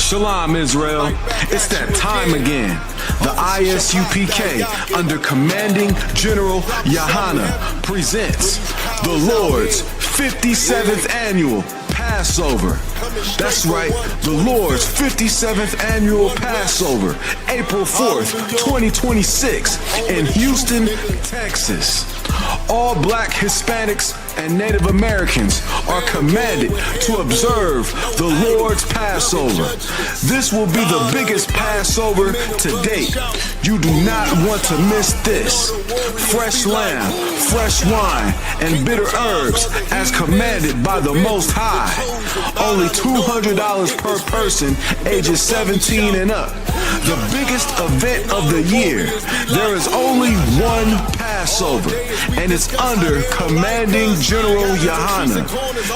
Shalom, Israel. It's that time again. The I.S.U.P.K. under Commanding General Yahanna presents the Lord's 57th Annual Passover. That's right, the Lord's 57th Annual Passover, April 4th, 2026 in Houston, Texas. All black Hispanics and Native Americans are commanded to observe the Lord's Passover. This will be the biggest Passover to date. You do not want to miss this. Fresh lamb, fresh wine, and bitter herbs as commanded by the Most High. Only $200 per person ages 17 and up. The biggest event of the year. There is only one Passover, and it's under Commanding General Yahanna.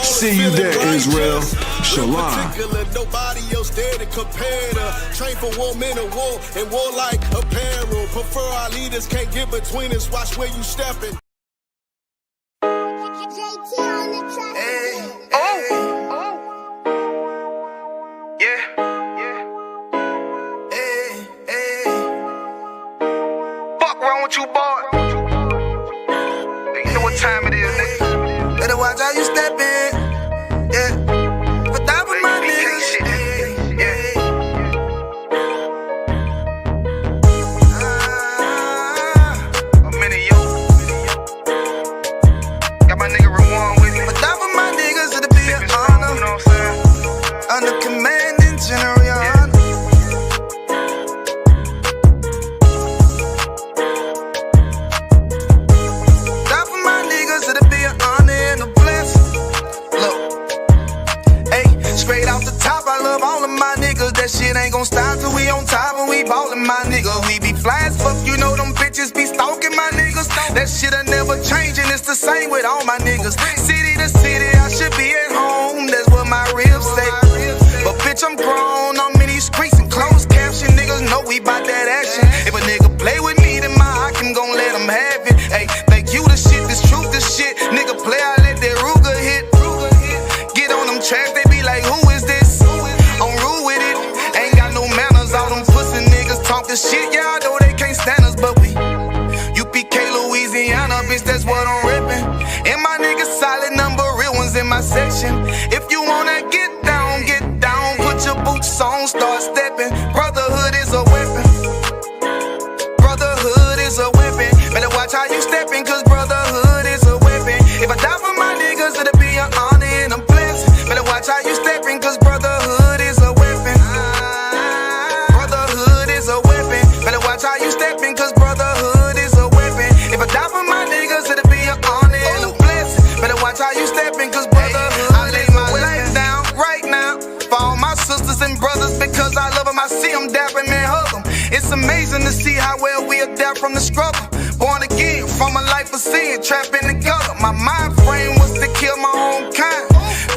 See you there, Israel. Shalom. Nobody else there to compare to. Train for war, men of war, and warlike apparel. Prefer our leaders, can't get between us. Watch where you stepping. Wrong with you, boy? You know what time it is, nigga. Better watch how you step in. Yeah. But that was my nigga. Yeah. I'm in it, yo. Got my nigga Rewan with me. But that was my niggas, it'll be an honor. You know what I'm saying? Under Commanding General Yahanna. Straight off the top, I love all of my niggas. That shit ain't gon' stop till we on top and we ballin', my nigga. We be fly as fuck, you know them bitches be stalking my niggas. That shit'll never change and it's the same with all my niggas. City to city, I should be at home, that's what my ribs say. But bitch, I'm grown, I'm in these streets and closed caption. Niggas know we bout that action. If a nigga play with me, then my Hakim gon' let him have it. Hey, think you the shit, this truth, this shit. Nigga play, I let that Ruger hit. Get on them tracks, they be like, who is this? I'm rude with it, ain't got no manners. All them pussy niggas talk the shit, yeah, I know they can't stand us, but we U.P.K, Louisiana, bitch, that's what I'm rippin'. And my niggas solid, number real ones in my section. If you wanna get down, put your boots on, start steppin'. Brotherhood is a weapon. Brotherhood is a weapon. Better watch how you steppin', cause brotherhood is a weapon. If I die for my niggas, it'll be an honor and a blessing. Better watch how you steppin', cause brotherhood is a weapon. Brotherhood is a weapon. Better watch how you steppin', cause brotherhood is a weapon. If I die for my niggas, it'll be an honor and a blessing. Better watch how you steppin', cause brotherhood I lay my life down right now for all my sisters and brothers, because I love them. I see them dapping and hug them. It's amazing to see how well we adapt from the struggle. Born again from a life of sin, trapping together. My mind frame was to kill my own kind.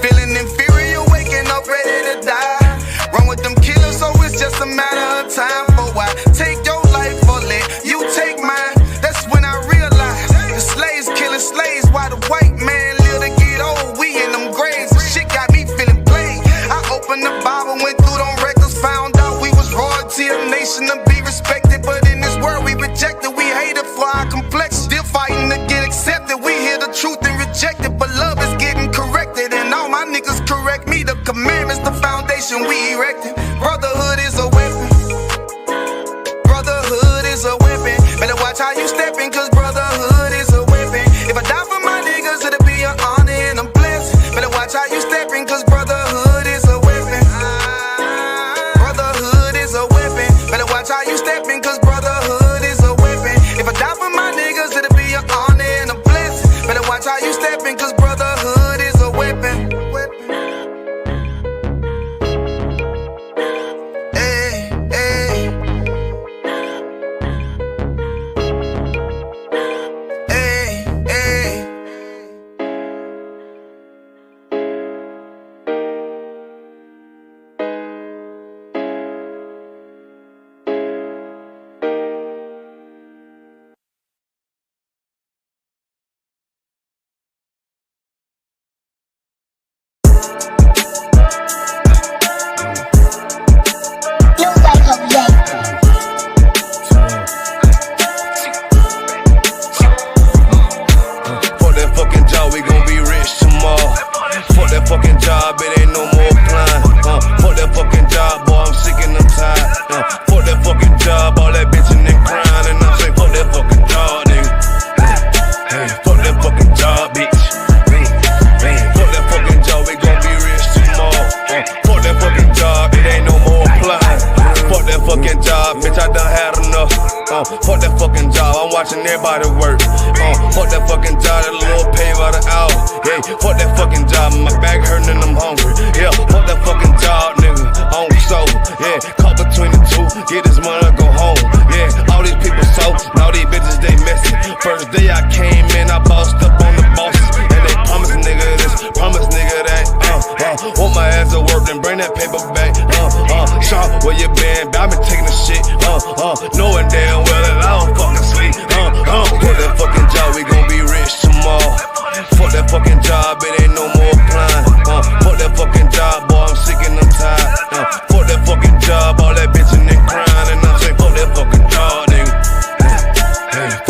Feeling inferior, waking up ready to die. Run with them killers, so it's just a matter of time. For why take your life or let you take mine? That's when I realized the slaves killing slaves while the white man live to get old. We in them graves, the shit got me feeling played. I opened the Bible, went through them records, found out we was royalty, a nation to be respected. But in this world we rejected, we hated for our complexion. Still fighting to get accepted. We hear the truth and reject it, but love is getting corrected. And all my niggas correct me. The commandments, the foundation we erected. Brotherhood is a weapon. Brotherhood is a weapon. Better watch how you steppin', cause brotherhood is a weapon. If I die for my niggas, it'll be an honor and a blessing. Better watch how you steppin', cause brotherhood is a weapon. Brotherhood is a weapon. Better watch how you steppin', cause brotherhood is a weapon. If I die for my niggas, it'll be an honor and a blessing. Better watch how you steppin', cause brotherhood is a weapon. Hey. watching everybody work. Fuck that fucking job, that little pay by the hour. Yeah, fuck that fucking job, my back hurting and I'm hungry. Yeah, fuck that fucking job, nigga, on soul. Yeah, caught between the two, get this money, go home. Yeah, all these people so, now these bitches, they messy. First day I came in, I bossed up on the bosses. And they promised nigga this, promised nigga that. Want my ass to work, then bring that paper back. Sean, where you been? I been taking the shit. Knowing damn well that I don't fucking sleep. Fuck that fucking job, we gon' be rich tomorrow. Fuck that fucking job, it ain't no more applying. Fuck that fucking job, boy, I'm sick and I'm tired. Fuck that fucking job, all that bitchin' and crying. And I'm saying, fuck that fucking job, nigga.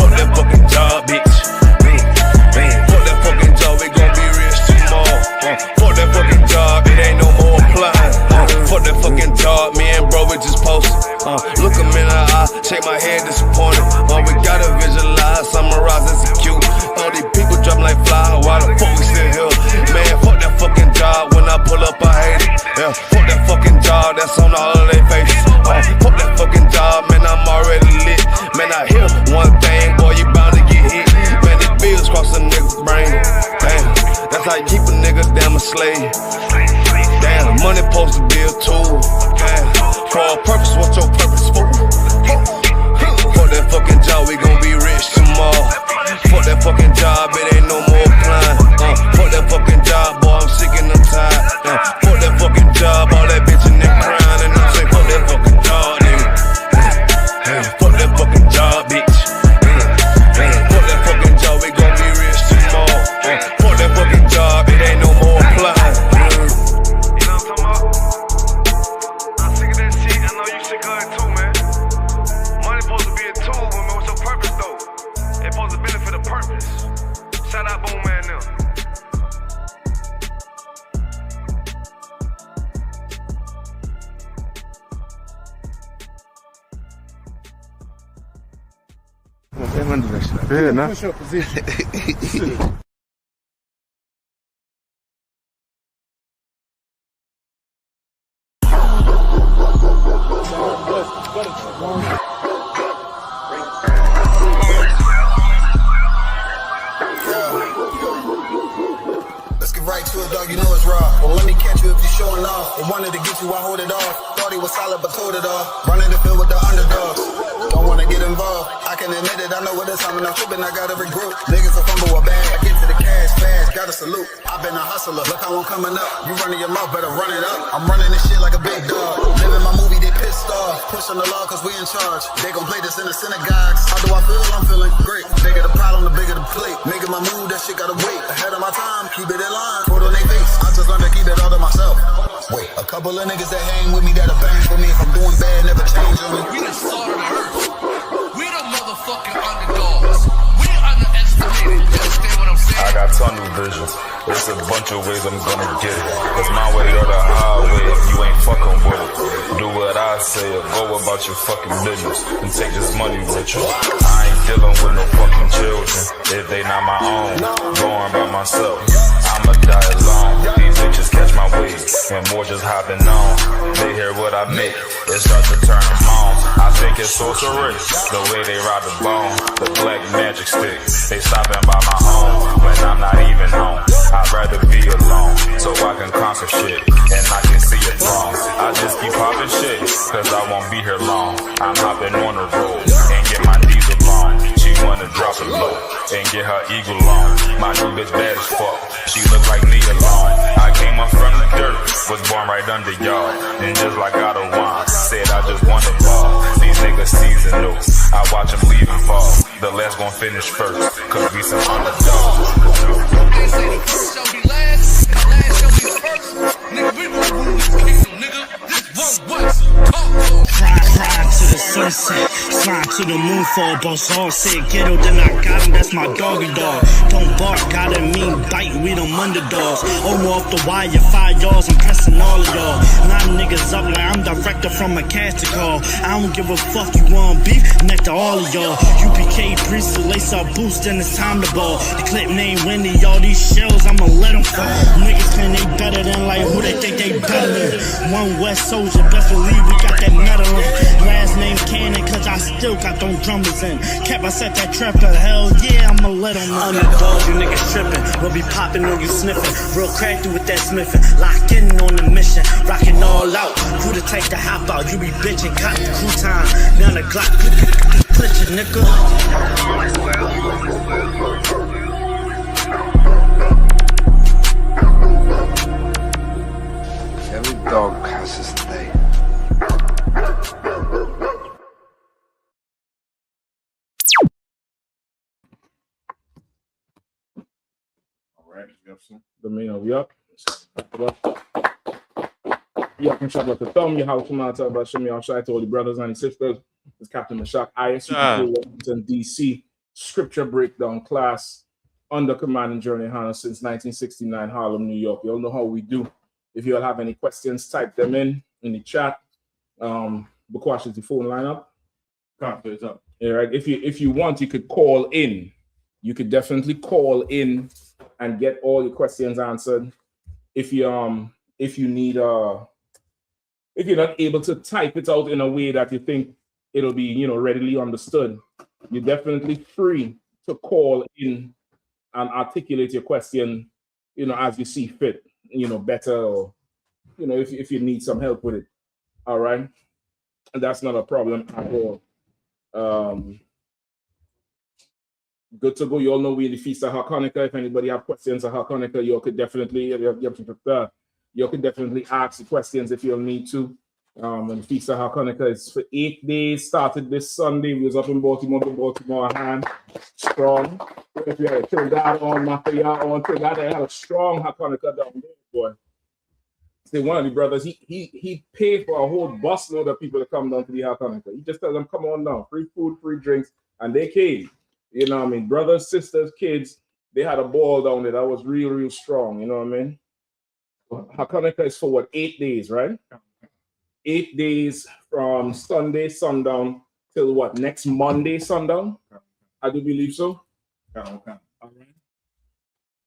Fuck that fucking job, bitch. Fuck that fucking job, we gon' be rich tomorrow. Fuck that fucking job, it ain't no more applying. Fuck that fucking job, me and bro, we just posted. Look him in the eye, shake my head disappointed. We gotta visualize, summarize, execute. All these people drop like fly, why the fuck we still here? Man, fuck that fucking job, when I pull up I hate it. Yeah, fuck that fucking job, that's on all of their faces. Fuck that fucking job, man, I'm already lit. Man, I hear one thing, boy, you bound to get hit. Man, the bills cross a nigga's brain. Damn, that's how you keep a nigga damn a slave. Damn, money supposed to be a tool. Damn, for a purpose, what's your purpose for? Fuck that fucking job, we gon' be rich tomorrow. Fuck that fucking job, it ain't no more applying. Fuck that fucking job, boy, I'm sick and I'm tired. Fuck that fucking job, all that bitchin' and crying. And I'm saying, fuck that fucking job, nigga. Fuck that fucking job, bitch. Fuck that fucking job, we gon' be rich tomorrow. Fuck that fucking job, it ain't no more applying. You know what I'm talking about? I'm sick of that shit, I know you sick of it too, man. Money supposed to be a tool, but what's your purpose though? It's supposed to benefit a purpose. Shout out Boom Man now. Fair enough. Push your position. Let's get right to it, dog, you know it's raw. Well, let me catch you if you're showing off. They wanted to get you, I hold it off. Thought he was solid, but told it off. Running the field with the underdogs. Don't wanna get involved. I can admit it, I know what it's time when I'm tripping, I got every group. Niggas will fumble a bag. I get to the cash fast, gotta salute. I've been a hustler, look how I'm coming up. You running your mouth, better run it up. I'm running this shit like a big dog. Living my movie, they pissed off. Pushing the law cause we in charge. They gon' play this in the synagogues. How do I feel? I'm feeling great. Bigger the problem, the bigger the plate. Making my move, that shit gotta wait. Ahead of my time, keep it in line. Put on their face, I just learned to keep it all to myself. Wait, a couple of niggas that hang with me that'll bang for me. If I'm doing bad, never change on me. We the salt of the earth. We the motherfucking underdogs. We underestimated. You understand what I'm saying? I got tunnel vision. There's a bunch of ways I'm gonna get it. It's my way or the highway if you ain't fucking with it. Do what I say or go about your fucking business and take this money with you. I ain't dealing with no fucking children if they not my own. Going by myself, I'ma die alone. These bitches catch my wave and more just hopping on. They hear what I make, it starts to turn them on. I think it's sorcery, the way they ride the bone. The black magic stick, they stopping by my home when I'm not even home. I'd rather be alone, so I can conquer shit, and I can see it wrong. I just keep popping shit, cause I won't be here long. I'm hopping on the road, and get my diesel long. She wanna drop it low, and get her eagle on. My new bitch bad as fuck, she look like me alone. I came up from the dirt, was born right under y'all. And just like out of wine, said I just want it ball. These niggas seasonal, I watch them leave and fall. The last gon' finish first, cause we some underdogs. They say the first shall be last, and the last shall be first. Nigga, we gon' rule this kingdom, nigga. This one West. Talk to him. Ride to the sunset, slide to the moon for a boss. All said ghetto, then I got him, that's my doggy dog. Don't bark, gotta mean bite, we them underdogs. Over off the wire, 5 yards, I'm pressing all of y'all. 9 niggas niggas up like I'm director from a casting call. I don't give a fuck, you want beef? Next to all of y'all. UPK priest, lace up boost, and it's time to ball. The clip name Winnie, all these shells, I'ma let them fall. Niggas claim they better than like who they think they better than. One West Soldier, best believe we got that medal in. Last name Cannon, cause I still got them drummers in. Kept I set that trap to hell, yeah, I'ma let them know. Underdog, you niggas trippin', we'll be poppin' on you sniffin'. Real crafty with that smithin', lock in on the mission, rockin' all out. Who the type to hop out, you be bitchin', caught the crew time. Now the Glock, put your nigga. Every dog has his day. The main we up. Yeah, can shout out the thumb, your house, talk about show me outside to all the brothers and the sisters. It's Captain Mashak, I.S.U.P.K, Washington, D.C. Scripture breakdown class under command and Journey Yahanna since 1969, Harlem, New York. You all know how we do. If you all have any questions, type them in the chat. Bukwash is the phone line up. It's up. Yeah, right. If you want, you could call in. You could definitely call in and get all your questions answered. If you need if you're not able to type it out in a way that you think it'll be readily understood, you're definitely free to call in and articulate your question as you see fit, better, or if you need some help with it. All right, and that's not a problem at all. Good to go. You all know we in the Feast of Hanukkah. If anybody have questions of Hanukkah, you could definitely ask the questions if you'll need to. And the Feast of Hanukkah is for 8 days. Started this Sunday. We was up in Baltimore hand strong. If you had Trinidad on, Mafia on Trinidad, they had a strong Hanukkah down there, boy. See, one of the brothers, he paid for a whole busload of people to come down to the Hanukkah. He just tell them, come on down, free food, free drinks, and they came. You know what I mean? Brothers, sisters, kids, they had a ball down there that was real, real strong. You know what I mean? Hanukkah is for what? 8 days, right? 8 days from Sunday sundown till what? Next Monday sundown? I do believe so. Okay. All right.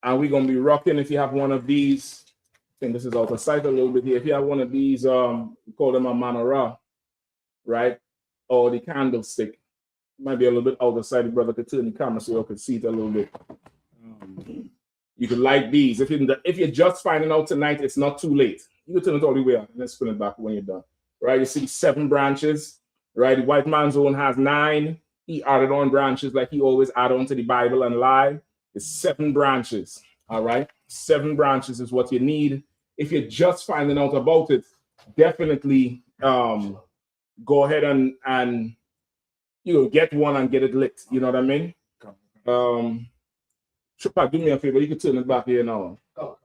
And we're gonna be rocking. If you have one of these, I think this is out of sight a little bit here. If you have one of these, we call them a menorah, right? Or the candlestick. Might be a little bit out of sight. The brother could turn the camera so you can see it a little bit. You can light these. If you're just finding out tonight, it's not too late. You can turn it all the way out and then spin it back when you're done. Right? You see 7 branches. Right? The white man's own has 9. He added on branches like he always add on to the Bible and lie. It's 7 branches. All right? 7 branches is what you need. If you're just finding out about it, definitely go ahead and get one and get it lit. You know what I mean? Chupak, do me a favor. You can turn it back here now. Oh.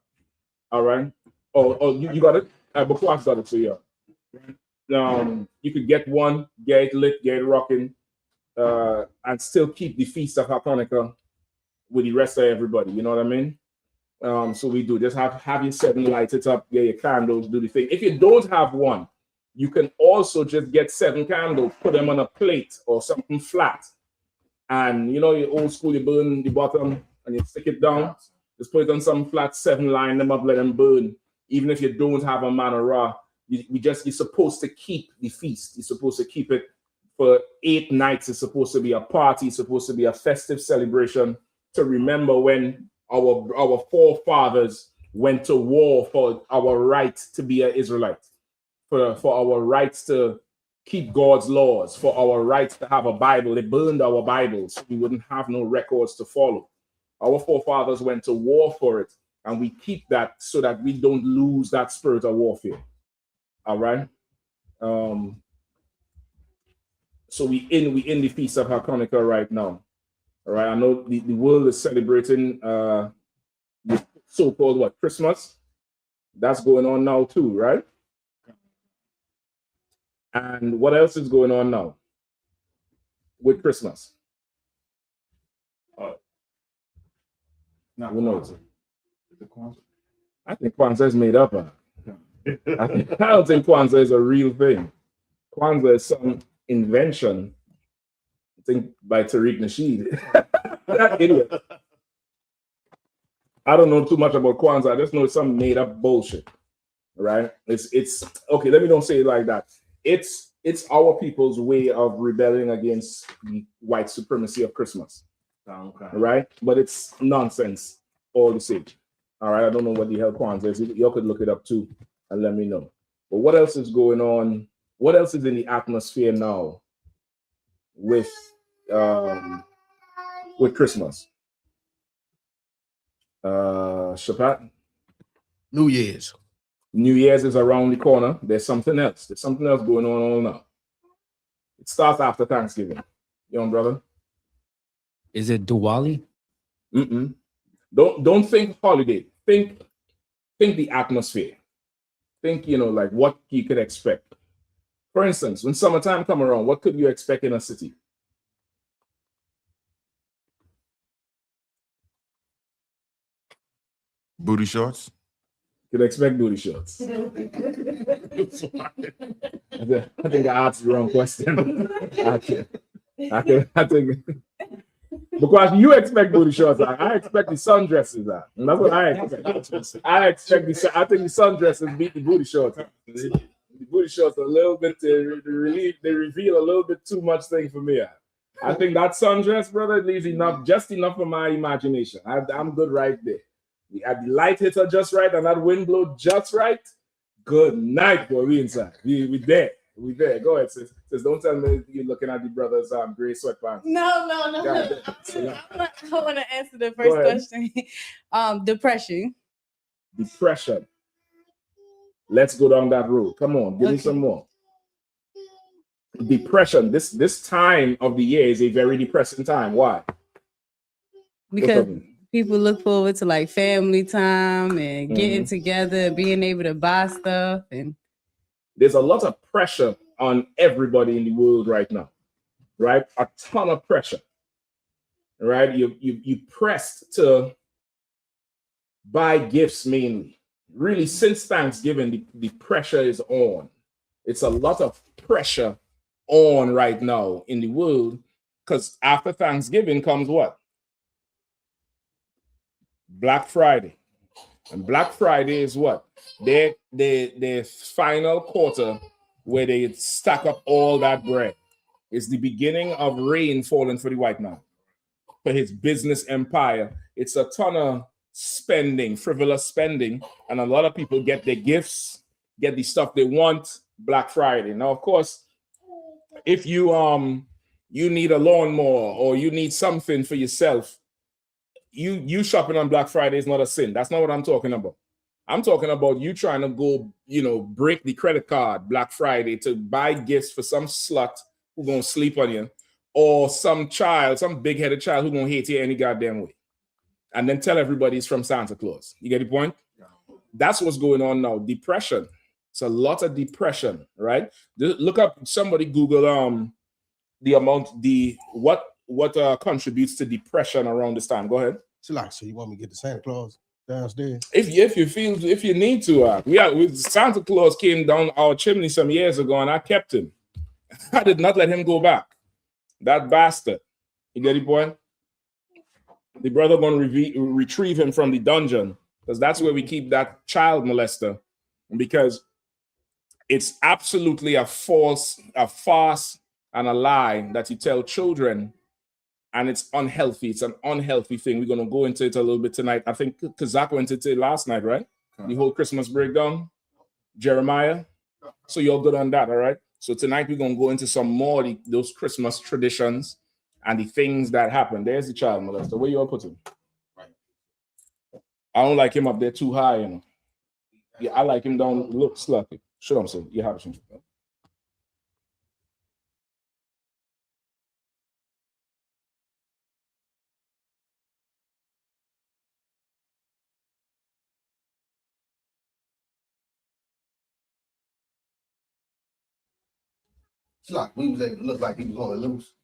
All right. Oh, you got it? Before I got it, so yeah. You could get one, get it lit, get it rocking, and still keep the Feast of Hanukkah with the rest of everybody. You know what I mean? So we do just have your 7 lights it up, get your candles, do the thing. If you don't have one, you can also just get 7 candles, put them on a plate or something flat. And your old school, you burn the bottom and you stick it down. Just put it on some flat, 7, line them up, let them burn. Even if you don't have a menorah, you're supposed to keep the feast. You're supposed to keep it for 8 nights. It's supposed to be a party. It's supposed to be a festive celebration to remember when our forefathers went to war for our right to be an Israelite, for our rights to keep God's laws, for our rights to have a Bible. They burned our Bibles so we wouldn't have no records to follow. Our forefathers went to war for it, and we keep that so that we don't lose that spirit of warfare. All right. So we in the Feast of Hanukkah right now. All right. I know the world is celebrating the so-called Christmas. That's going on now too, right? And what else is going on now with Christmas? Who knows? I think Kwanzaa is made up. I don't think Kwanzaa is a real thing. Kwanzaa is some invention, I think, by Tariq Nasheed. That idiot. I don't know too much about Kwanzaa. I just know it's some made up bullshit. Right? It's okay. Let me don't say it like that. It's our people's way of rebelling against the white supremacy of Christmas. Okay. Right? But it's nonsense all the same. All right. I don't know what the hell Kwanzaa is. You could look it up too and let me know. But what else is going on? What else is in the atmosphere now with Christmas? Shabbat? New Year's. New Year's is around the corner. There's something else. There's something else going on all now. It starts after Thanksgiving. Young brother. Is it Diwali? Don't think holiday. Think the atmosphere. Think, like what you could expect. For instance, when summertime come around, what could you expect in a city? Booty shorts. Could expect booty shorts. I think I asked the wrong question. I think because you expect booty shorts, I expect the sundresses. And that's what I expect. I think the sundresses beat the booty shorts. The booty shorts a little bit they reveal a little bit too much thing for me. I think that sundress, brother, leaves just enough for my imagination. I'm good right there. The light hitter just right and that wind blow just right. Good night, boy. We inside. We there. We there. Go ahead, sis. Don't tell me you're looking at the brothers' gray sweatpants. No. I want to answer the first question. Depression. Depression. Let's go down that road. Come on, give me some more. Depression. This time of the year is a very depressing time. Why? Because people look forward to like family time and getting together, being able to buy stuff, and there's a lot of pressure on everybody in the world right now, right? A ton of pressure, right? You pressed to buy gifts mainly. Really, since Thanksgiving, the pressure is on. It's a lot of pressure on right now in the world because after Thanksgiving comes what? Black Friday. And Black Friday is what? Their final quarter where they stack up all that bread. It's the beginning of rain falling for the white man, for his business empire. It's a ton of spending, frivolous spending, and a lot of people get their gifts, get the stuff they want Black Friday. Now, of course, if you need a lawnmower or you need something for yourself, you shopping on Black Friday is not a sin. That's not what I'm talking about. I'm talking about you trying to go, break the credit card Black Friday to buy gifts for some slut who's gonna sleep on you, or some big-headed child who's gonna hate you any goddamn way, and then tell everybody it's from Santa Claus. You get the point? That's what's going on now. Depression. It's a lot of depression, right? Look up, somebody Google the amount, what contributes to depression around this time. Go ahead. So you want me to get the Santa Claus downstairs? If you need to, Santa Claus came down our chimney some years ago, and I kept him. I did not let him go back. That bastard. You get the point? The brother gonna retrieve him from the dungeon, because that's where we keep that child molester. Because it's absolutely a farce, and a lie that you tell children. And it's unhealthy. It's an unhealthy thing. We're going to go into it a little bit tonight. I think Kazak went into it last night, right? The whole Christmas breakdown. Jeremiah. So you're good on that, all right? So tonight we're going to go into some more of those Christmas traditions and the things that happen. There's the child molester. Where you all put him? I don't like him up there too high, Yeah, I like him down, look, slucky. Show him, so you have him. We was able to look like he was going to lose.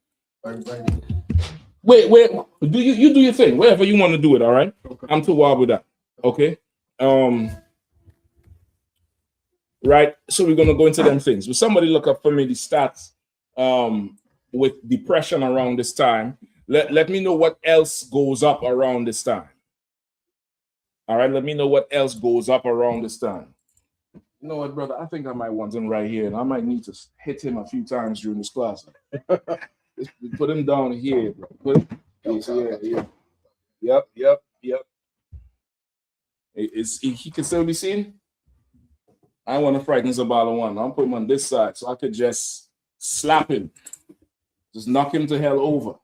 Wait, do you do your thing, wherever you want to do it, all right? Okay. I'm too wild with that. Okay. right? So we're gonna go into them things. Will somebody look up for me the stats with depression around this time? Let me know what else goes up around this time. All right, let me know what else goes up around this time. You know what, brother? I think I might want him right here, and I might need to hit him a few times during this class. Put him down here, bro. Put him, Yep. He can still be seen? I want to frighten Zabala one. I'm putting him on this side so I could just slap him. Just knock him to hell over.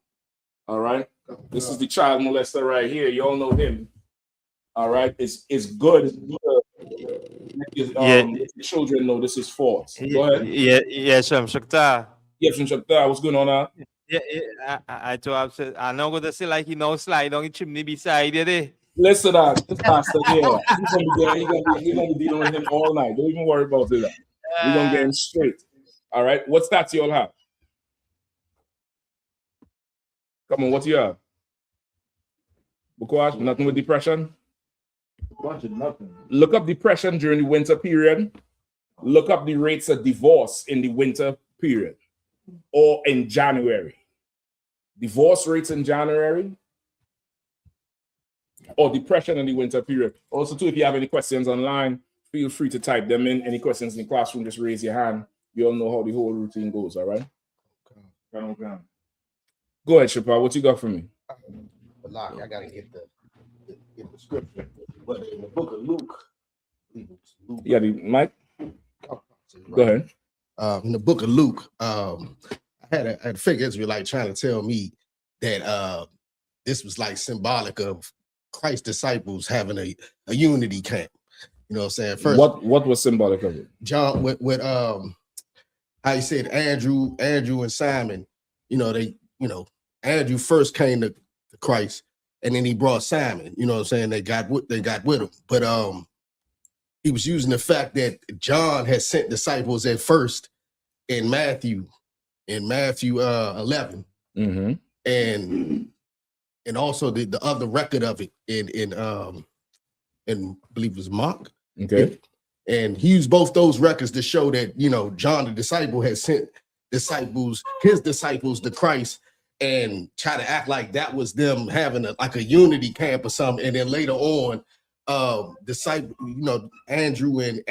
All right? This is the child molester right here. You all know him. All right? It's good. The children know this is false. Go ahead. Yeah, Shakta. Yes, Shakta. What's going on now? Yeah, I told him, I know what to say, like, slide on the chimney beside you. Listen, this pastor here, he's gonna be dealing with him all night. Don't even worry about it. We're gonna get him straight. All right. What stats you all have? Come on, what do you have? Bukawash, nothing with depression? Nothing. Look up depression during the winter period. Look up the rates of divorce in the winter period or in January. Divorce rates in January or depression in the winter period. Also, too, if you have any questions online, feel free to type them in. Any questions in the classroom, just raise your hand. You all know how the whole routine goes, all right? Okay. Go ahead, Shapa. What you got for me? I gotta get the scripture. But in the book of Luke, Yeah, the mic. Go ahead. In the book of Luke, I had a fake Israelite trying to tell me that this was like symbolic of Christ's disciples having a unity camp. You know what I'm saying? First, what was symbolic of it? John with how you said Andrew and Simon, Andrew first came to Christ and then he brought Simon, you know what I'm saying? They got with him. But he was using the fact that John had sent disciples at first in Matthew 11. Mm-hmm. And also the other record of it in I believe it was Mark. Okay. And he used both those records to show that, John the disciple had sent his disciples to Christ and try to act like that was them having a unity camp or something. And then later on, disciple, Andrew and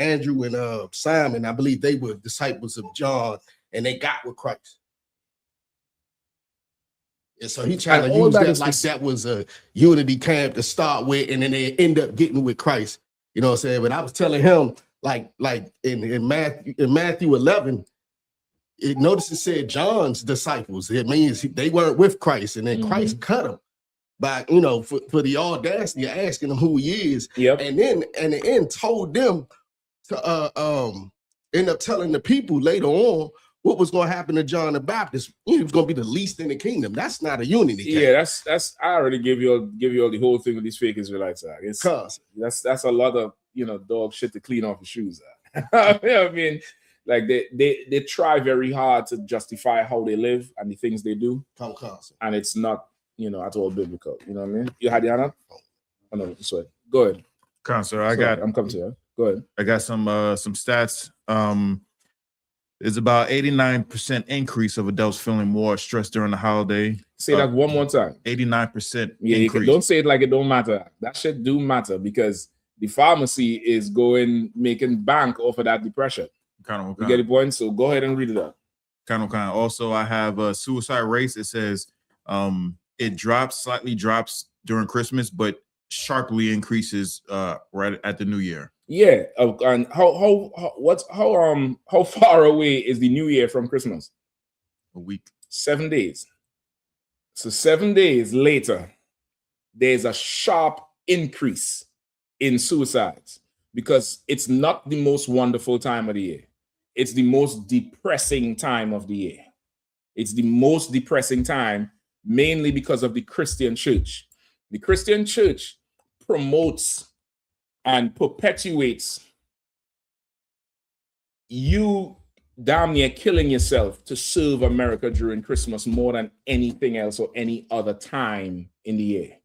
Simon, I believe they were disciples of John and they got with Christ. And so he tried to use that like that was a unity camp to start with, and then they end up getting with Christ. You know what I'm saying? But I was telling him, like in Matthew 11, notice it said John's disciples. It means they weren't with Christ, and then Christ cut them by, for the audacity of asking them who he is. Yep. And then told them to end up telling the people later on what was going to happen to John the Baptist. He was going to be the least in the kingdom. That's not a unity camp. Yeah, that's. I already give you all the whole thing with these fake Israelites. That's a lot of dog shit to clean off your shoes. You know what I mean? Like they try very hard to justify how they live and the things they do, and it's not at all biblical. You know what I mean? You had Yahanna? Oh no, this way. Go ahead. I'm coming to you. Go ahead. I got some stats. There's about 89% increase of adults feeling more stressed during the holiday. Say that one more time. 89% increase. Don't say it like it don't matter. That shit do matter because the pharmacy is making bank off of that depression. You get the point? So go ahead and read it out. Also, I have a suicide rates. It says it slightly drops during Christmas, but sharply increases right at the New Year. Yeah, and how far away is the New Year from Christmas? A week. 7 days. So 7 days later, there's a sharp increase in suicides because it's not the most wonderful time of the year. It's the most depressing time of the year. It's the most depressing time, mainly because of the Christian church. The Christian church promotes and perpetuates you damn near killing yourself to serve America during Christmas more than anything else or any other time in the year.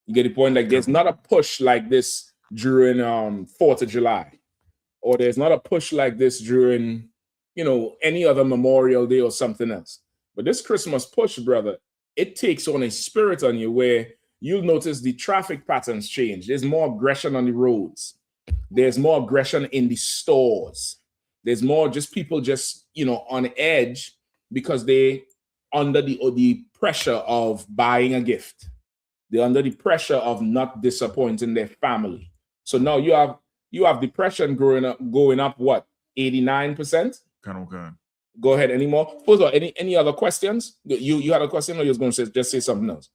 You get the point? Like there's not a push like this during 4th of July or there's not a push like this during, you know, any other Memorial Day or something else. But this Christmas push, brother, it takes on a spirit on you where you'll notice the traffic patterns change. There's more aggression on the roads. There's more aggression in the stores. There's more just people just, you know, on edge because they under the pressure of buying a gift. They're under the pressure of not disappointing their family. So now you have depression going up what? 89%? Kind of. Go ahead. Any more? First of all, any other questions? You had a question, or you're going to just say something else?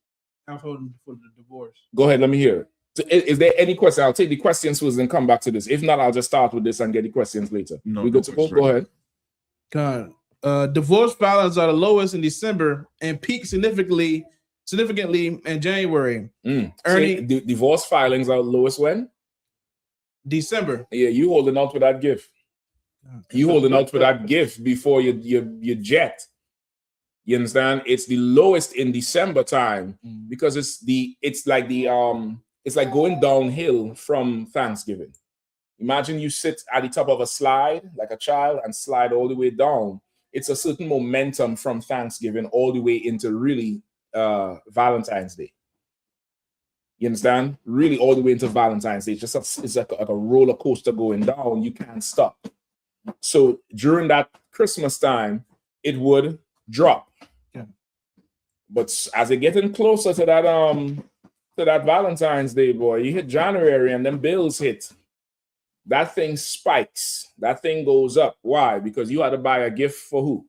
I'm holding for the divorce. Go ahead. Let me hear it. So is there any question? I'll take the questions first and come back to this. If not, I'll just start with this and get the questions later. No, we good to go? Go ahead. Divorce filings are the lowest in December and peak significantly in January. Divorce filings are lowest when? December. Yeah, you holding out for that gift. You holding out for that gift before you jet. You understand? It's the lowest in December time because it's like going downhill from Thanksgiving. Imagine you sit at the top of a slide like a child and slide all the way down. It's a certain momentum from Thanksgiving all the way into really Valentine's Day. You understand? Really all the way into Valentine's Day. It's like a roller coaster going down. You can't stop. So during that Christmas time, it would drop. Yeah. But as it getting closer to that Valentine's Day, boy, you hit January and then bills hit. That thing spikes. That thing goes up. Why? Because you had to buy a gift for who?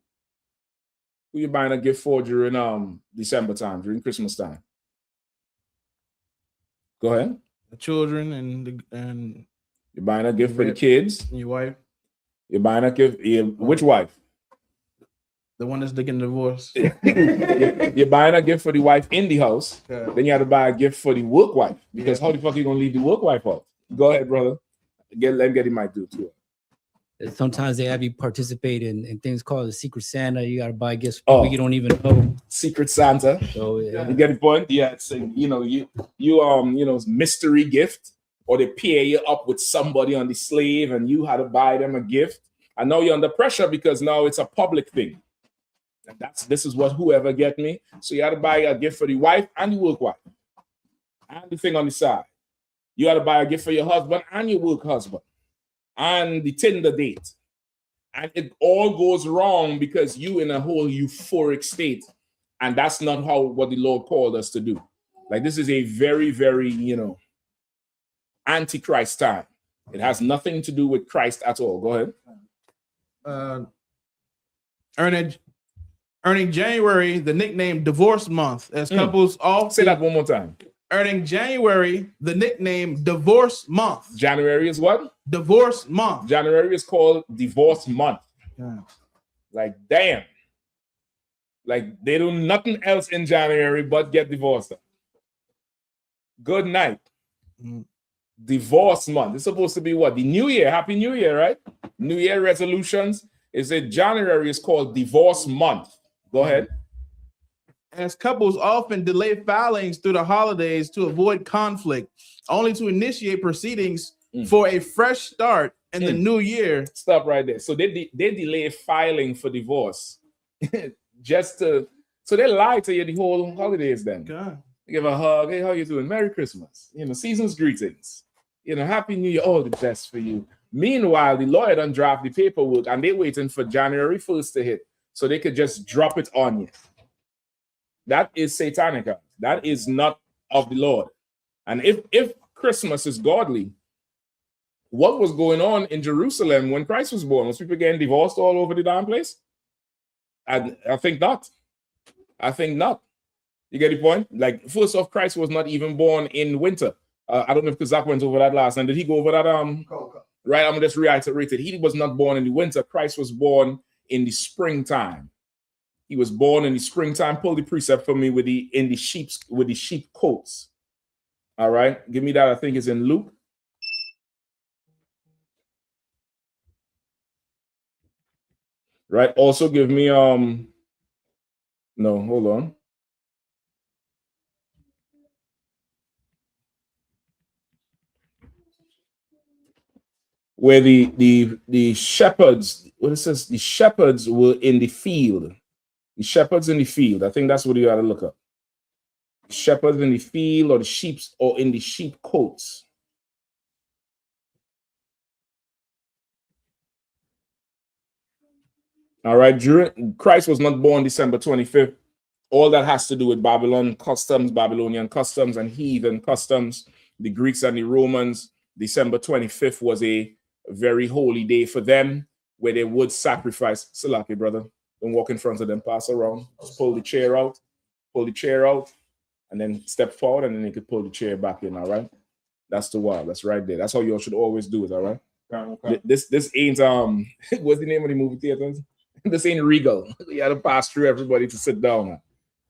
Who you buying a gift for during December time, during Christmas time? Go ahead. The children and you're buying a gift for the kids. And your wife. You're buying a gift. Which wife? The one that's getting divorced. You're buying a gift for the wife in the house. Yeah. Then you have to buy a gift for the work wife. Because how the fuck are you gonna leave the work wife out? Go ahead, brother. Let him get him mic too. Sometimes they have you participate in things called the Secret Santa. You gotta buy gifts for people you don't even know. Secret Santa. So yeah. You get the point? Yeah, it's you mystery gift, or they pair you up with somebody on the slave and you had to buy them a gift. And now you're under pressure because now it's a public thing. And this is what whoever get me. So you had to buy a gift for the wife and the work wife. And the thing on the side. You got to buy a gift for your husband and your work husband. And the Tinder date. And it all goes wrong because you in a whole euphoric state. And that's not what the Lord called us to do. Like, this is a very, very, antichrist time. It has nothing to do with Christ at all. Go ahead. Earning January the nickname Divorce Month as couples all say that one more time. Earning January the nickname Divorce Month. January is what? Divorce Month. January is called Divorce Month. Yeah. Like, damn. Like, they do nothing else in January but get divorced. Good night. Divorce Month. It's supposed to be what? The New Year. Happy New Year, right? New Year resolutions. Is it January is called Divorce Month. Go ahead. As couples often delay filings through the holidays to avoid conflict, only to initiate proceedings for a fresh start in the new year. Stop right there. So they delay filing for divorce so they lie to you the whole holidays then. God. Give a hug. Hey, how you doing? Merry Christmas. Season's greetings. Happy New Year. All the best for you. Meanwhile, the lawyer done draft the paperwork and they're waiting for January 1st to hit so they could just drop it on you. That is satanic. That is not of the Lord. And if Christmas is godly, what was going on in Jerusalem when Christ was born? Was people getting divorced all over the damn place? I think not. I think not. You get the point? Like, first off, Christ was not even born in winter. I don't know if Zach went over that last night. Did he go over that? Right, I'm going to just reiterate it. He was not born in the winter. Christ was born in the springtime. He was born in the springtime. Pull the precept for me with the sheep coats. All right, give me that. I think it's in Luke. Right. Also give me no, hold on. where the shepherds, what it says, the shepherds were in the field. The shepherds in the field. I think that's what you got to look up. Shepherds in the field, or the sheep, or in the sheep coats. All right, Christ was not born December 25th. All that has to do with Babylonian customs, and heathen customs. The Greeks and the Romans, December 25th was a very holy day for them, where they would sacrifice. Salaki, brother. Don't walk in front of them, pass around. Just pull the chair out, and then step forward, and then you could pull the chair back in, all right? That's the wall. That's right there. That's how you all should always do it, all right? Okay. This ain't, what's the name of the movie theaters? This ain't Regal. You got to pass through everybody to sit down.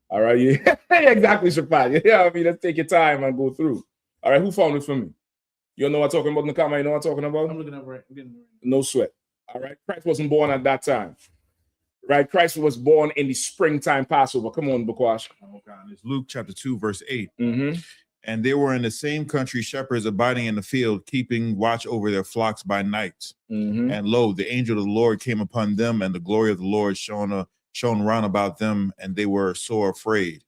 All right? Yeah, exactly, Shapat. Yeah, I mean, let's take your time and go through. All right, who found it for me? You know what I'm talking about in the camera? You know what I'm talking about? I'm looking up right. No sweat. All right, Christ wasn't born at that time. Right, Christ was born in the springtime Passover. Come on, Bukwash. Okay, it's Luke chapter 2, verse 8. Mm-hmm. And they were in the same country, shepherds abiding in the field, keeping watch over their flocks by night. Mm-hmm. And lo, the angel of the Lord came upon them, and the glory of the Lord shone round about them, and they were sore afraid.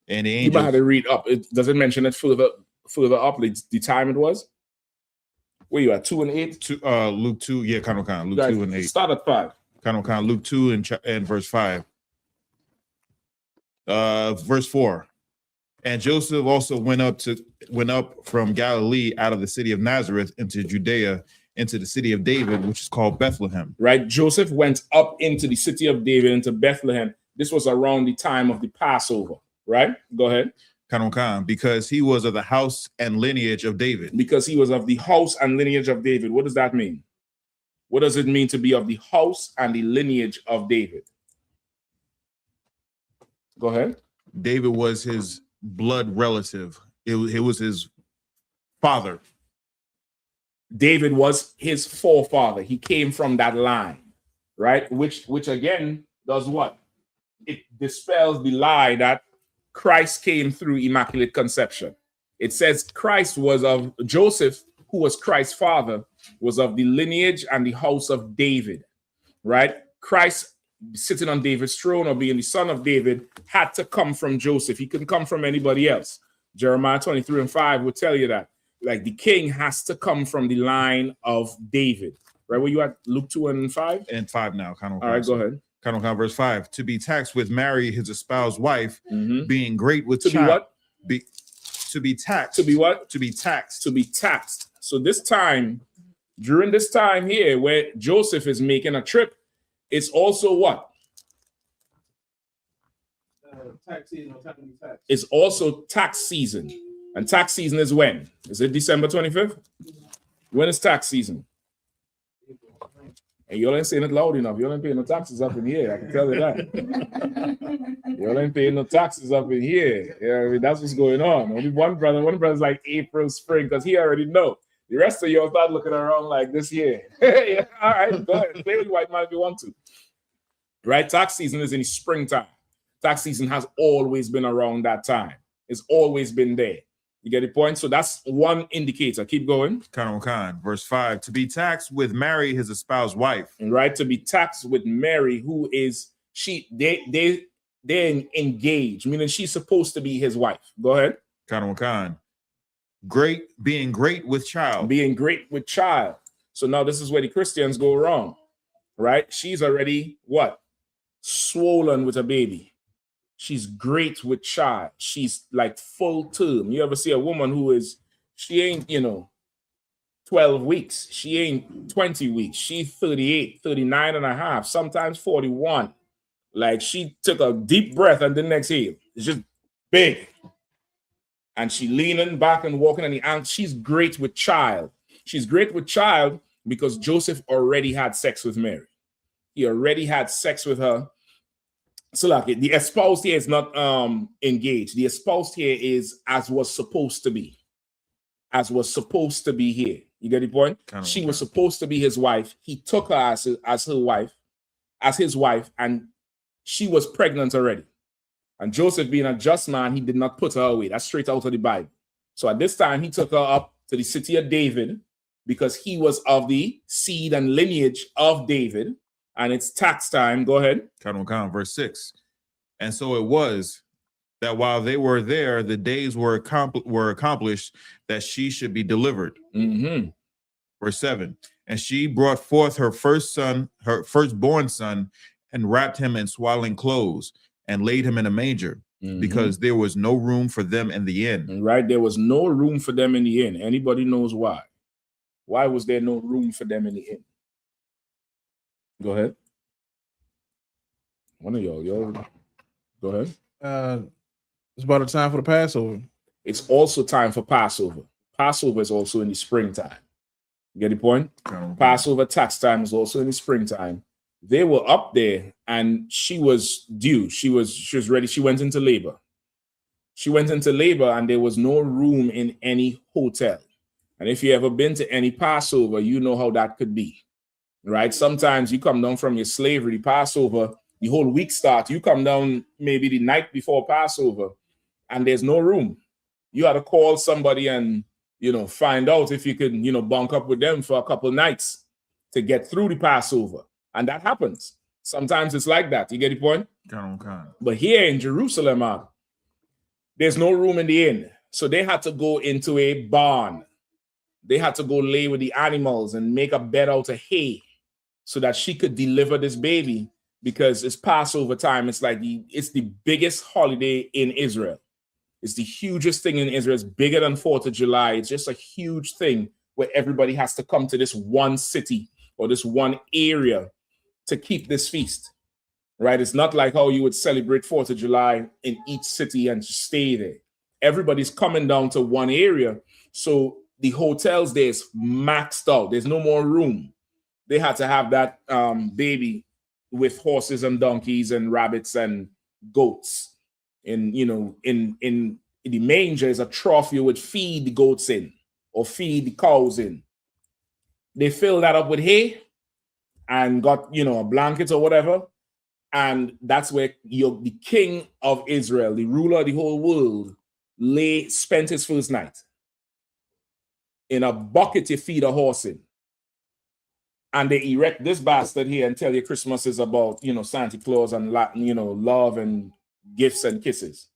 And the angel, you might have to read up. It doesn't mention it further up. The time it was. Where you at? 2 and 8. Luke 2. Yeah, kind of. Luke 2 and 8. Start at 5. Kind of. Luke 2 and verse 5. Verse 4. And Joseph also went up from Galilee out of the city of Nazareth into Judea, into the city of David, which is called Bethlehem. Right. Joseph went up into the city of David, into Bethlehem. This was around the time of the Passover. Right. Go ahead. Because he was of the house and lineage of David. Because he was of the house and lineage of David. What does that mean? What does it mean to be of the house and the lineage of David? Go ahead. David was his blood relative. It was his father. David was his forefather. He came from that line, right? Which again does what? It dispels the lie that Christ came through Immaculate Conception. It says Christ was of Joseph, who was Christ's father, was of the lineage and the house of David, right? Christ sitting on David's throne, or being the son of David, had to come from Joseph. He couldn't come from anybody else. Jeremiah 23 and 5 will tell you that. Like, the king has to come from the line of David. Right? Where you at? Luke 2 and 5? And 5 now. All right, go ahead. Verse 5. To be taxed with Mary, his espoused wife, Mm-hmm. being great with To be child. what? To be taxed. To be what? To be taxed. To be taxed. So this time, during this time here, where Joseph is making a trip, it's also what? Tax season. Tax. It's also tax season. And tax season is when? Is it December 25th? When is tax season? And y'all ain't saying it loud enough. Y'all ain't paying no taxes up in here. I can tell you that. Y'all ain't paying no taxes up in here. Yeah, I mean, that's what's going on. Only one brother's like April, spring, because he already know. The rest of y'all start looking around like this year. Yeah, all right, go ahead. Play with white man if you want to. Right? Tax season is in the springtime. Tax season has always been around that time. It's always been there. You get the point? So that's one indicator. Keep going. Verse 5. To be taxed with Mary, his espoused wife. Right? To be taxed with Mary, who is they're engaged, meaning she's supposed to be his wife. Go ahead. Being great with child. Being great with child. So now this is where the Christians go wrong. Right? She's already what? Swollen with a baby. She's great with child. She's like full term. You ever see a woman she ain't, 12 weeks. She ain't 20 weeks. She's 38, 39 and a half, sometimes 41. Like, she took a deep breath and didn't exhale. It's just big. And she leaning back and walking on the ankle. She's great with child. She's great with child because Joseph already had sex with Mary. He already had sex with her. So like the espoused here is not engaged. The espoused here is as was supposed to be. As was supposed to be here. You get the point? She was supposed to be his wife. He took her as his wife, and she was pregnant already. And Joseph, being a just man, he did not put her away. That's straight out of the Bible. So at this time, he took her up to the city of David, because he was of the seed and lineage of David, and it's tax time. Go ahead. Verse 6. And so it was that while they were there, the days were accomplished that she should be delivered. Verse 7. And she brought forth her firstborn son, and wrapped him in swaddling clothes, and laid him in a manger, because there was no room for them in the inn. Right, there was no room for them in the inn. Anybody knows why? Why was there no room for them in the inn? Go ahead. One of y'all. Go ahead. It's about the time for the Passover. It's also time for Passover. Passover is also in the springtime. You get the point? Passover tax time is also in the springtime. They were up there, and she was due. She was ready. She went into labor. And there was no room in any hotel. And if you ever been to any Passover, you know how that could be, right? Sometimes you come down from your slavery, Passover, the whole week starts. You come down maybe the night before Passover, and there's no room. You had to call somebody and, find out if you could, bunk up with them for a couple nights to get through the Passover. And that happens. Sometimes it's like that. You get the point? But here in Jerusalem, there's no room in the inn. So they had to go into a barn. They had to go lay with the animals and make a bed out of hay so that she could deliver this baby, because it's Passover time. It's like it's the biggest holiday in Israel. It's the hugest thing in Israel. It's bigger than 4th of July. It's just a huge thing where everybody has to come to this one city or this one area to keep this feast, right? It's not like how you would celebrate 4th of July in each city and stay there. Everybody's coming down to one area. So the hotels there is maxed out. There's no more room. They had to have that baby with horses and donkeys and rabbits and goats. And, in the manger is a trough you would feed the goats in or feed the cows in. They fill that up with hay and got, a blanket or whatever. And that's where the king of Israel, the ruler of the whole world, spent his first night. In a bucket you feed a horse in. And they erect this bastard here and tell you Christmas is about, Santa Claus and, love and gifts and kisses.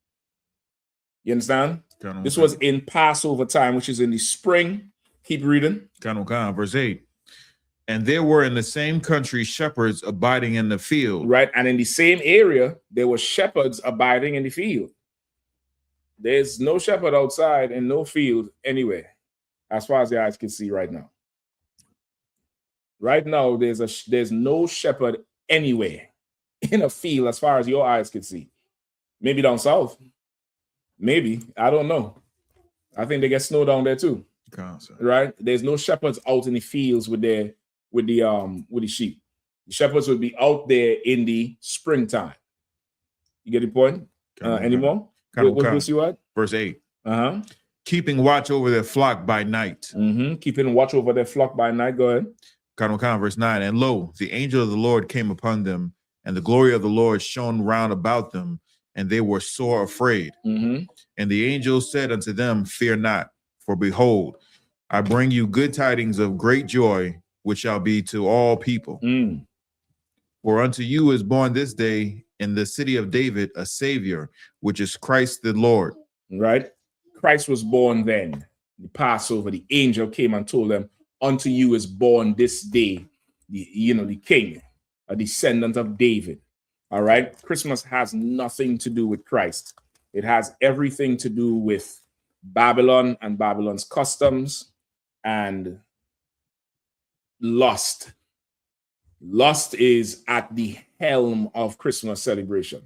You understand? This was in Passover time, which is in the spring. Keep reading. Verse 8. And there were in the same country shepherds abiding in the field. Right. And in the same area, there were shepherds abiding in the field. There's no shepherd outside and no field anywhere, as far as the eyes can see right now. Right now, there's no shepherd anywhere in a field as far as your eyes can see. Maybe down south. Maybe. I don't know. I think they get snow down there too. Right? There's no shepherds out in the fields with the sheep. The shepherds would be out there in the springtime. You get the point? Any more? What verse you at? Verse 8. Keeping watch over their flock by night. Keeping watch over their flock by night. Go ahead. Verse 9. And lo, the angel of the Lord came upon them, and the glory of the Lord shone round about them, and they were sore afraid. And the angel said unto them, Fear not, for behold, I bring you good tidings of great joy, which shall be to all people. For unto you is born this day in the city of David a Savior, which is Christ the Lord. Right? Christ was born then. The Passover, the angel came and told them, unto you is born this day, the king, a descendant of David. All right? Christmas has nothing to do with Christ. It has everything to do with Babylon and Babylon's customs and lust. Lust is at the helm of Christmas celebration,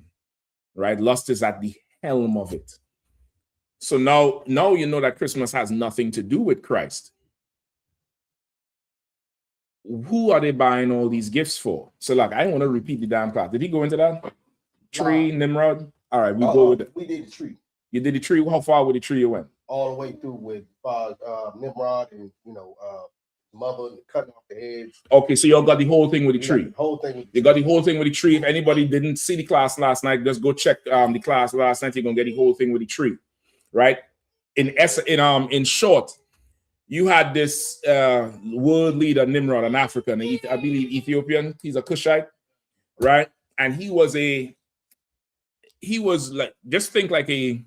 right? Lust is at the helm of it. So now you know that Christmas has nothing to do with Christ. Who are they buying all these gifts for? So like, I want to repeat the damn class. Did he go into that? Tree, Nimrod? All right, we go with it. We did the tree. You did the tree? How far with the tree you went? All the way through with Nimrod and, mother cutting off the heads. Okay, so y'all got the whole thing with the tree. The whole thing. You got the whole thing with the tree. If anybody didn't see the class last night, just go check the class last night. You're gonna get the whole thing with the tree, right? In short, you had this world leader Nimrod, an African, I believe Ethiopian. He's a Cushite, right? And he was like, just think like a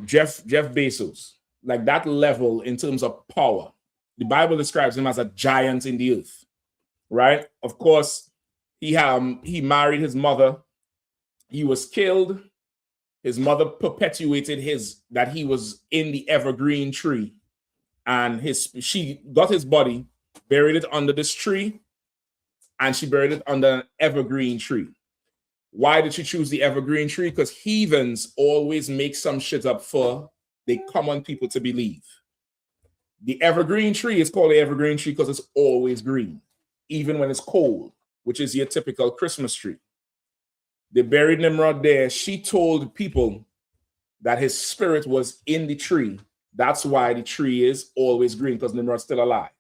Jeff Bezos, like that level in terms of power. The Bible describes him as a giant in the earth, right? Of course, he married his mother. He was killed. His mother perpetuated that he was in the evergreen tree, and she got his body, buried it under this tree, and she buried it under an evergreen tree. Why did she choose the evergreen tree? Because heathens always make some shit up for the common people to believe. The evergreen tree is called the evergreen tree because it's always green, even when it's cold, which is your typical Christmas tree. They buried Nimrod there. She told people that his spirit was in the tree. That's why the tree is always green, because Nimrod's still alive.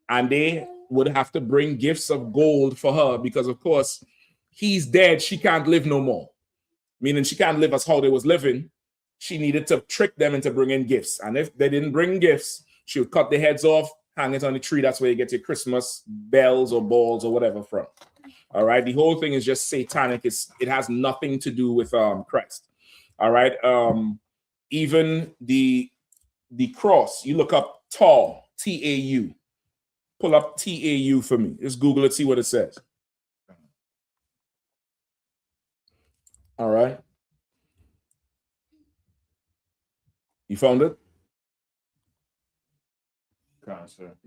And they would have to bring gifts of gold for her because, of course, he's dead. She can't live no more. Meaning she can't live as how they was living. She needed to trick them into bringing gifts. And if they didn't bring gifts, she would cut their heads off, hang it on the tree. That's where you get your Christmas bells or balls or whatever from. All right. The whole thing is just satanic. It has nothing to do with Christ. All right. Even the cross, you look up tall, T-A-U. Pull up T-A-U for me. Just Google it, see what it says. All right. You found it?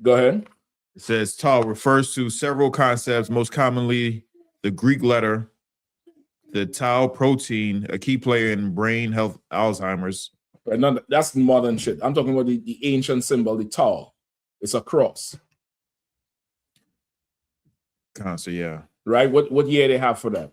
Go ahead. It says tau refers to several concepts, most commonly the Greek letter, the tau protein, a key player in brain health, Alzheimer's. Right, no, that's modern shit. I'm talking about the ancient symbol, the tau. It's a cross. Cancer, yeah. Right? What year they have for that?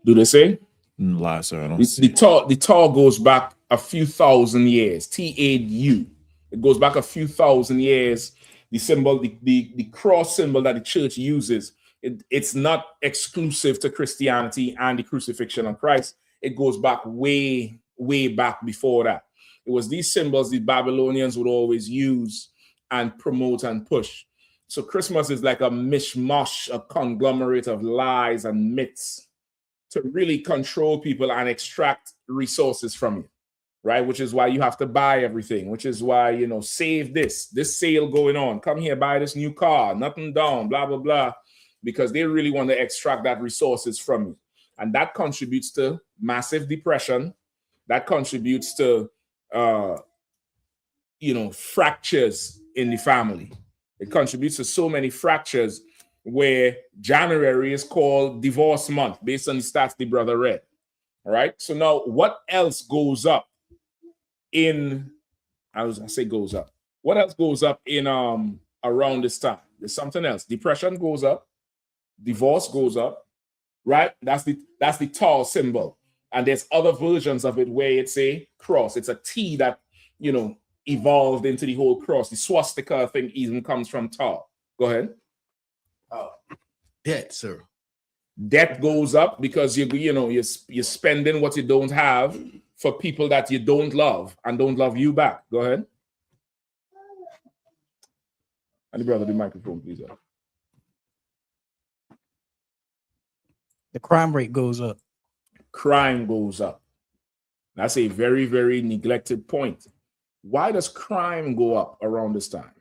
Do they say? Last, sir, I don't see. The tau goes back a few thousand years. T-A-U. It goes back a few thousand years. The symbol, the cross symbol that the church uses, it's not exclusive to Christianity and the crucifixion of Christ. It goes back way, way back before that. It was these symbols the Babylonians would always use and promote and push. So Christmas is like a mishmash, a conglomerate of lies and myths to really control people and extract resources from you, right? Which is why you have to buy everything, which is why, save this sale going on. Come here, buy this new car, nothing down, blah, blah, blah, because they really want to extract that resources from you. And that contributes to massive depression. That contributes to, fractures in the family. It contributes to so many fractures where January is called divorce month based on the stats the brother read. All right. So now what else goes up in, goes up. What else goes up in around this time? There's something else. Depression goes up. Divorce goes up. Right? That's the tall symbol. And there's other versions of it where it's a cross. It's a T that, evolved into the whole cross. The swastika thing even comes from tall. Go ahead. Debt, sir. Debt goes up because you're spending what you don't have for people that you don't love and don't love you back. Go ahead. And the brother, the microphone, please. The crime rate goes up. Crime goes up. That's a very, very neglected point. Why does crime go up around this time?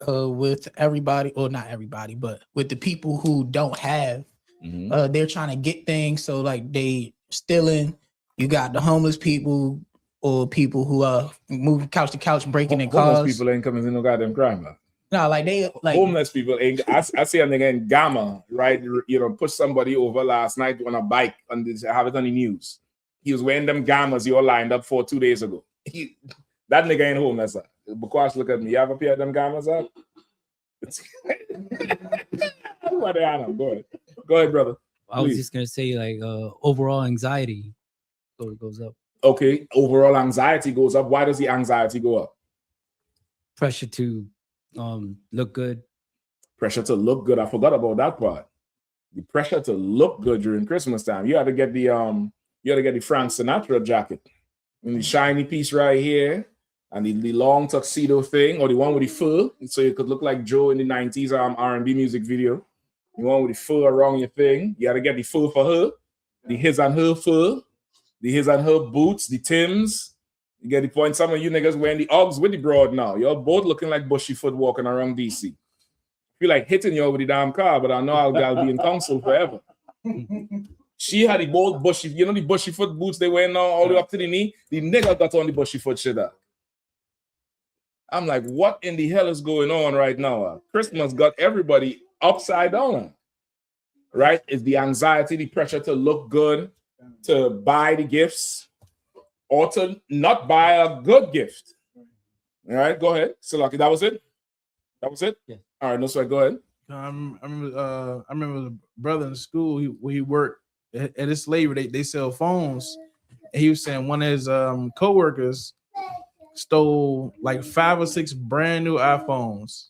With everybody, or not everybody, but with the people who don't have, they're trying to get things. So like they stealing. You got the homeless people or people who are moving couch to couch, breaking in cars. Homeless people ain't coming in no goddamn crime, man. No, like they like homeless people ain't. I see a nigga in Gamma, right? Push somebody over last night on a bike and have it on the news. He was wearing them Gammas you all lined up for 2 days ago. That nigga ain't homeless. Bukwash, look at me. You have a pair of them Gammas up? Go ahead, brother. I was just gonna say, like, overall anxiety goes up. Okay, overall anxiety goes up. Why does the anxiety go up? Pressure to look good. Pressure to look good. I forgot about that part. The pressure to look good during Christmas time. You had to get the Frank Sinatra jacket. And the shiny piece right here. And the long tuxedo thing, or the one with the fur, so you could look like Joe in the 90s R&B music video. The one with the fur around your thing. You gotta get the fur for her, the his and her fur, the his and her boots, the Timbs. You get the point. Some of you niggas wearing the Uggs with the broad now. You're both looking like bushy foot walking around DC. Feel like hitting you over the damn car, but I know I'll be in council forever. She had the bold bushy, you know the bushy foot boots they wear now all the way up to the knee? The nigga got on the bushy foot shit up. I'm like, what in the hell is going on right now? Christmas got everybody upside down, right? It's the anxiety, the pressure to look good, to buy the gifts, or to not buy a good gift. All right, go ahead. So, Lucky, that was it? That was it? Yeah. All right, no sweat, go ahead. I remember the brother in school where he worked at his slavery. They sell phones. And he was saying one of his co-workers stole like 5 or 6 brand new iPhones,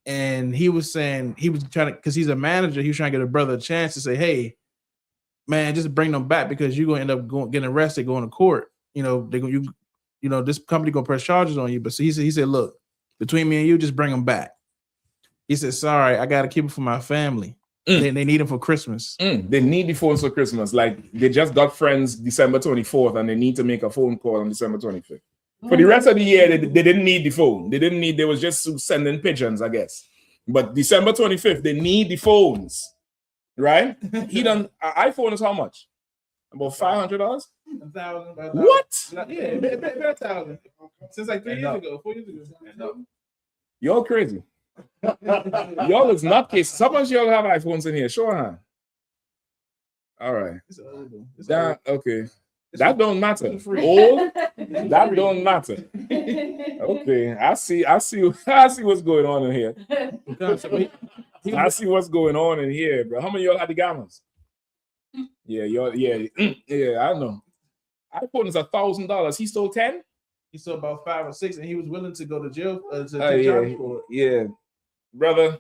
and he was saying he was trying to, because he's a manager, he was trying to get a brother a chance to say, hey man, just bring them back because you're gonna end up getting arrested, going to court. You know, this company gonna press charges on you. But so he said, look, between me and you, just bring them back. He said, sorry, I gotta keep it for my family. They need them for Christmas. They need the phones for Christmas. Like they just got friends December 24th and they need to make a phone call on December 25th. For the rest of the year, they didn't need the phone. They was just sending pigeons, I guess. But December 25th, they need the phones, right? iPhone is how much? About $500? $1,000. What? Yeah, $1,000. Since like 4 years ago. Y'all crazy. Y'all is not case. Some of y'all have iPhones in here. Show a hand. All right. Okay. That don't matter. Old, that don't matter. Okay, I see what's going on in here. I see what's going on in here, bro. How many of y'all had the gammas? Yeah, I know. iPhone is $1,000. He stole 10. He stole about 5 or 6, and he was willing to go to jail. Yeah, brother.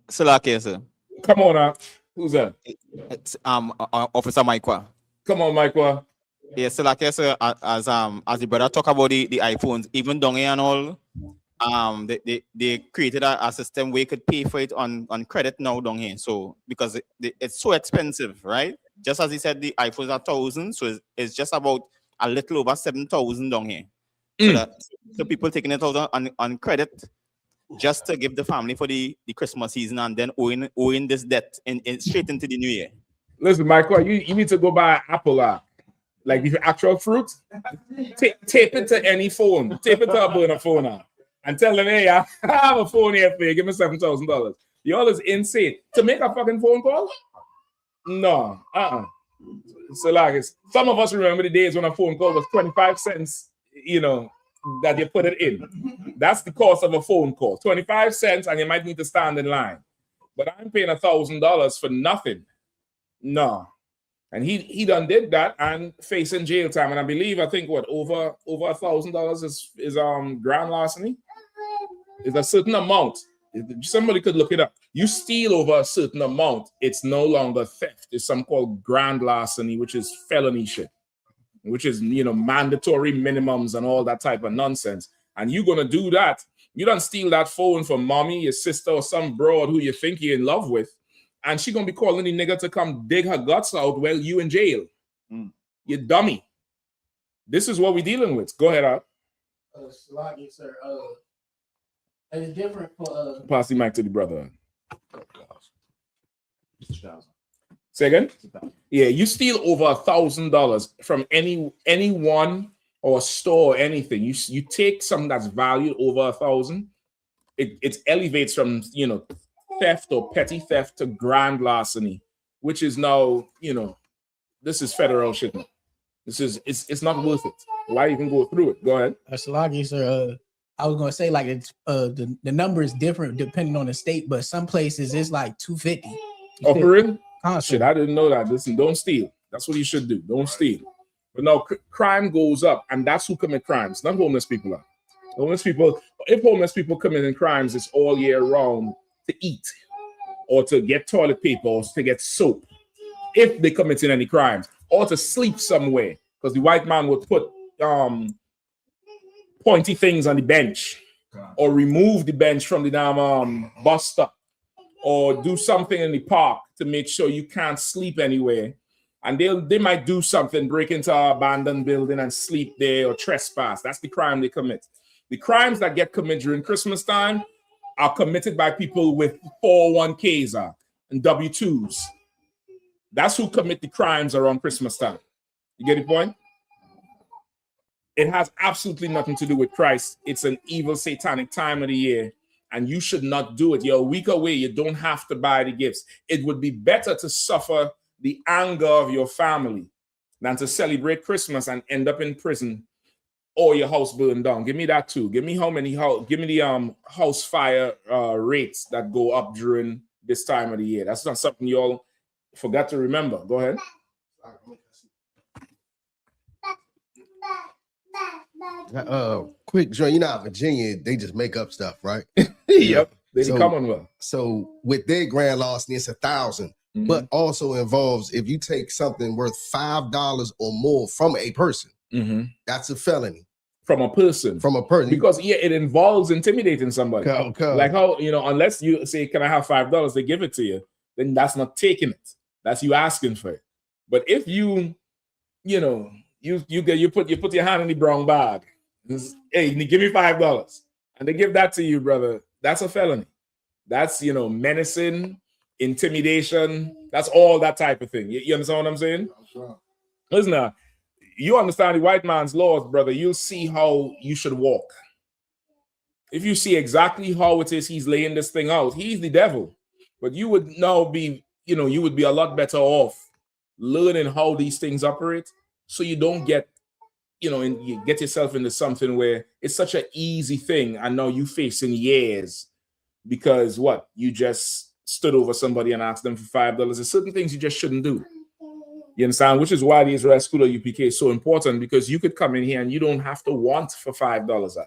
Salake, sir. Come on out. Who's that? It's Officer Maikwa. Come on, Maikwa. Yeah, Salake, sir. As the brother talk about the iPhones, even down here and all, they created a system where you could pay for it on credit now down here. So because it's so expensive, right? Just as he said, the iPhones are 1,000, so it's just about a little over 7,000 down here. So people taking it out on credit just to give the family for the Christmas season and then owing this debt in straight into the new year. Listen, Michael, you need to go buy an Apple app. Like the actual fruit, tape it to any phone. Tape it to a burner phone app. And tell them, hey, I have a phone here for you. Give me $7,000. Y'all is insane. To make a fucking phone call? No. So like, some of us remember the days when a phone call was 25 cents, that you put it in. That's the cost of a phone call. 25 cents, and you might need to stand in line. But I'm paying $1,000 for nothing. No. And he done did that and facing jail time. And I think over $1,000 is grand larceny. It's a certain amount. Somebody could look it up. You steal over a certain amount, it's no longer theft. It's something called grand larceny, which is felony shit, which is mandatory minimums and all that type of nonsense. And you're gonna do that. You don't steal that phone from mommy, your sister, or some broad who you think you're in love with. And she gonna be calling the nigga to come dig her guts out while you in jail. You dummy. This is what we're dealing with. Go ahead, Art. Sir. It's different for Pass the mic to the brother. Say again? Yeah, you steal over $1,000 from anyone or store or anything. You take something that's valued over 1,000. It elevates from theft or petty theft to grand larceny, which is now, this is federal shit. It's not worth it. Why even go through it? Go ahead. Salagi, sir. I was gonna say like it's the number is different depending on the state, but some places it's like 250. Oh, for real? Shit, I didn't know that. Listen, don't steal. That's what you should do. Don't steal. But now crime goes up, and that's who commit crimes, not homeless people. Homeless people. If homeless people commit crimes, it's all year round to eat. or to get toilet paper, or to get soap, if they committed any crimes, or to sleep somewhere, because the white man would put pointy things on the bench, or remove the bench from the damn bus stop, or do something in the park to make sure you can't sleep anywhere. And they might do something, break into an abandoned building and sleep there, or trespass. That's the crime they commit. The crimes that get committed during Christmas time are committed by people with 401ks and W-2s. That's who commit the crimes around Christmas time. You get the point? It has absolutely nothing to do with Christ. It's an evil, satanic time of the year, and you should not do it. You're a week away. You don't have to buy the gifts. It would be better to suffer the anger of your family than to celebrate Christmas and end up in prison or your house burned down. Give me that too. Give me give me the house fire rates that go up during this time of the year. That's not something you all forgot to remember. Go ahead. Quick, Joe, you know, Virginia, they just make up stuff, right? Yep. They the Commonwealth. So with their grand larceny, it's 1,000, but also involves if you take something worth $5 or more from a person, that's a felony. From a person. Because it involves intimidating somebody. Like how, unless you say, can I have $5? They give it to you, then that's not taking it. That's you asking for it. But if you put your hand in the brown bag, hey, give me $5, and they give that to you, brother, that's a felony. That's menacing, intimidation. That's all that type of thing. You understand what I'm saying? Listen, you understand the white man's laws, brother. You'll see how you should walk. If you see exactly how it is he's laying this thing out, he's the devil. But you would now be, you would be a lot better off learning how these things operate, so you don't get, and you get yourself into something where it's such an easy thing, and now you facing years because you just stood over somebody and asked them for $5. There's certain things you just shouldn't do. You understand? Which is why the Israelite School of UPK is so important, because you could come in here and you don't have to want for $5 out.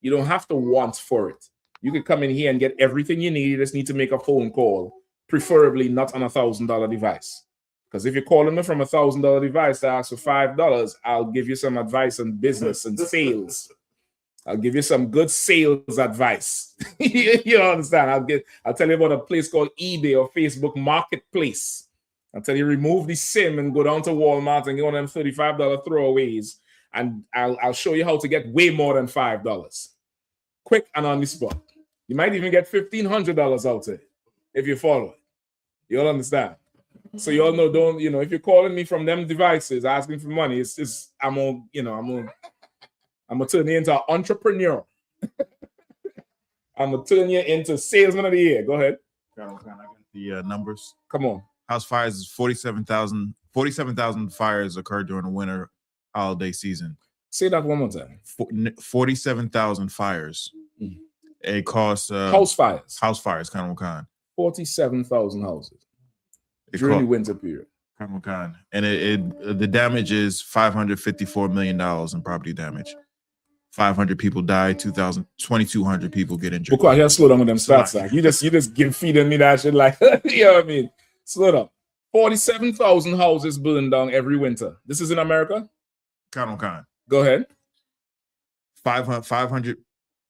You don't have to want for it. You could come in here and get everything you need. You just need to make a phone call, preferably not on a $1,000 device. Because if you're calling me from a $1,000 device to ask for $5, I'll give you some advice on business and sales. I'll give you some good sales advice. You understand? I'll tell you about a place called eBay or Facebook Marketplace. I'll tell you, remove the SIM and go down to Walmart and get one of them $35 throwaways, and I'll show you how to get way more than $5. Quick and on the spot. You might even get $1,500 out of it if you follow it. You'll understand. So you all know, if you're calling me from them devices asking for money, it's just I'm gonna turn you into an entrepreneur. I'm gonna turn you into salesman of the year. Go ahead. I got the numbers. Come on. House fires is 47,000 fires occurred during the winter holiday season. Say that one more time. 47,000 fires. It costs house fires. House fires, Khan. 47,000 houses during the winter period. Khan. And the damage is $554 million in property damage. 500 people died. 2,200 people get injured. Okay, I gotta slow down with them stats. Like. You just feeding me that shit like you know what I mean? Slow down. 47,000 houses burn down every winter. This is in America? Khan. Go ahead. 500,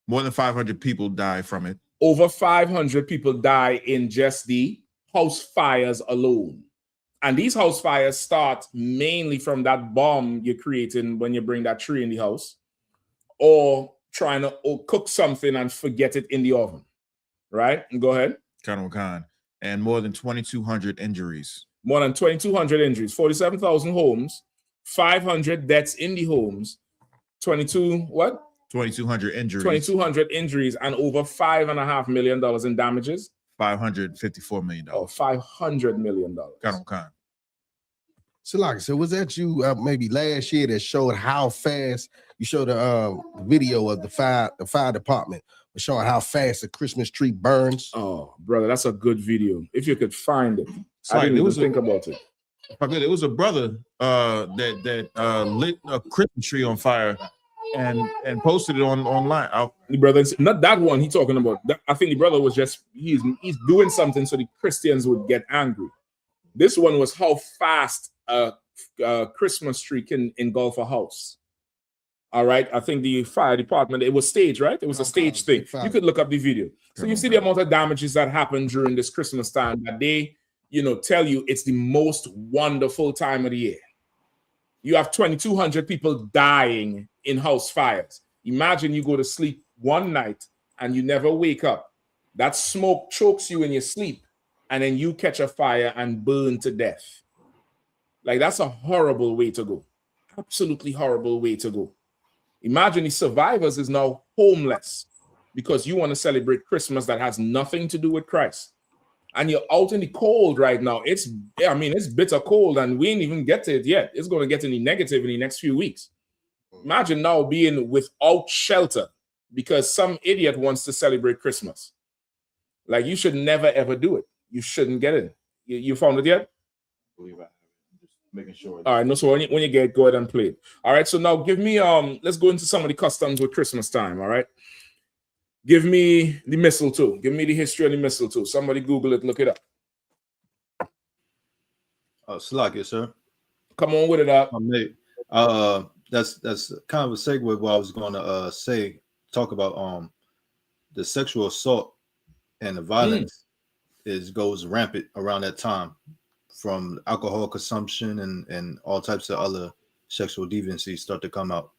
more than 500 people die from it. Over 500 people die in just the house fires alone. And these house fires start mainly from that bomb you're creating when you bring that tree in the house, or trying to cook something and forget it in the oven. Right? Go ahead. Khan. And more than 2,200 injuries. More than 2,200 injuries. 47,000 homes. 500 deaths in the homes. 2,200 injuries. 2,200 injuries and over $5.5 million in damages. $554 million. Oh, $500 million. Khan. So was that you maybe last year that showed how fast you showed a video of the fire department showing how fast the Christmas tree burns? Oh, brother, that's a good video. If you could find it. I didn't even think about it. It was a brother that lit a Christmas tree on fire and posted it online. The brother, not that one he talking about. I think the brother was just he's doing something so the Christians would get angry. This one was how fast a Christmas tree can engulf a house. All right, I think the fire department, it was staged, right? It was a stage thing. You could look up the video. So you see the amount of damages that happened during this Christmas time that they, tell you it's the most wonderful time of the year. You have 2,200 people dying in house fires. Imagine you go to sleep one night and you never wake up. That smoke chokes you in your sleep, and then you catch a fire and burn to death. Like, that's a horrible way to go. Absolutely horrible way to go. Imagine the survivors is now homeless because you want to celebrate Christmas that has nothing to do with Christ. And you're out in the cold right now. It's bitter cold, and we ain't even get to it yet. It's going to get in the negative in the next few weeks. Imagine now being without shelter because some idiot wants to celebrate Christmas. Like, you should never, ever do it. You shouldn't get in. You found it yet? I believe I have it. I'm just making sure. All right, no, so when you get, go ahead and play it. All right, so now give me, let's go into some of the customs with Christmas time, all right? Give me the mistletoe. Give me the history of the mistletoe. Somebody Google it, look it up. Slack it, sir. Come on with it up. That's kind of a segue what I was going to talk about the sexual assault and the violence goes rampant around that time, from alcohol consumption and all types of other sexual deviancies start to come out.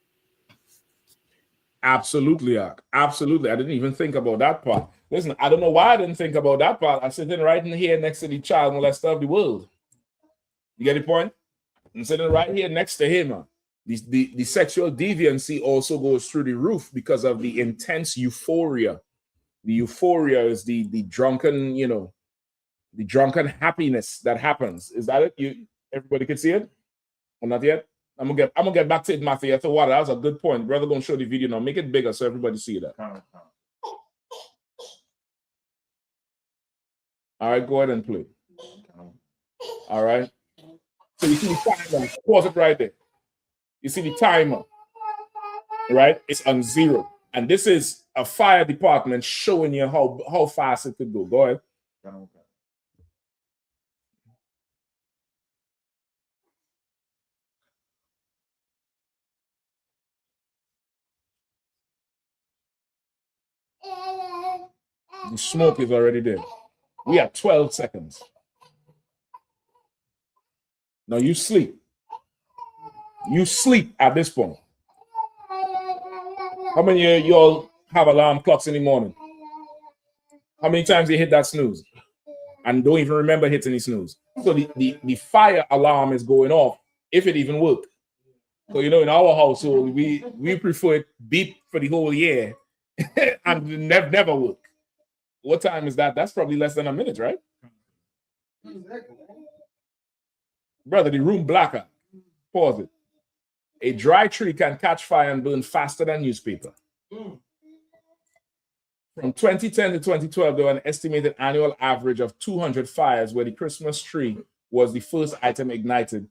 Absolutely, absolutely. I didn't even think about that part. Listen, I don't know why I didn't think about that part. I'm sitting right in here next to the child molester of the world. You get the point? I'm sitting right here next to him. The sexual deviancy also goes through the roof because of the intense euphoria. The euphoria is the drunken, the drunken happiness that happens. Is that it? Everybody can see it? Or not yet? I'm gonna get back to it, Matthew. That was a good point. Brother gonna show the video now. Make it bigger so everybody see that. All right, go ahead and play. All right. So you see the timer. Pause it right there. You see the timer, right? It's on 0. And this is a fire department showing you how fast it could go. Go ahead. The smoke is already there. We have 12 seconds. Now you sleep. You sleep at this point. How many of y'all have alarm clocks in the morning? How many times you hit that snooze and don't even remember hitting the snooze? So the fire alarm is going off if it even worked. So in our household, we prefer it beep for the whole year and never work. What time is that? That's probably less than a minute, right? Brother, the room blacker. Pause it. A dry tree can catch fire and burn faster than newspaper. From 2010 to 2012, there were an estimated annual average of 200 fires where the Christmas tree was the first item ignited,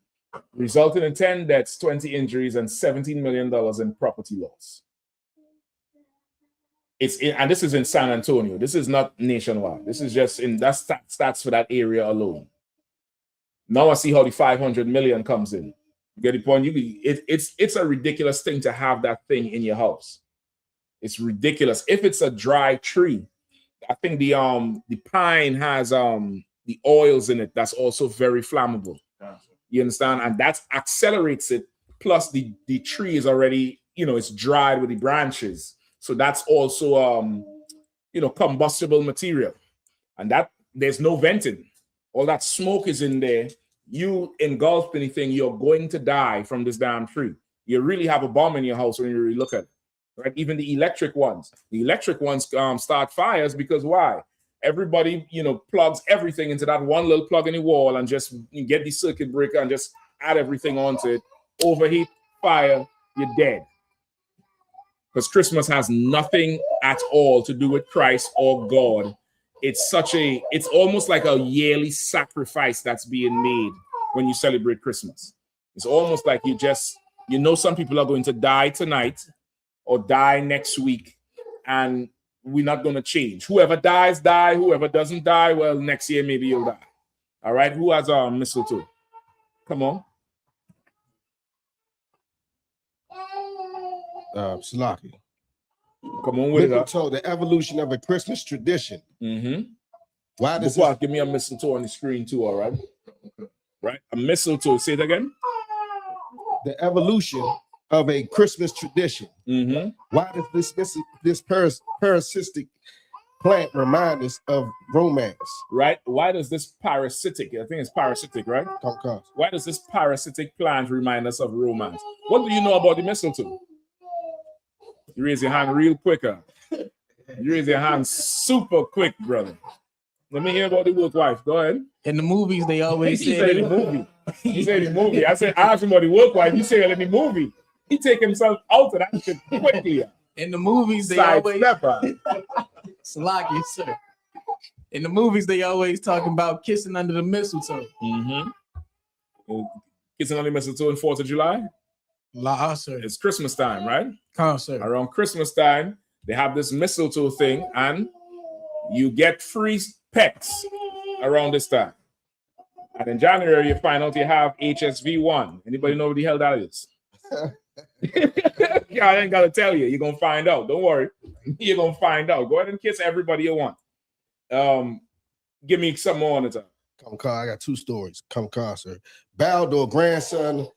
resulting in 10 deaths, 20 injuries, and $17 million in property loss. And this is in San Antonio. This is not nationwide. This is just that's stats for that area alone. Now I see how the 500 million comes in. You get the point? It's a ridiculous thing to have that thing in your house. It's ridiculous. If it's a dry tree, I think the pine has the oils in it that's also very flammable. You understand? And that accelerates it. Plus the tree is already, it's dried with the branches. So that's also combustible material. And that there's no venting. All that smoke is in there. You engulf anything, you're going to die from this damn tree. You really have a bomb in your house when you really look at it. Right? Even the electric ones. The electric ones start fires because why? Everybody, plugs everything into that one little plug in the wall and just get the circuit breaker and just add everything onto it. Overheat, fire, you're dead. Because Christmas has nothing at all to do with Christ or God. It's almost like a yearly sacrifice that's being made when you celebrate Christmas. It's almost like some people are going to die tonight or die next week, and we're not going to change. Whoever dies, die. Whoever doesn't die, well, next year maybe you'll die. All right, who has mistletoe? Come on. Salaki. Come on with mistletoe, the evolution of a Christmas tradition. Why does Before, give me a mistletoe on the screen too, all right? Right, a mistletoe. Say it again. The evolution of a Christmas tradition. Why does this parasitic plant remind us of romance? Right. Why does this parasitic? I think it's parasitic, right? Why does this parasitic plant remind us of romance? What do you know about the mistletoe? You raise your hand real quicker. You raise your hand super quick, brother. Let me hear about the work wife. Go ahead. In the movies, they always he say said the movie. He said the movie. I said, ask him about the work wife. You say it in the movie. He take himself out of that shit quickly. In the movies, they Side always Salaki, sir. In the movies, they always talking about kissing under the mistletoe. Kissing under the mistletoe in 4th of July? Sir. It's Christmas time, right? Sir. Around Christmas time, they have this mistletoe thing, and you get free pets around this time. And in January, you find out you have HSV1. Anybody know what the hell that is? Yeah, I ain't got to tell you. You're going to find out. Don't worry. You're going to find out. Go ahead and kiss everybody you want. Give me some more on the time. I got 2 stories. Sir. Baldur, grandson.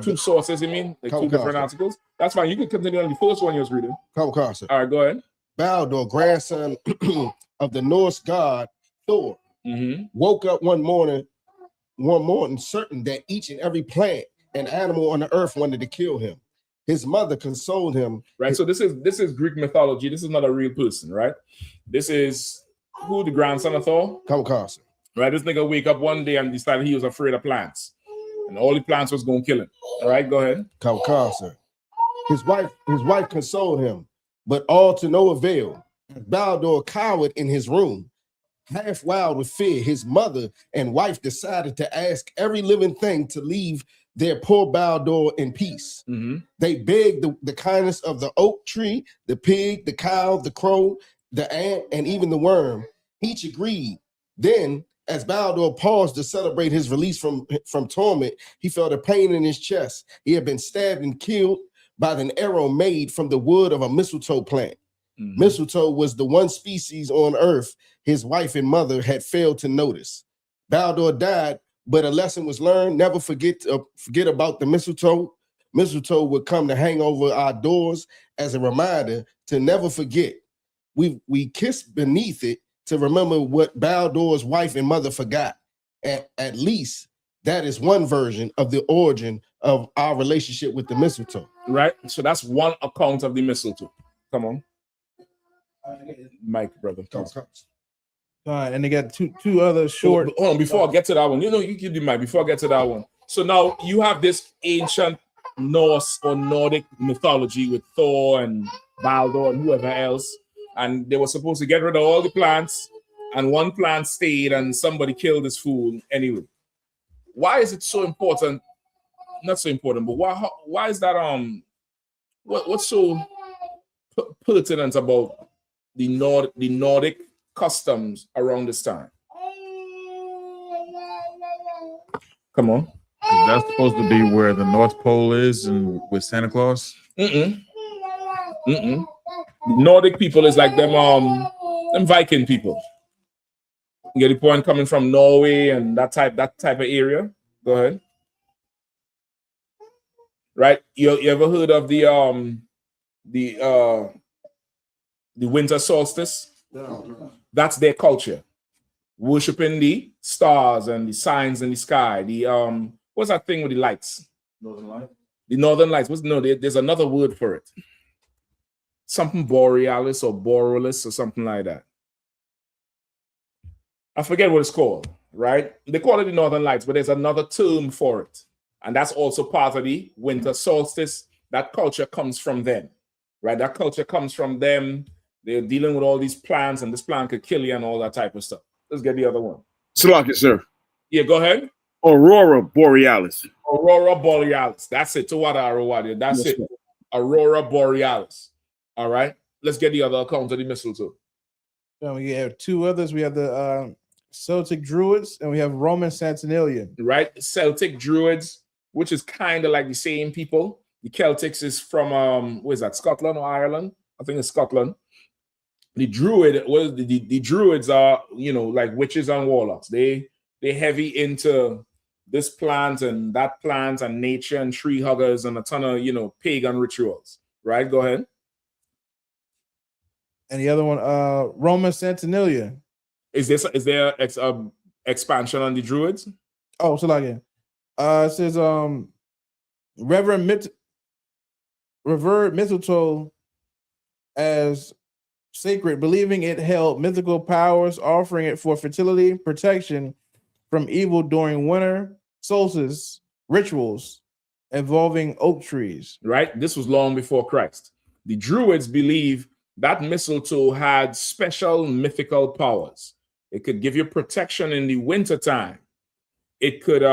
Two sources, you mean? Like 2 different articles? That's fine. You can continue on the first one you was reading. Sir. All right, go ahead. Baldur, grandson of the Norse god Thor, woke up one morning certain that each and every plant and animal on the earth wanted to kill him. His mother consoled him. Right. So this is Greek mythology. This is not a real person, right? This is who, the grandson of Thor? Sir. Right. This nigga wake up one day and decided he was afraid of plants, and all the plants was gonna kill him. All right, go ahead. Sir. His wife consoled him, but all to no avail. Baldur cowered in his room, half wild with fear. His mother and wife decided to ask every living thing to leave their poor Baldur in peace. They begged the kindness of the oak tree, the pig, the cow, the crow, the ant, and even the worm. Each agreed. Then, as Baldur paused to celebrate his release from torment, he felt a pain in his chest. He had been stabbed and killed by an arrow made from the wood of a mistletoe plant. Mistletoe was the one species on earth his wife and mother had failed to notice. Baldur died, but a lesson was learned. Never forget about the mistletoe. Mistletoe would come to hang over our doors as a reminder to never forget. We kiss beneath it to remember what Baldur's wife and mother forgot. At least that is one version of the origin of our relationship with the mistletoe. Right. So that's one account of the mistletoe. Come on. Mike, brother. And they got two other short. Hold on, before I get to that one, you keep the mic before I get to that one. So now you have this ancient Norse or Nordic mythology with Thor and Baldur and whoever else, and they were supposed to get rid of all the plants, and one plant stayed, and somebody killed this fool anyway. Why is it so important? Not so important, but why is that? What's so pertinent about the Nordic customs around this time? Come on. That's supposed to be where the North Pole is, and with Santa Claus. Nordic people is like them Viking people. You get the point, coming from Norway and that type of area. Go ahead. Right? You ever heard of the winter solstice? That's their culture. Worshipping the stars and the signs in the sky. The what's that thing with the lights? Northern Lights. The Northern Lights. There's another word for it. Something borealis or borealis or something like that. I forget what it's called, right? They call it the Northern Lights, but there's another term for it. And that's also part of the winter solstice. That culture comes from them, right? That culture comes from them. They're dealing with all these plants, and this plant could kill you and all that type of stuff. Let's get the other one. Salaki, sir. Yeah, go ahead. Aurora Borealis. Aurora Borealis. That's it. That's it. Aurora Borealis. All right. Let's get the other account of the mistletoe. So we have two others. We have the Celtic Druids and we have Roman Saturnalia. Right. Celtic Druids, which is kind of like the same people. The Celtics is from where is that? Scotland or Ireland? I think it's Scotland. The Druid, well, the Druids are, you know, like witches and warlocks. They heavy into this plant and that plant and nature and tree huggers and a ton of, you know, pagan rituals. Right? Go ahead. And the other one, Roman Saturnalia. Is there expansion on the Druids? Oh, so like it says revered mistletoe as sacred, believing it held mythical powers, offering it for fertility, protection from evil during winter solstice rituals involving oak trees. Right? This was long before Christ. The Druids believe that mistletoe had special mythical powers. It could give you protection in the winter time. It could,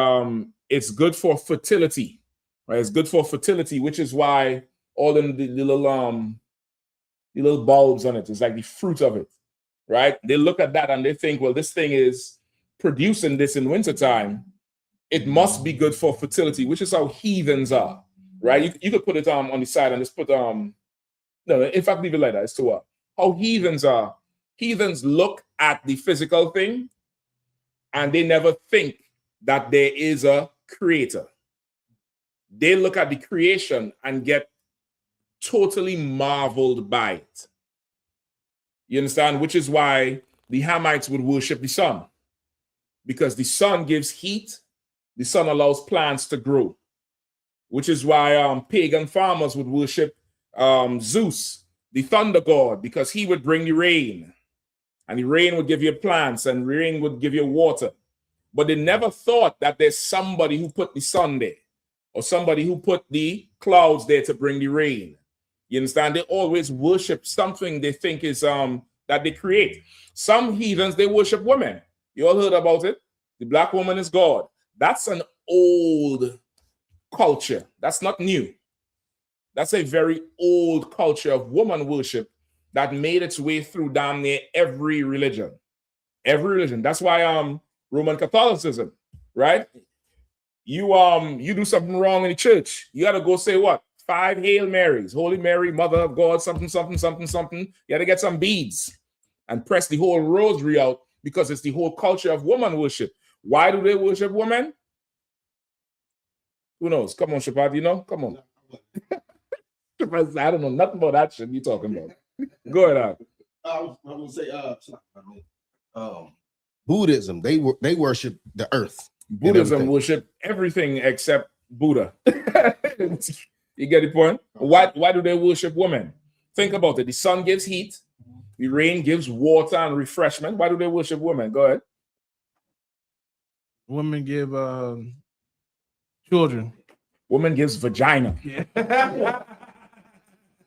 it's good for fertility, right? It's good for fertility, which is why all the little bulbs on it is like the fruit of it, right? They look at that and they think, well, this thing is producing this in wintertime. It must be good for fertility, which is how heathens are, right? You could put it on the side and just put, no, in fact, leave it like that. It's to how heathens are. Heathens look at the physical thing and they never think that there is a creator. They look at the creation and get totally marveled by it. You understand? Which is why the Hamites would worship the sun, because the sun gives heat, the sun allows plants to grow, which is why pagan farmers would worship Zeus, the thunder god, because he would bring the rain, and the rain would give you plants and rain would give you water. But they never thought that there's somebody who put the sun there or somebody who put the clouds there to bring the rain. You understand? They always worship something they think is that they create. Some heathens, they worship women. You all heard about it? The black woman is God. That's an old culture. That's not new. That's a very old culture of woman worship that made its way through damn near every religion. Every religion. That's why Roman Catholicism, right? You do something wrong in the church, you got to go say what? 5 Hail Marys, Holy Mary, Mother of God, something, something, something, something. You got to get some beads and press the whole rosary out because it's the whole culture of woman worship. Why do they worship women? Who knows? Come on, Shepard, you know? Come on. I don't know nothing about that shit you talking about. Go ahead. I was going to say, Buddhism, they worship the earth. Buddhism worship everything except Buddha. You get the point? Why do they worship women? Think about it. The sun gives heat. The rain gives water and refreshment. Why do they worship women? Go ahead. Women give children. Woman gives vagina. Yeah.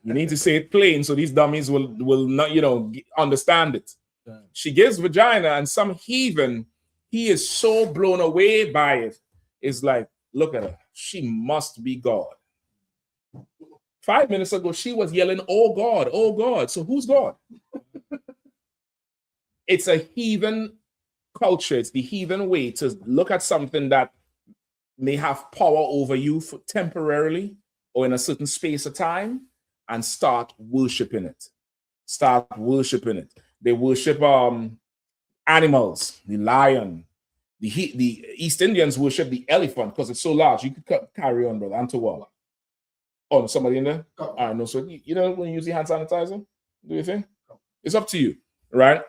You need to say it plain so these dummies will not, understand it. She gives vagina, and some heathen, he is so blown away by it. It's like, look at her. She must be God. 5 minutes ago, she was yelling, oh God, oh God. So who's God? It's a heathen culture. It's the heathen way to look at something that may have power over you for temporarily or in a certain space of time and start worshiping it. Start worshiping it. They worship animals, the lion. The East Indians worship the elephant because it's so large. You could carry on, brother. Antawala. Oh, somebody in there? All right, no. So when you use the hand sanitizer, do you think? It's up to you, right?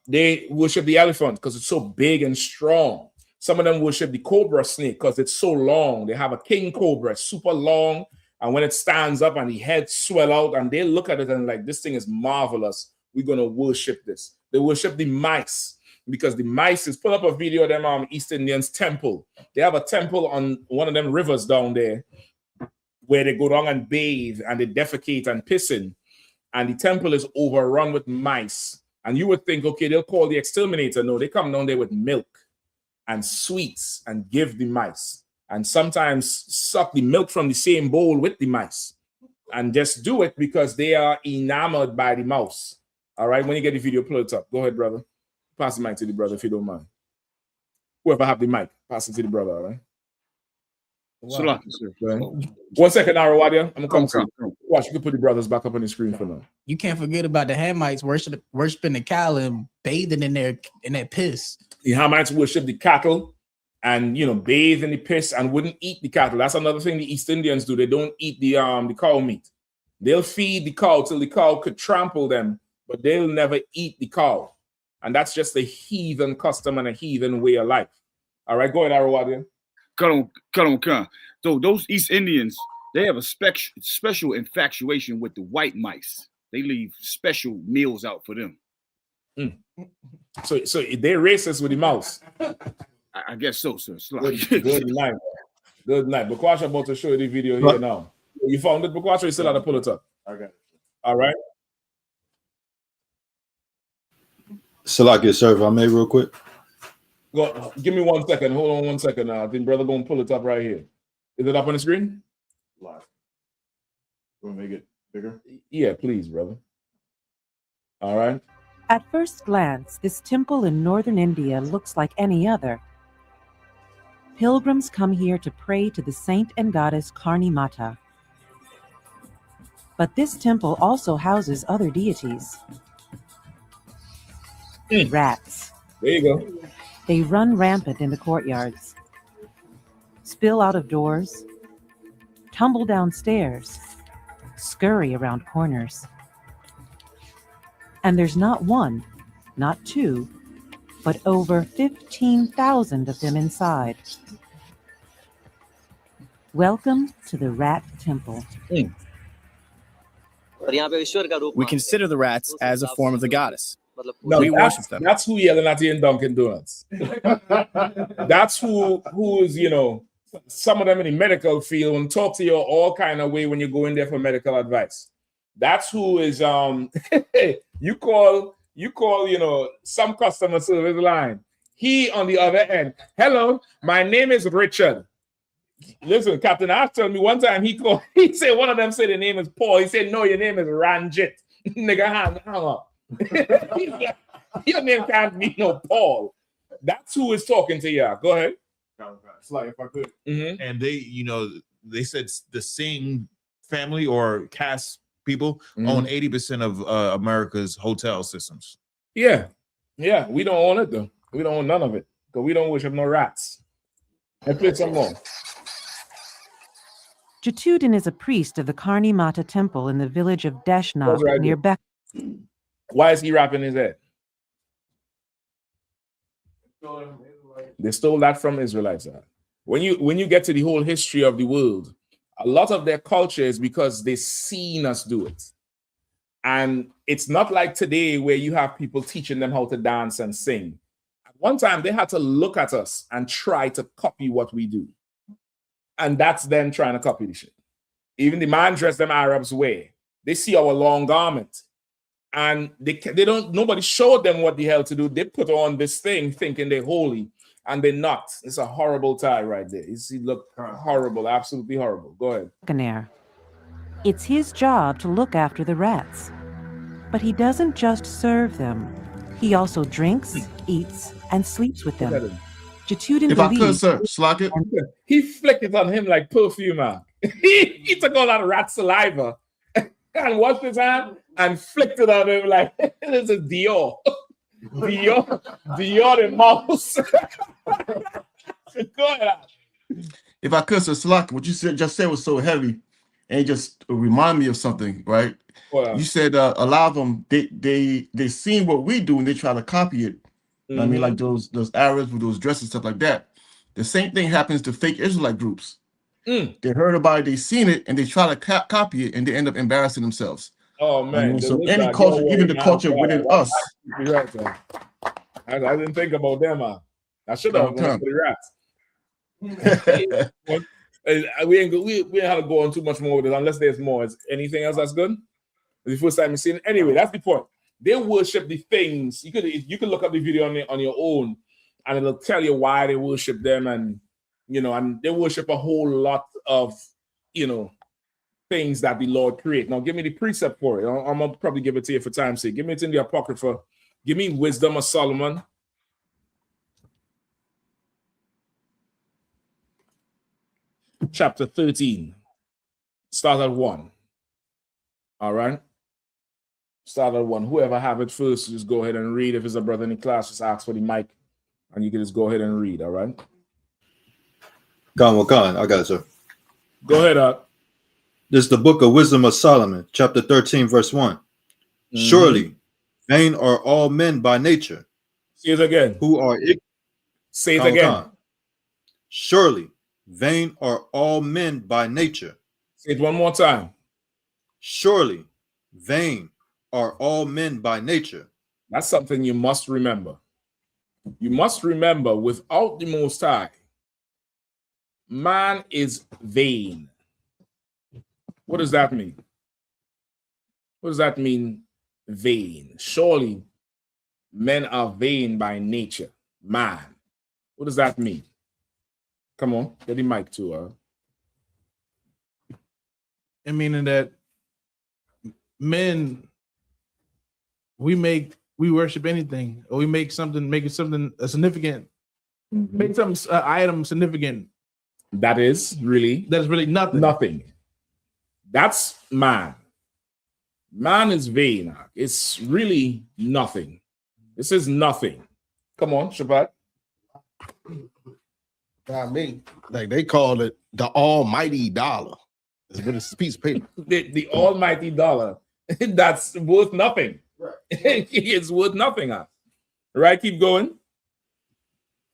They worship the elephant because it's so big and strong. Some of them worship the cobra snake because it's so long. They have a king cobra, super long, and when it stands up and the head swell out, and they look at it and like, this thing is marvelous. We're gonna worship this. They worship the mice because the mice is pull up a video of them East Indians temple. They have a temple on one of them rivers down there where they go down and bathe and they defecate and piss in, and the temple is overrun with mice. And you would think, okay, they'll call the exterminator. No, they come down there with milk and sweets and give the mice, and sometimes suck the milk from the same bowl with the mice. and just do it because they are enamored by the mouse. All right, when you get the video, pull it up. Go ahead, brother. Pass the mic to the brother if you don't mind. Whoever have the mic, pass it to the brother, all right? Wow. 1 second, Arawadia. I'm gonna come to you. Watch, you can put the brothers back up on the screen for now. You can't forget about the Hamites worshiping the cow and bathing in that piss. The Hamites worship the cattle and bathe in the piss and wouldn't eat the cattle. That's another thing the East Indians do. They don't eat the cow meat. They'll feed the cow till the cow could trample them, but they'll never eat the cow. And that's just a heathen custom and a heathen way of life. All right, go ahead, Arawadia. Cut on. So those East Indians, they have a special infatuation with the white mice. They leave special meals out for them. So they're racist with the mouse. I guess so, sir. Good night. Good night. Bakwash about to show you the video here now. You found it, Bakwash, or you still have to pull it up? I got it. All right. Salakia, sir, if I may, real quick. Go. Give me 1 second. Hold on 1 second now. I think brother gonna pull it up right here. Is it up on the screen? Live. Want to make it bigger? Yeah, please, brother. All right. At first glance, this temple in northern India looks like any other. Pilgrims come here to pray to the saint and goddess Karni Mata. But this temple also houses other deities. Rats. There you go. They run rampant in the courtyards, spill out of doors, tumble downstairs, scurry around corners. And there's not one, not two, but over 15,000 of them inside. Welcome to the Rat Temple. We consider the rats as a form of the goddess. No, we worship them. That's who yelling at you in Dunkin' Donuts. That's who is, some of them in the medical field and talk to you all kind of way when you go in there for medical advice. That's who is you call some customer service line. He on the other end. Hello, my name is Richard. Listen, Captain Ash told me one time he said one of them said the name is Paul. He said, no, your name is Ranjit. Nigga, hang up. Your name can't be no Paul. That's who is talking to you. Go ahead. It's like if I could. And they said the same family or caste people own 80% of America's hotel systems. Yeah. We don't own it though. We don't own none of it because we don't worship no rats. Let's play some more. Jatuddin is a priest of the Karni Mata temple in the village of Deshnab near Beck. Why is he wrapping his head? They stole that from Israelites. When you get to the whole history of the world, a lot of their culture is because they seen us do it. And it's not like today where you have people teaching them how to dance and sing. At one time, they had to look at us and try to copy what we do. And that's them trying to copy the shit. Even the man dressed them Arabs way. They see our long garment. And nobody showed them what the hell to do. They put on this thing thinking they're holy, and they're not. It's a horrible tie right there. You see, look horrible, absolutely horrible. Go ahead. It's his job to look after the rats. But he doesn't just serve them. He also drinks, eats, and sleeps with them. Jatuddin if I could, sir, slack it. He flicked it on him like perfume, man. He took all that rat saliva and washed his hand and flicked it on him like this is Dior. Dior the mouse. Go ahead. If I could, sir, slack, what you just said was so heavy and just remind me of something, right? Wow. You said a lot of them they seen what we do and they try to copy it. I mean, like those Arabs with those dresses, stuff like that. The same thing happens to fake Israelite groups. They heard about it, they seen it, and they try to copy it, and they end up embarrassing themselves. Oh man! I mean, so any culture, even the culture within us. I didn't think about them, man. I should have gone for the rats. We ain't have to go on too much more with it unless there's more. Is anything else that's good? It's the first time you've seen it. Anyway, that's the point. They worship the things. You could look up the video on your own, and it'll tell you why they worship them, and and they worship a whole lot of things that the Lord create. Now, give me the precept for it. I'm going to probably give it to you for time's sake. Give me it in the Apocrypha. Give me Wisdom of Solomon. Chapter 13. Start at 1. All right? Start at 1. Whoever have it first, just go ahead and read. If it's a brother in the class, just ask for the mic, and you can just go ahead and read, all right? Khan, I got it, sir. Go ahead, This is the book of Wisdom of Solomon, chapter 13, verse 1. Surely, vain are all men by nature. Say it again. Who are Say it again. Khan. Surely, vain are all men by nature. Say it one more time. Surely, vain are all men by nature. That's something you must remember. You must remember, without the Most High, man is vain. What does that mean? What does that mean, vain? Surely, men are vain by nature. Man. What does that mean? Come on, get the mic too. And meaning that men, we worship anything, or we make it something significant, make some item significant. That is really nothing. Nothing. That's man. Man is vain. It's really nothing. This is nothing. Come on, Shabbat. I mean, like they call it the almighty dollar. It's a piece of paper. The almighty dollar. That's worth nothing. Right. It's worth nothing. Right? Keep going.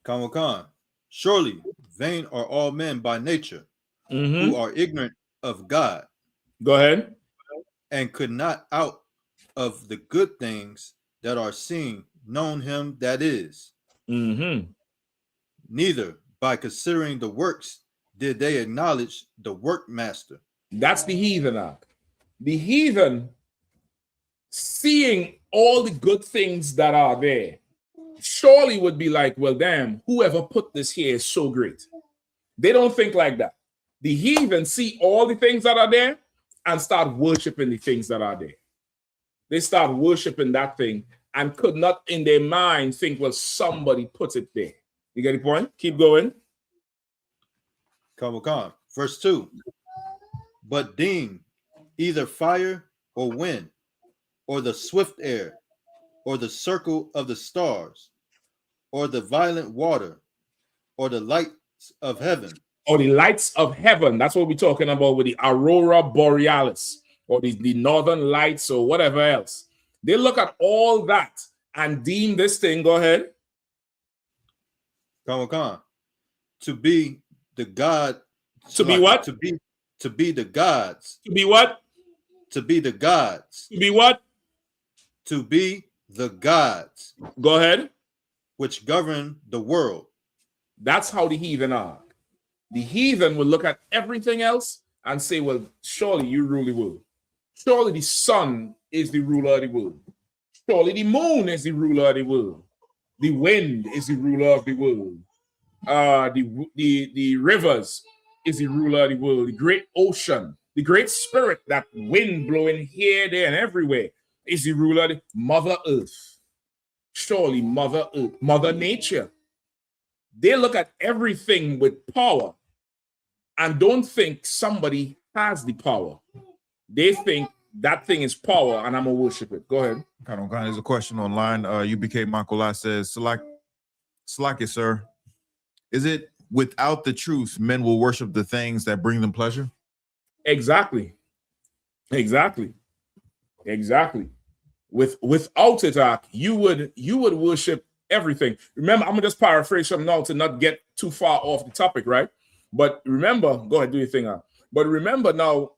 Khan. Surely, vain are all men by nature, who are ignorant of God. Go ahead. And could not out of the good things that are seen known him that is. Neither by considering the works did they acknowledge the workmaster. That's the heathen. The heathen, seeing all the good things that are there, surely would be like, well, damn, whoever put this here is so great. They don't think like that. The heathen see all the things that are there and start worshiping the things that are there. They start worshiping that thing and could not in their mind think, well, somebody put it there. You get the point? Keep going. Khan. Verse 2. But deem either fire or wind, or the swift air, or the circle of the stars, or the violent water, or the lights of heaven. Or the lights of heaven. That's what we're talking about with the aurora borealis, or the northern lights, or whatever else. They look at all that and deem this thing. Go ahead. Khan. To be the God. To be what? To be the gods. To be what? To be the gods. To be what? To be the gods. Go ahead. Which govern the world. That's how the heathen are. The heathen will look at everything else and say, well, surely you rule the world. Surely the sun is the ruler of the world. Surely the moon is the ruler of the world. The wind is the ruler of the world. The rivers is the ruler of the world. The great ocean, the great spirit, that wind blowing here, there, and everywhere, is the ruler of the Mother Earth. Surely Mother Earth, Mother Nature. They look at everything with power and don't think somebody has the power. They think that thing is power and I'm going to worship it. Go ahead. There's a question online. UBK Makola says, Salaki, sir, is it without the truth men will worship the things that bring them pleasure? Exactly. Without it, you would worship everything. Remember, I'm gonna just paraphrase something now to not get too far off the topic, right? But remember, go ahead, do your thing. But remember now,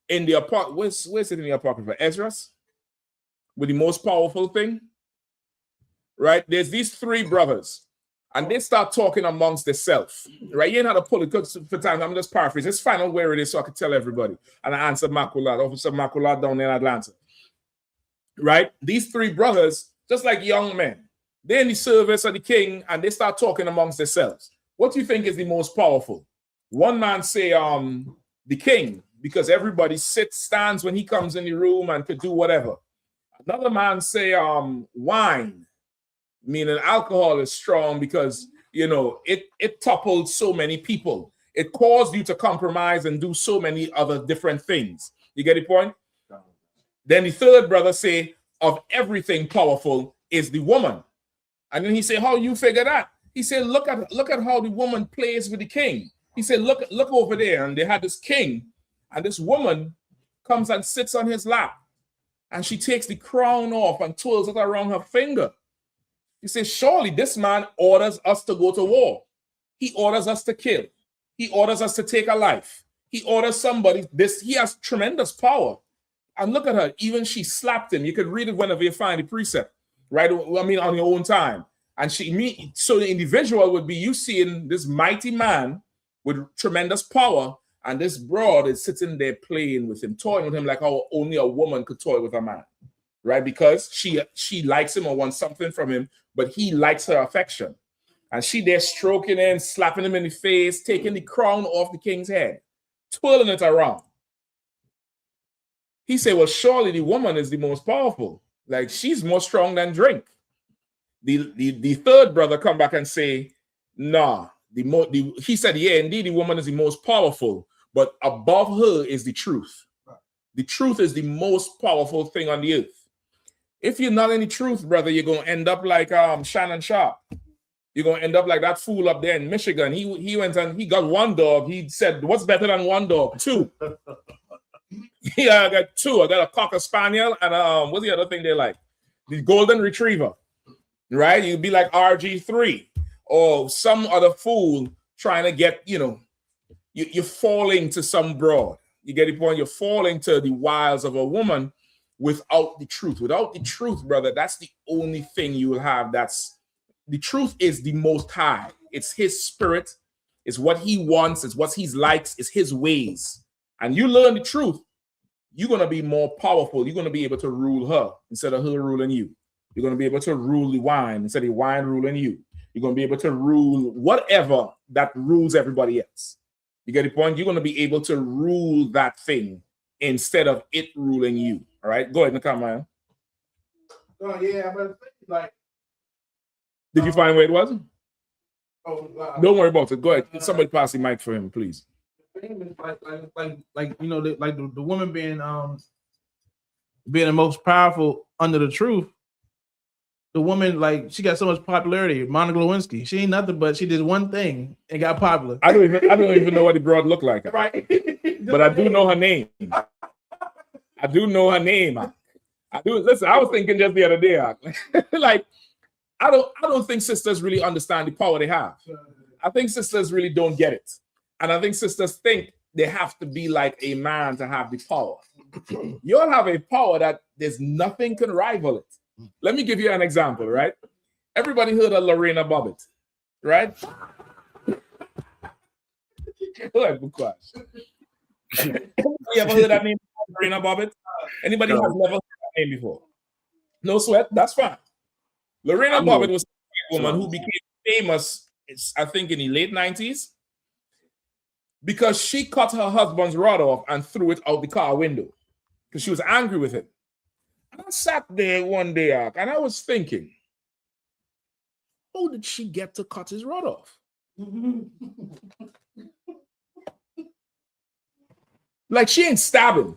in the where's it in the Apocrypha? Ezra's with the most powerful thing, right? There's these three brothers, and they start talking amongst themselves, right? You ain't how to pull it because for time. I'm just paraphrasing. Let's find out where it is so I can tell everybody. And I answer Makulat, Officer Makulat down in Atlanta, right? These three brothers, just like young men, they're in the service of the king, and they start talking amongst themselves. What do you think is the most powerful? One man say, the king. because everybody stands when he comes in the room and could do whatever. Another man say wine, meaning alcohol is strong because it toppled so many people. It caused you to compromise and do so many other different things. You get the point? Then the third brother say, of everything powerful is the woman. And then he say, how you figure that? He said, look at how the woman plays with the king. He said, look over there. And they had this king, and this woman comes and sits on his lap. And she takes the crown off and twirls it around her finger. He says, surely this man orders us to go to war. He orders us to kill. He orders us to take a life. He orders somebody. He has tremendous power. And look at her. Even she slapped him. You could read it whenever you find the precept, right? I mean, on your own time. And so the individual would be you seeing this mighty man with tremendous power, and this broad is sitting there playing with him, toying with him like how only a woman could toy with a man, right? Because she likes him or wants something from him, but he likes her affection. And she there stroking him, slapping him in the face, taking the crown off the king's head, twirling it around. He said, well, surely the woman is the most powerful. Like, she's more strong than drink. The third brother come back and say, nah. He said, yeah, indeed, the woman is the most powerful, but above her is the truth. The truth is the most powerful thing on the earth. If you're not in the truth, brother, you're going to end up like Shannon Sharp. You're going to end up like that fool up there in Michigan. He went and he got one dog. He said, what's better than one dog? Two. Yeah, I got two. I got a Cocker Spaniel and what's the other thing they like? The Golden Retriever, right? You'd be like RG3 or some other fool trying to get, you're falling to some broad. You get the point? You're falling to the wiles of a woman without the truth. Without the truth, brother, that's the only thing you will have. The truth is the most high. It's his spirit. It's what he wants. It's what he likes. It's his ways. And you learn the truth, you're going to be more powerful. You're going to be able to rule her instead of her ruling you. You're going to be able to rule the wine instead of the wine ruling you. You're going to be able to rule whatever that rules everybody else. You get the point? You're going to be able to rule that thing instead of it ruling you. All right? Go ahead, Nakama. Oh, yeah, but like... Did you find where it was? Don't worry about it. Go ahead. Somebody pass the mic for him, please. Like the woman being the most powerful under the truth. The woman, like, she got so much popularity. Monica Lewinsky, she ain't nothing but she did one thing and got popular. I don't even know what the broad looked like. Right. But I do know her name. I do know her name. Listen, I was thinking just the other day, like, I don't think sisters really understand the power they have. I think sisters really don't get it. And I think sisters think they have to be like a man to have the power. You all have a power that there's nothing can rival it. Let me give you an example, right? Everybody heard of Lorena Bobbitt, right? Go ahead, Bukash. Anybody ever heard that name, Lorena Bobbitt? Anybody has never heard that name before? No sweat, that's fine. Lorena Bobbitt was a woman who became famous, I think, in the late 90s because she cut her husband's rod off and threw it out the car window because she was angry with him. And I sat there one day, and I was thinking, how did she get to cut his rod off? Like, she ain't stab him.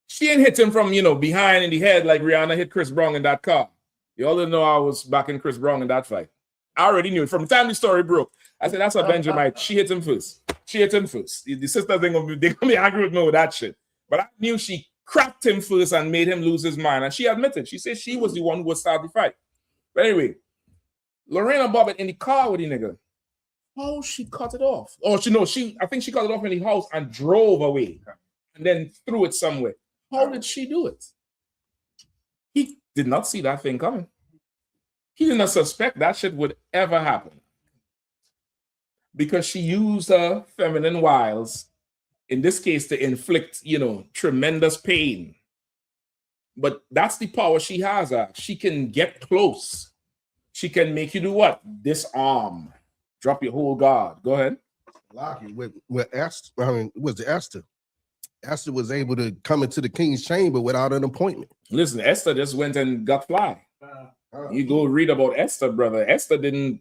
She ain't hit him from, behind in the head like Rihanna hit Chris Brown in that car. You all didn't know I was backing Chris Brown in that fight. I already knew it. From the time the story broke, I said, that's a Benjamite. She hit him first. The sisters ain't gonna be angry with me with that shit. But I knew she cracked him first and made him lose his mind. And she admitted. She said she was the one who would start the fight. But anyway, Lorena Bobbitt in the car with the nigga. How she cut it off? I think she cut it off in the house and drove away and then threw it somewhere. How did she do it? He did not see that thing coming. He did not suspect that shit would ever happen. Because she used her feminine wiles, in this case, to inflict, tremendous pain. But that's the power she has. She can get close. She can make you do what? Disarm. Drop your whole guard. Go ahead. With Esther, was it Esther? Esther was able to come into the king's chamber without an appointment. Listen, Esther just went and got fly. You go read about Esther, brother. Esther didn't,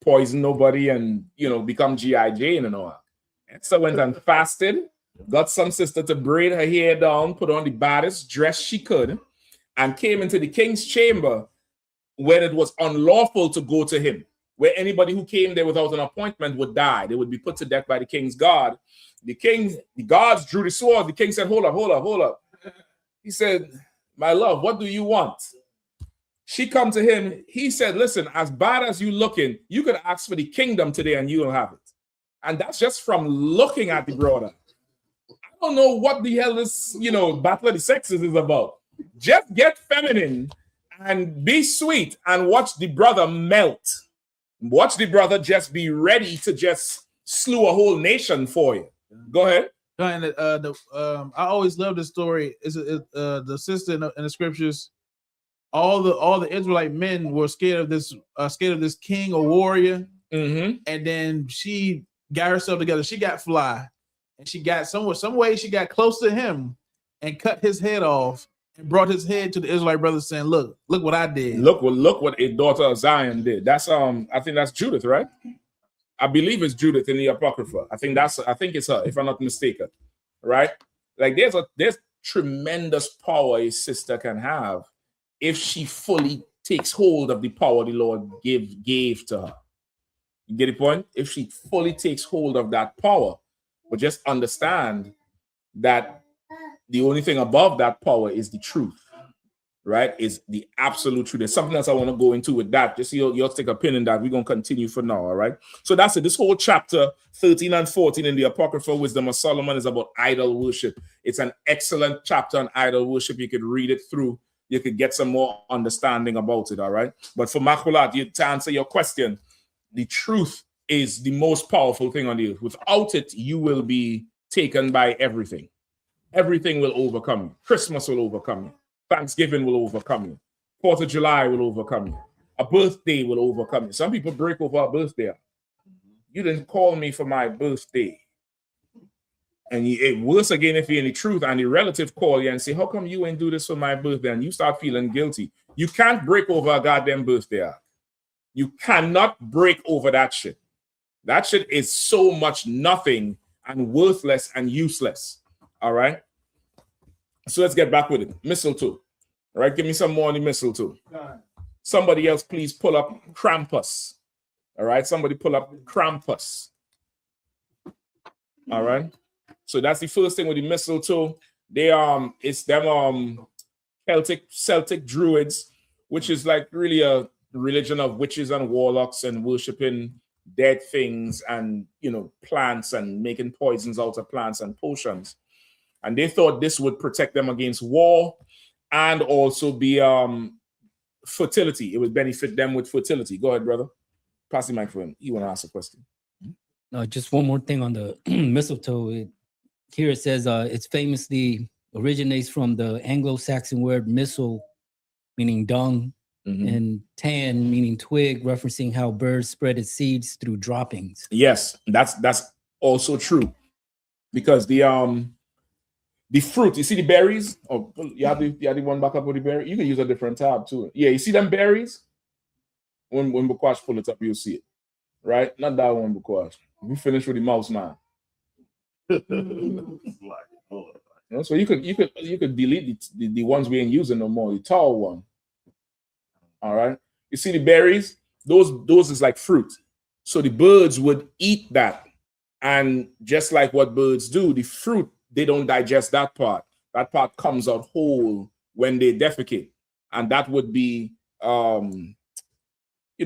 poison nobody and, become G.I. Jane and all. Esther went and fasted, got some sister to braid her hair down, put on the baddest dress she could, and came into the king's chamber when it was unlawful to go to him, where anybody who came there without an appointment would die. They would be put to death by the king's guard. The guards drew the sword. The king said, hold up. He said, my love, what do you want? She come to him. He said, listen, as bad as you looking, you could ask for the kingdom today and you'll have it. And that's just from looking at the brother. I don't know what the hell this, battle of the sexes is about. Just get feminine and be sweet and watch the brother melt. Watch the brother just be ready to just slew a whole nation for you. Go ahead. And I always love this story. Is the sister in the scriptures? All the Israelite men were scared of this king or warrior, and then she got herself together. She got fly, and she got some way she got close to him and cut his head off and brought his head to the Israelite brothers, saying, "Look what I did. Look what a daughter of Zion did." That's I think that's Judith, right? I believe it's Judith in the Apocrypha. I think it's her, if I'm not mistaken, right? Like there's tremendous power a sister can have if she fully takes hold of the power the Lord gave to her. You get the point? If she fully takes hold of that power, but just understand that the only thing above that power is the truth, right? Is the absolute truth. There's something else I want to go into with that. Just you'll take a pin in that. We're going to continue for now, all right? So that's it. This whole chapter 13 and 14 in the Apocryphal Wisdom of Solomon is about idol worship. It's an excellent chapter on idol worship. You could read it through. You could get some more understanding about it, all right? But for Makulat, to answer your question, the truth is the most powerful thing on the earth. Without it, you will be taken by everything. Everything will overcome you. Christmas will overcome you. Thanksgiving will overcome you. 4th of July will overcome you. A birthday will overcome you. Some people break over a birthday. You didn't call me for my birthday. And it worse again if you're in the truth and the relative call you and say, how come you ain't do this for my birthday? And you start feeling guilty. You can't break over a goddamn birthday. You cannot break over that shit. That shit is so much nothing and worthless and useless. All right? So let's get back with it. Mistletoe. All right, give me some more on the mistletoe. Somebody else, please pull up Krampus. All right, somebody pull up Krampus. All right. So that's the first thing with the mistletoe. It's them Celtic druids, which is like really a religion of witches and warlocks and worshiping dead things and plants and making poisons out of plants and potions. And they thought this would protect them against war and also be fertility. It would benefit them with fertility. Go ahead, brother. Pass the microphone. You want to ask a question? No, just one more thing on the mistletoe. Here it says it famously originates from the Anglo-Saxon word missile, meaning dung, and tan, meaning twig, referencing how birds spread its seeds through droppings. Yes, that's also true, because the fruit, you see the berries. Oh, you have the one back up with the berry. You can use a different tab too. Yeah, you see them berries. When Bukwash pull it up, you'll see it. Right? Not that one, Bukwash. We finished with the mouse man. So you could delete the ones we ain't using no more. The tall one. All right. You see the berries? Those is like fruit. So the birds would eat that, and just like what birds do, the fruit, they don't digest that part. That part comes out whole when they defecate, and that would be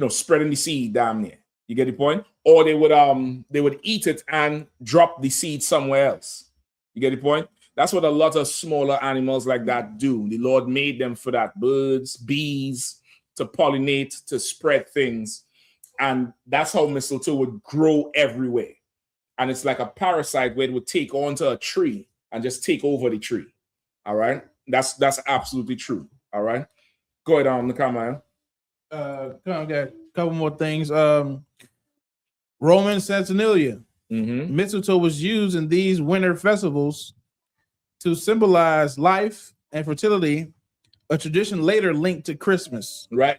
spreading the seed down there. You get the point? Or they would eat it and drop the seed somewhere else. You get the point? That's what a lot of smaller animals like that do. The Lord made them for that. Birds, bees, to pollinate, to spread things. And that's how mistletoe would grow everywhere. And it's like a parasite where it would take onto a tree and just take over the tree. All right? That's absolutely true. All right? Go ahead on, Nakama. Got a couple more things. Roman Saturnalia. Mistletoe was used in these winter festivals to symbolize life and fertility, a tradition later linked to Christmas. Right.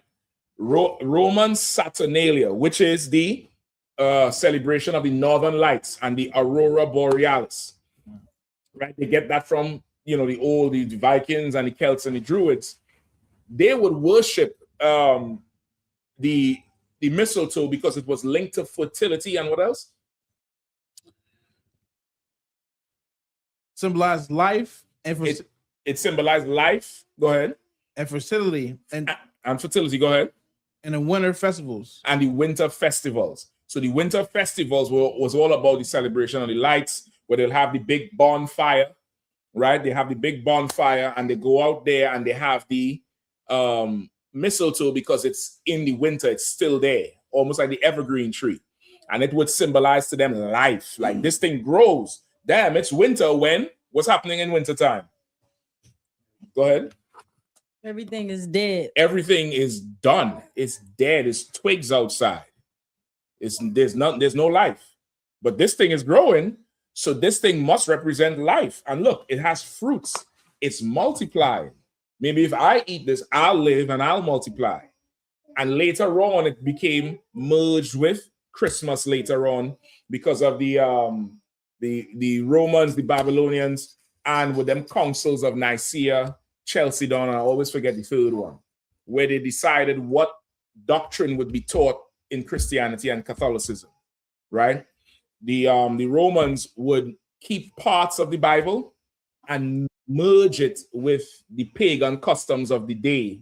Roman Saturnalia, which is the celebration of the Northern Lights and the Aurora Borealis. Right. They get that from, you know, the Vikings and the Celts and the Druids. They would worship the mistletoe because it was linked to fertility and what else? Symbolized life and it symbolized life. Go ahead. And fertility and fertility. Go ahead. And the winter festivals. And the winter festivals. So the winter festivals was all about the celebration of the lights, where they'll have the big bonfire, right? They have the big bonfire and they go out there and they have the mistletoe because it's in the winter, it's still there, almost like the evergreen tree. And it would symbolize to them life. Like this thing grows. Damn, it's winter when? What's happening in winter time? Go ahead. Everything is dead. Everything is done. It's dead. It's twigs outside. There's no life. But this thing is growing, so this thing must represent life. And look, it has fruits. It's multiplying. Maybe if I eat this, I'll live and I'll multiply. And later on, it became merged with Christmas later on because of the Romans, the Babylonians, and with them councils of Nicaea, Chalcedon, I always forget the third one, where they decided what doctrine would be taught in Christianity and Catholicism, right? The Romans would keep parts of the Bible and merge it with the pagan customs of the day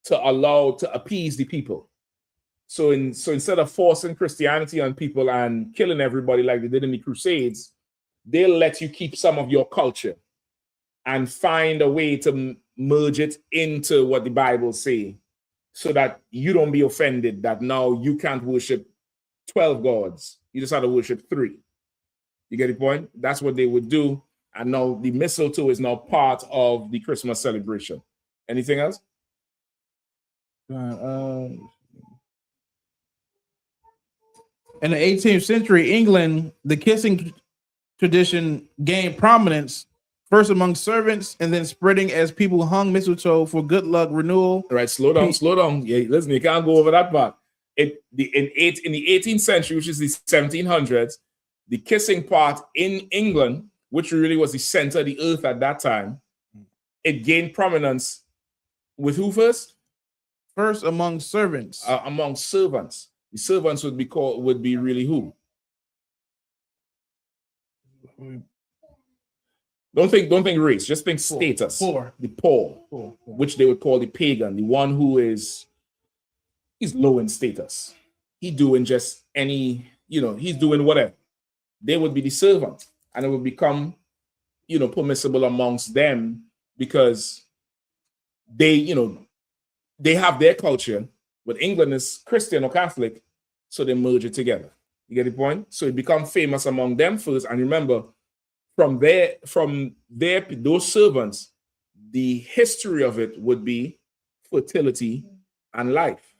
to appease the people. So instead of forcing Christianity on people and killing everybody like they did in the Crusades, they'll let you keep some of your culture and find a way to merge it into what the Bible say, so that you don't be offended that now you can't worship 12 gods. You just have to worship 3. You get the point? That's what they would do. And now the mistletoe is now part of the Christmas celebration. Anything else? In the 18th century, England, the kissing tradition gained prominence, first among servants and then spreading as people hung mistletoe for good luck, renewal. All right, slow down. Yeah, listen, you can't go over that part. In the 18th century, which is the 1700s, the kissing part in England, which really was the center of the earth at that time, it gained prominence with who first? First among servants. Among servants. The servants would be really who? Don't think race, just think status. Poor. The poor, which they would call the pagan, the one who is low in status. He's doing just he's doing whatever. They would be the servant, and it would become, permissible amongst them because they have their culture, but England is Christian or Catholic, so they merge it together. You get the point? So it becomes famous among them first, and remember, from those servants, the history of it would be fertility and life.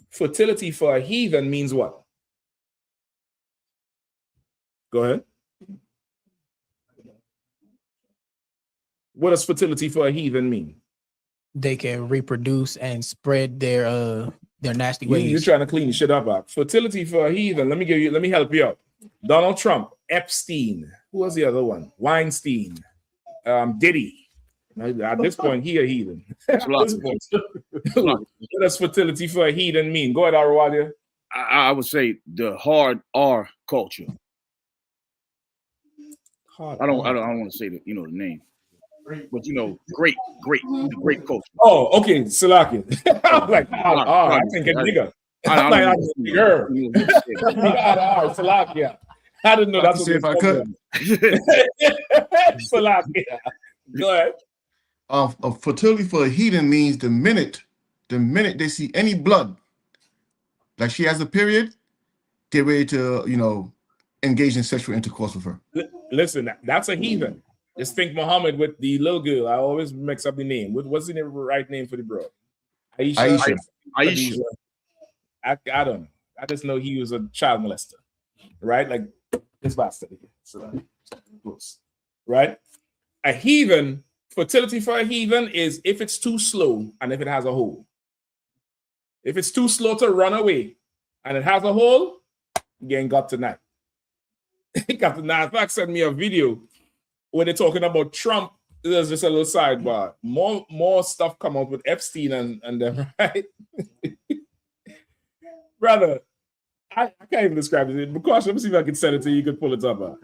Fertility for a heathen means what? Go ahead. What does fertility for a heathen mean? They can reproduce and spread their nasty ways. You're trying to clean your shit up. Fertility for a heathen. Let me help you out. Donald Trump, Epstein. Who was the other one? Weinstein. Diddy. At this point, he a heathen. What does fertility for a heathen mean? Go ahead, Arawadia. I would say the hard R culture. I don't want to say the name, but great culture. Oh, okay, Salaki. I'm like, I think a nigga. I'm like, I'm a girl. Salaki. I didn't know that's what if I could. Salaki. Go ahead. Fertility for a heathen means the minute they see any blood, like she has a period, they're ready to, engage in sexual intercourse with her. Listen, that's a heathen. Just think Muhammad with the little girl. I always mix up the name. What's the right name for the bro? Aisha. I don't know. I just know he was a child molester, right? Like This bastard here. So close. Right? A heathen, fertility for a heathen is if it's too slow and if it has a hole. If it's too slow to run away and it has a hole, you ain't got tonight. Captain Nasback sent me a video where they're talking about Trump. There's just a little sidebar. More stuff come up with Epstein and them, right? Brother, I can't even describe it. Because let me see if I can send it to you. You can pull it up.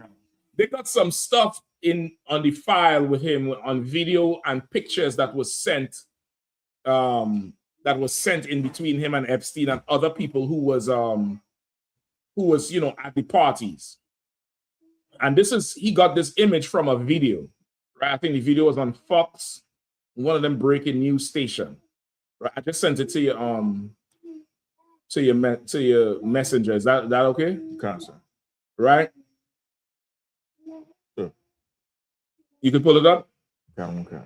They got some stuff on the file with him on video and pictures that was sent in between him and Epstein and other people who was at the parties. And he got this image from a video, right? I think the video was on Fox, one of them breaking news station. Right? I just sent it to you to your messenger. Is that okay? Constant. Right? Sure. You can pull it up? Okay.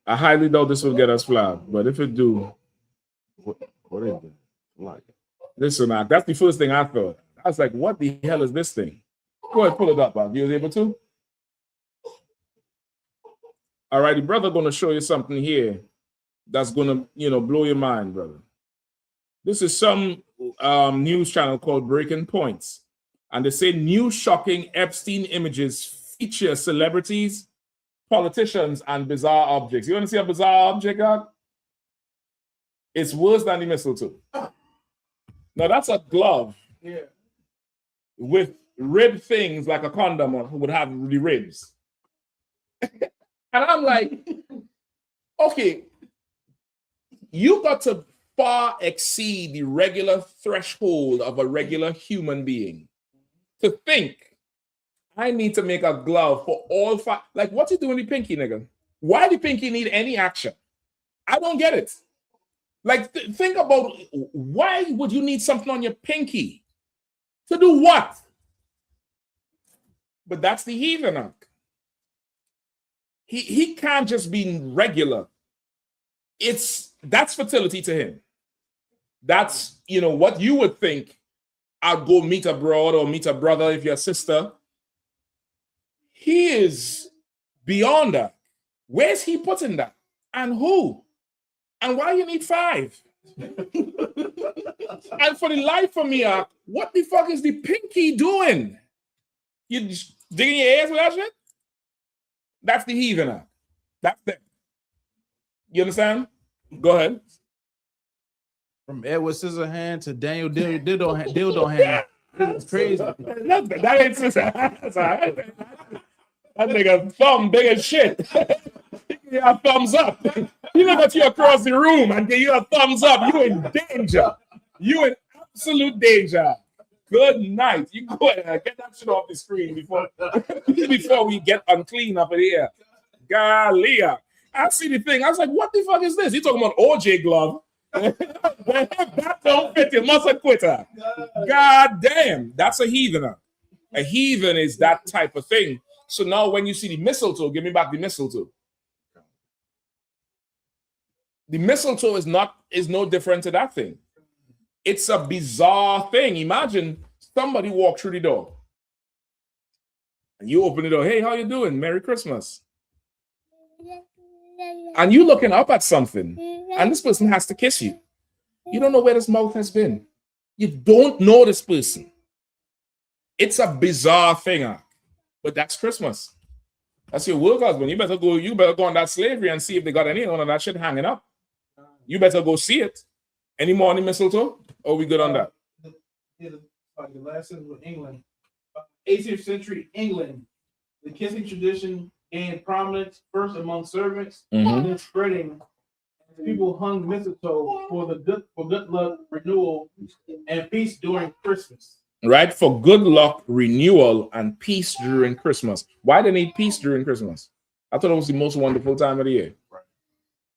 I highly doubt this will get us flagged, but if it do, what is it? Like, listen, that's the first thing I thought. I was like, what the hell is this thing? Go ahead, pull it up, man. You was able to? All right, the brother gonna show you something here that's gonna, blow your mind, brother. This is some news channel called Breaking Points. And they say new shocking Epstein images feature celebrities, politicians, and bizarre objects. You want to see a bizarre object, God? It's worse than the mistletoe. Now, that's a glove with rib things like a condom would have the ribs. And I'm like, okay, you got to far exceed the regular threshold of a regular human being to think I need to make a glove for all five. Like, what you doing with the pinky, nigga? Why the pinky need any action? I don't get it. Like, think about why would you need something on your pinky? To do what? But that's the heathen. He can't just be regular. That's fertility to him. That's, what you would think. I'd go meet a broad or meet a brother if you're a sister. He is beyond that. Where's he putting that? And who? And why you need 5? And for the life of me, what the fuck is the pinky doing? You just digging your ass with that shit? That's the heathen. That's them. You understand? Go ahead. From Edward Scissorhand to Daniel Dildo Hand. It's crazy. That ain't Scissorhand. That nigga thumb big as shit. You have thumbs up. You know that you across the room and give you a thumbs up. You in danger. You in absolute danger. Good night. You go ahead. Get that shit off the screen before we get unclean up in here. Galia. I see the thing. I was like, what the fuck is this? You talking about OJ glove? That don't fit. You must have quit her. God damn. That's a heathen. A heathen is that type of thing. So now when you see the mistletoe, give me back the mistletoe. The mistletoe is no different to that thing. It's a bizarre thing. Imagine somebody walk through the door and you open the door. Hey, how you doing? Merry Christmas. And you looking up at something and this person has to kiss you. You don't know where this mouth has been. You don't know this person. It's a bizarre thing, but that's Christmas. That's your work husband. You better go on that slavery and see if they got any of that shit hanging up. You better go see it. Any more on the mistletoe? Or we good on that? The last sentence with England. 18th century England. The kissing tradition gained prominence first among servants, and then spreading. People hung mistletoe for good luck, renewal, and peace during Christmas. Right? For good luck, renewal, and peace during Christmas. Why do they need peace during Christmas? I thought it was the most wonderful time of the year.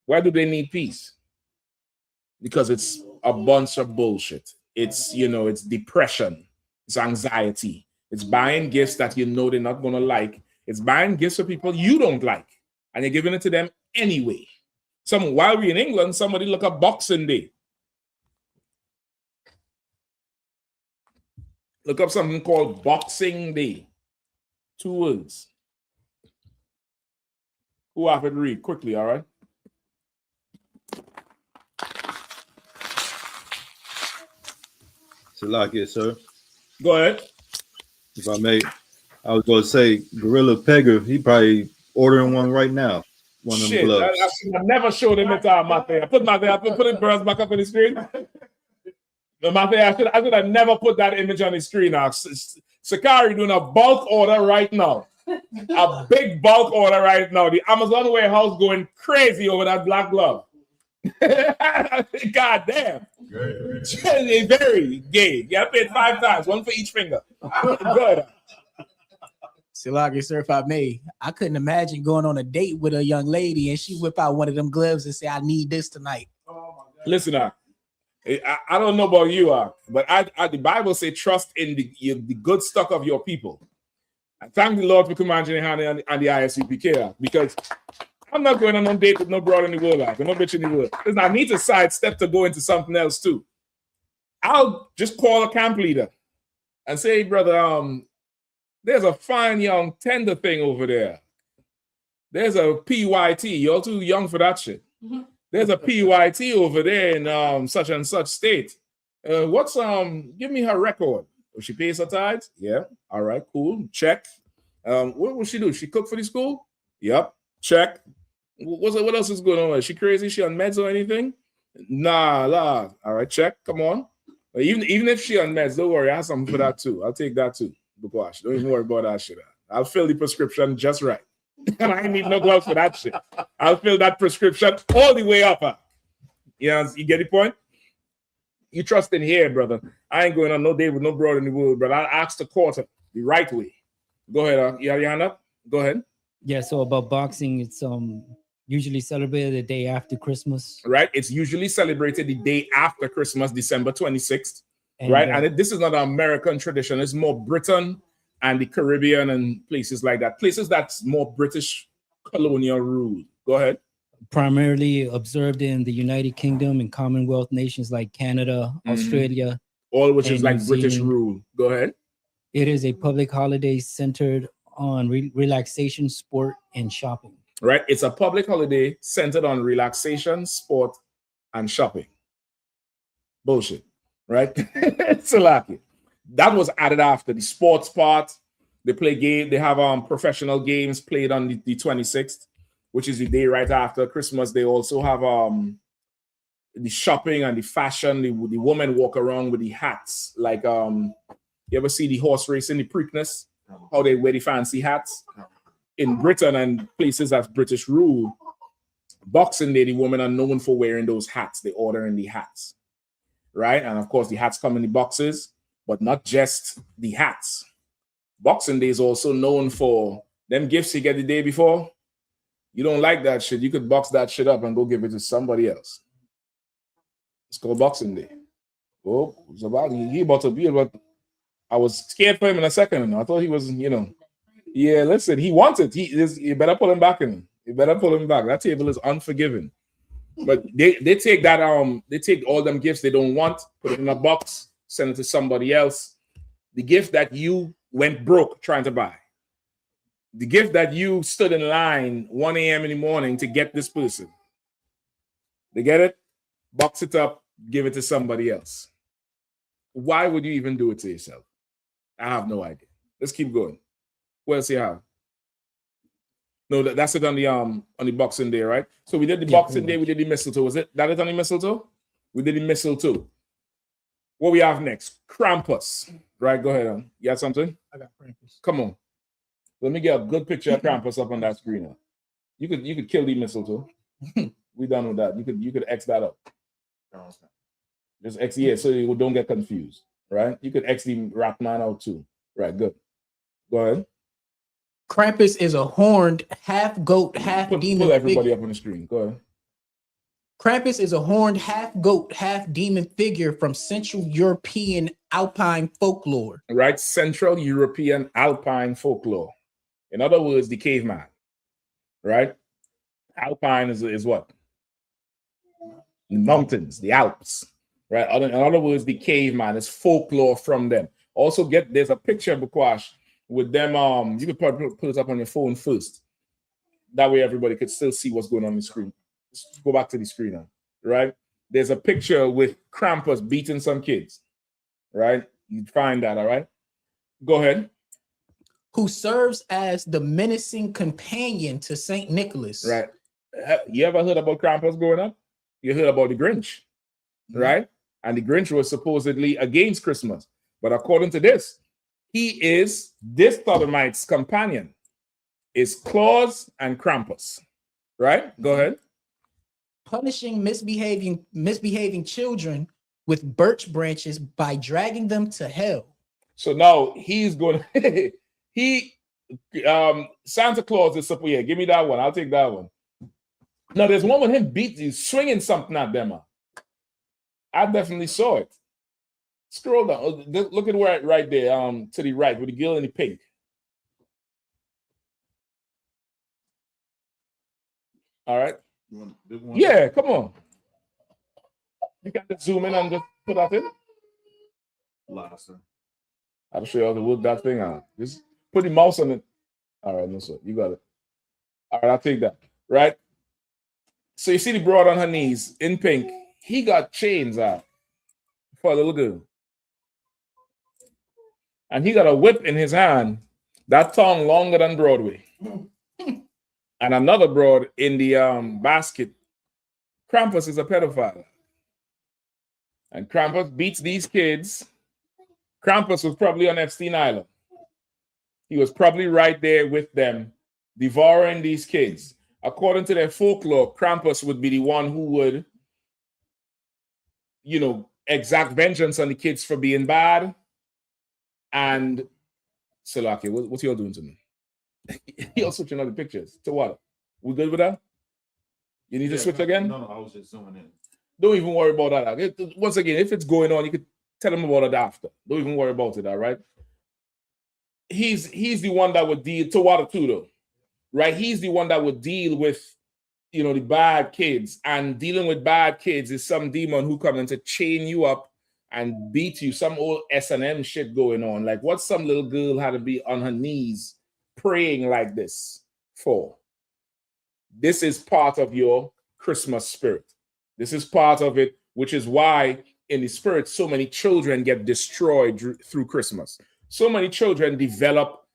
Why do they need peace? Because it's a bunch of bullshit. It's, it's depression. It's anxiety. It's buying gifts that they're not going to like. It's buying gifts for people you don't like. And you're giving it to them anyway. While we're in England, somebody look up Boxing Day. Look up something called Boxing Day. 2 words. Who have it read quickly, all right? Salakia, sir. Go ahead. If I may, I was going to say Gorilla Pegger, he probably ordering one right now. One of them Shit, gloves. I never showed him it my thing. I put it girls back up on the screen. No, my thing, I should have never put that image on the screen now. Sakari doing a bulk order right now. A big bulk order right now. The Amazon warehouse going crazy over that black glove. God damn. Very gay. You gotta pay it 5 times, 1 for each finger. Good. Silagi, sir, if I may, I couldn't imagine going on a date with a young lady and she whip out one of them gloves and say, I need this tonight. Listen, I don't know about you, but the Bible say trust in the good stock of your people. I thank the Lord for commanding Yahanna and the I.S.U.P.K, because I'm not going on no date with no broad in the world, no bitch in the world. Listen, I need to sidestep to go into something else too. I'll just call a camp leader and say, brother, there's a fine young tender thing over there. There's a PYT. You're too young for that shit. There's a PYT over there in such and such state. Give me her record. She pays her tithes? Yeah. All right, cool. Check. What will she do? She cook for the school? Yep. Check. What else is going on? Is she crazy? Is she on meds or anything? Nah. All right, check. Come on. Even if she on meds, don't worry. I have something for that too. I'll take that too. Gosh, don't even worry about that shit. I'll fill the prescription just right. And I ain't need no gloves for that shit. I'll fill that prescription all the way up. You get the point? You trust in here, brother. I ain't going on no date with no broad in the world, but I'll ask the quarter the right way. Go ahead, Yahanna. Go ahead. Yeah, so about boxing, it's usually celebrated the day after Christmas. Right? It's usually celebrated the day after Christmas, December 26th. And, right? And this is not an American tradition. It's more Britain and the Caribbean and places like that. Places that's more British colonial rule. Go ahead. Primarily observed in the United Kingdom and Commonwealth nations like Canada, Australia. All which is like British rule. Go ahead. It is a public holiday centered on relaxation, sport, and shopping. Right? It's a public holiday centered on relaxation, sport, and shopping. Bullshit. Right? Salaki. That was added after the sports part. They play game. They have professional games played on the 26th, which is the day right after Christmas. They also have the shopping and the fashion. The women walk around with the hats. Like you ever see the horse racing, the Preakness? How they wear the fancy hats? In Britain and places that's British rule, Boxing Day, the women are known for wearing those hats. They order in the hats. Right? And of course, the hats come in the boxes, but not just the hats. Boxing Day is also known for them gifts you get the day before. You don't like that shit, you could box that shit up and go give it to somebody else. It's called Boxing Day. Oh, it's about he about to be about. I was scared for him in a second. I thought he was, yeah, listen, he wants it. You better pull him back in. You better pull him back. That table is unforgiving. But they take that they take all them gifts they don't want, put it in a box, send it to somebody else. The gift that you went broke trying to buy, the gift that you stood in line 1 a.m. in the morning to get this person, they get it, box it up, give it to somebody else. Why would you even do it to yourself? I have no idea. Let's keep going. What else you have? No, that's it on the Boxing Day, right? So we did the Boxing Day, we did the mistletoe. Was it that it on the mistletoe? We did the mistletoe. What we have next? Krampus. Right, go ahead. You got something? I got Krampus. Come on. Let me get a good picture of Krampus up on that screen. You could kill the mistletoe. We done with that. You could X that up. Just X, yeah, so you don't get confused. Right? You could X the Ratman out too. Right, good. Go ahead. Krampus is a horned, half goat, half demon. Pull everybody up on the screen. Go ahead. Krampus is a horned, half goat, half demon figure from Central European Alpine folklore. Right, Central European Alpine folklore. In other words, the caveman. Right? Alpine is what? The mountains, the Alps. Right? In other words, the caveman is folklore from them. Also, there's a picture of Bukwash with them. You could probably put it up on your phone first. That way, everybody could still see what's going on the screen. Just go back to the screen now, right? There's a picture with Krampus beating some kids, right? You find that, all right? Go ahead. Who serves as the menacing companion to Saint Nicholas. Right. You ever heard about Krampus growing up? You heard about the Grinch, right? And the Grinch was supposedly against Christmas. But according to this, he is this sodomite's companion. Is Claus and Krampus, right? Go ahead. Punishing misbehaving children with birch branches by dragging them to hell. So now he's going to Santa Claus is up here. Give me that one. I'll take that one. Now there's one with him swinging something at them. I definitely saw it. Scroll down. Look at where right there, to the right with the girl in the pink. All right. You want this one? Yeah, come on. You got to zoom in and just put that in. Last. I'll show you how to work that thing out. Just put the mouse on it. All right, no, sir. You got it. All right, I'll take that. Right. So you see the broad on her knees in pink. He got chains out for a little girl. And he got a whip in his hand. That tongue longer than Broadway. And another broad in the basket. Krampus is a pedophile. And Krampus beats these kids. Krampus was probably on Epstein Island. He was probably right there with them, devouring these kids. According to their folklore, Krampus would be the one who would, exact vengeance on the kids for being bad. And Salaki, what's y'all doing to me? You're switching other pictures. To what? We good with that? You need to switch again? No, I was just zooming in. Don't even worry about that. Once again, if it's going on, you could tell them about it after. Don't even worry about it, all right? He's the one that would deal to water too, though. Right? He's the one that would deal with, the bad kids. And dealing with bad kids is some demon who come in to chain you up and beat you. Some old S&M shit going on. Like, what some little girl had to be on her knees praying like this for? This is part of your Christmas spirit. This is part of it, which is why in the spirit, so many children get destroyed through Christmas. So many children develop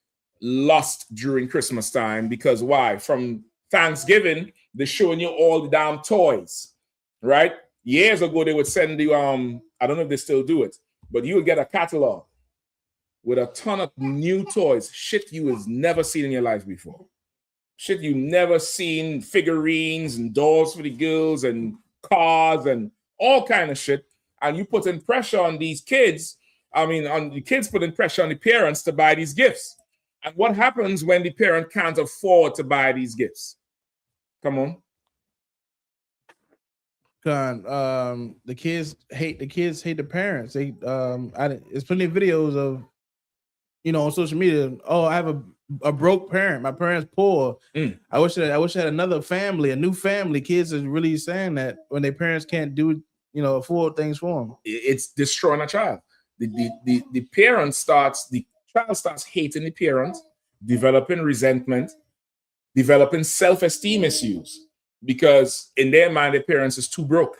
lust during Christmas time because why? From Thanksgiving, they're showing you all the damn toys, right? Years ago, they would send you, I don't know if they still do it, but you would get a catalog with a ton of new toys, shit you has never seen in your life before. Shit you never seen, figurines and dolls for the girls and cars and all kind of shit. And you putting pressure on these kids. On the kids putting pressure on the parents to buy these gifts. And what happens when the parent can't afford to buy these gifts? Come on. The kids hate the parents. They there's plenty of videos of on social media. Oh, I have a broke parent. My parents poor. I wish I had another family, a new family. Kids are really saying that when their parents can't do afford things for them. It's destroying a child. The child starts hating the parent, developing resentment, developing self-esteem issues because in their mind, their parents is too broke.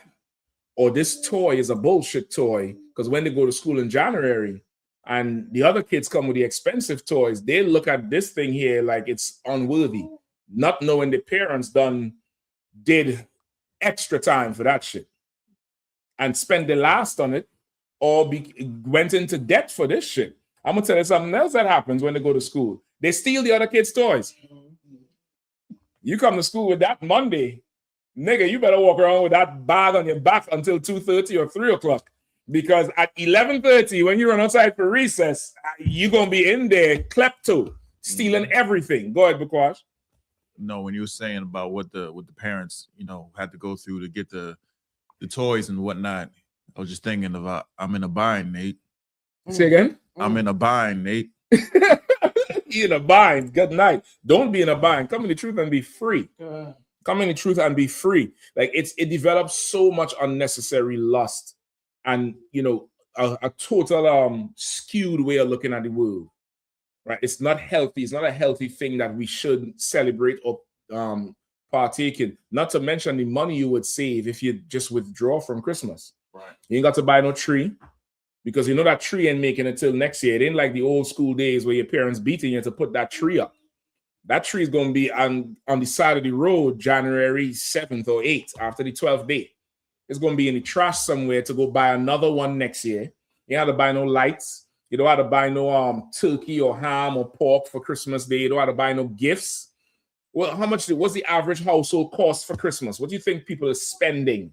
Or this toy is a bullshit toy because when they go to school in January and the other kids come with the expensive toys, they look at this thing here like it's unworthy, not knowing the parents did extra time for that shit and spend the last on it or went into debt for this shit. I'm gonna tell you something else that happens when they go to school. They steal the other kids' toys. You come to school with that Monday, nigga, you better walk around with that bag on your back until 2:30 or 3 o'clock. Because at 11:30, when you run outside for recess, you're gonna be in there klepto, stealing everything. Go ahead, Bukwash. No, when you were saying about what the parents, had to go through to get the toys and whatnot, I was just thinking about I'm in a bind, Nate. Say again? I'm in a bind, Nate. You in a bind. Good night. Don't be in a bind. Come in the truth and be free. Come in the truth and be free. Like it develops so much unnecessary lust. And a total skewed way of looking at the world. Right? It's not healthy. It's not a healthy thing that we should celebrate or partake in. Not to mention the money you would save if you just withdraw from Christmas. Right. You ain't got to buy no tree because you know that tree ain't making it till next year. It ain't like the old school days where your parents beating you to put that tree up. That tree is going to be on the side of the road January 7th or 8th after the 12th day. It's going to be in the trash somewhere to go buy another one next year. You don't have to buy no lights. You don't have to buy no turkey or ham or pork for Christmas Day. You don't have to buy no gifts. Well, what's the average household cost for Christmas? What do you think people are spending,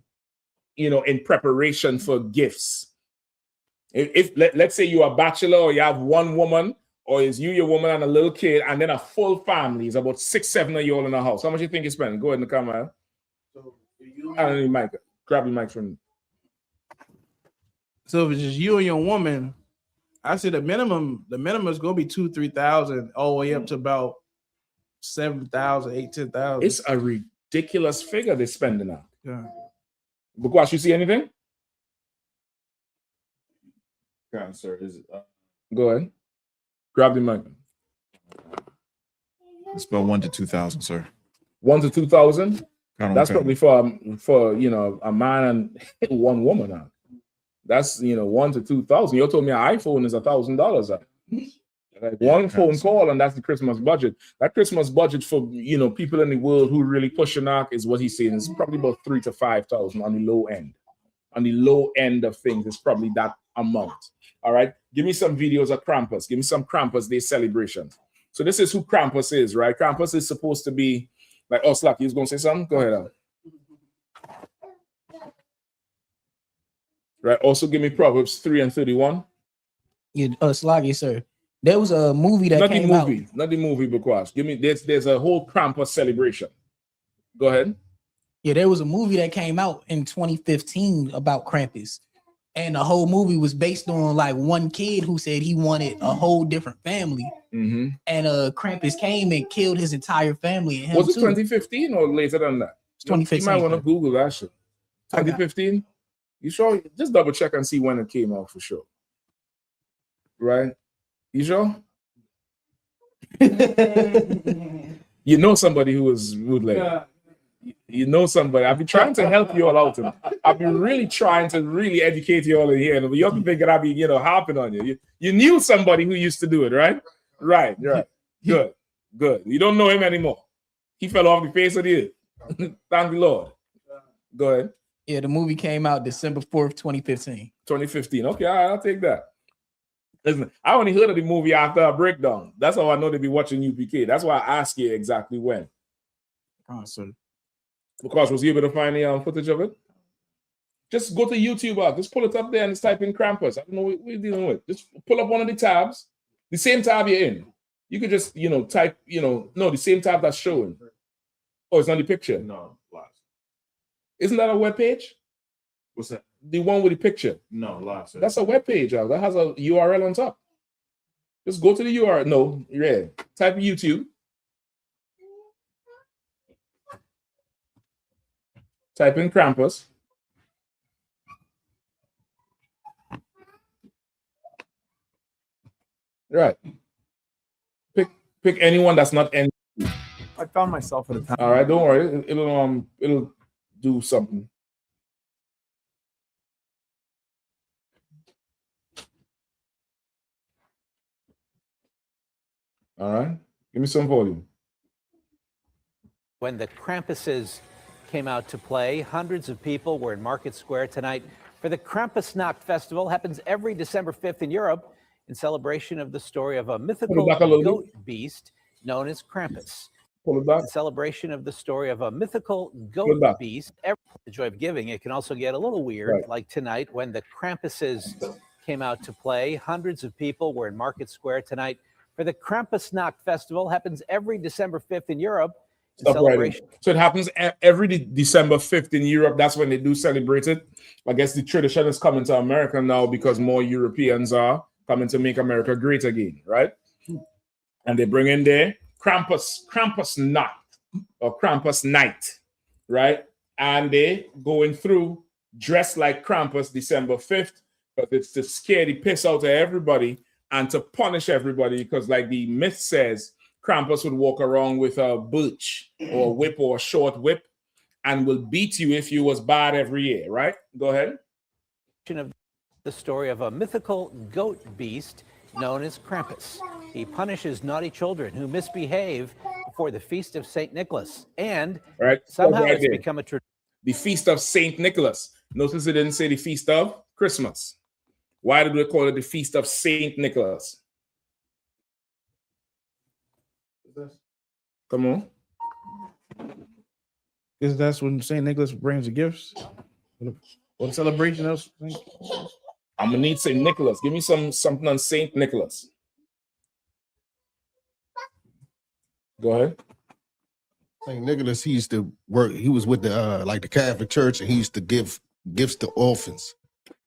in preparation for gifts? If let's say you're a bachelor or you have one woman, or is you, your woman, and a little kid, and then a full family, is about 6-7 of you all in the house. How much do you think you're spending? Go ahead in the camera. I don't need mic. Grab the mic from me. So if it's just you and your woman, I say the minimum is gonna be 2,000-3,000 all the way up to about 7,000, 8,000, 10,000. It's a ridiculous figure they're spending on. Yeah. Because you see anything? Yeah, sir. Is it? Go ahead. Grab the mic. It's about 1,000 to 2,000, sir. 1,000 to 2,000. That's probably for a man and one woman. Now. That's 1,000 to 2,000. You told me an iPhone is $1,000. Like one phone call, and that's the Christmas budget. That Christmas budget for people in the world who really pushing out is what he's saying is probably about 3,000 to 5,000 on the low end. On the low end of things, it's probably that amount. All right. Give me some videos of Krampus. Give me some Krampus Day celebrations. So this is who Krampus is, right? Krampus is supposed to be like, oh, Slack, you was going to say something? Go ahead, Al. Right. Also, give me Proverbs 3:31. Slaggy, sir. There was a movie that came out. Not the movie, because give me there's a whole Krampus celebration. Go ahead. Yeah, there was a movie that came out in 2015 about Krampus. And the whole movie was based on like one kid who said he wanted a whole different family. Mm-hmm. And Krampus came and killed his entire family. And him was it too. 2015 or later than that? It's 2015. You might want to Google that shit. 2015? You sure? Just double check and see when it came out for sure. Right? You sure? You know somebody who was rude like that. You know somebody. I've been trying to help you all out. I've been really trying to really educate you all in here. But you have to think that I'll be, harping on you. You knew somebody who used to do it, right? Right. Good. You don't know him anymore. He fell off the face of the earth. Thank the Lord. Go ahead. Yeah, the movie came out December 4th, 2015. 2015. Okay, all right, I'll take that. Listen, I only heard of the movie after a breakdown. That's how I know they be watching UPK. That's why I asked you exactly when. Awesome. Because was you able to find the footage of it? Just go to YouTube. Just pull it up there and just type in Krampus. I don't know what you're dealing with. Just pull up one of the tabs. The same tab you're in. You could just, type, the same tab that's showing. Oh, it's not the picture? No, live. Isn't that a web page? What's that? The one with the picture. No, live. Sir. That's a web page. That has a URL on top. Just go to the URL. No, yeah. Type YouTube. Type in Krampus. Right. Pick anyone that's not N. I found myself at a time. All right, don't worry. It'll do something. All right. Give me some volume. When the Krampuses came out to play, hundreds of people were in Market Square tonight for the Krampusnacht Festival. Happens every December 5th in Europe in celebration of the story of a mythical goat beast known as Krampus. In celebration of the story of a mythical goat beast, the joy of giving, it can also get a little weird, like tonight when the Krampuses came out to play. Hundreds of people were in Market Square tonight for the Krampusnacht Festival. Happens every December 5th in Europe. Celebration. So it happens every December 5th in Europe. That's when they do celebrate it. I guess the tradition is coming to America now because more Europeans are coming to make America great again, right? And they bring in their Krampusnacht or Krampus night, right? And they going through dressed like Krampus December 5th because it's to scare the piss out of everybody and to punish everybody. Because, like the myth says, Krampus would walk around with a birch or a whip or a short whip and will beat you if you was bad every year, right? Go ahead. Of the story of a mythical goat beast known as Krampus. He punishes naughty children who misbehave before the Feast of St. Nicholas. And somehow it's become a tradition. The Feast of St. Nicholas. Notice it didn't say the Feast of Christmas. Why did we call it the Feast of St. Nicholas? Come on. Because that's when St. Nicholas brings the gifts. What celebration else? I'm gonna need St. Nicholas. Give me something on St. Nicholas. Go ahead. St. Nicholas, he used to work. He was with the like the Catholic Church, and he used to give gifts to orphans.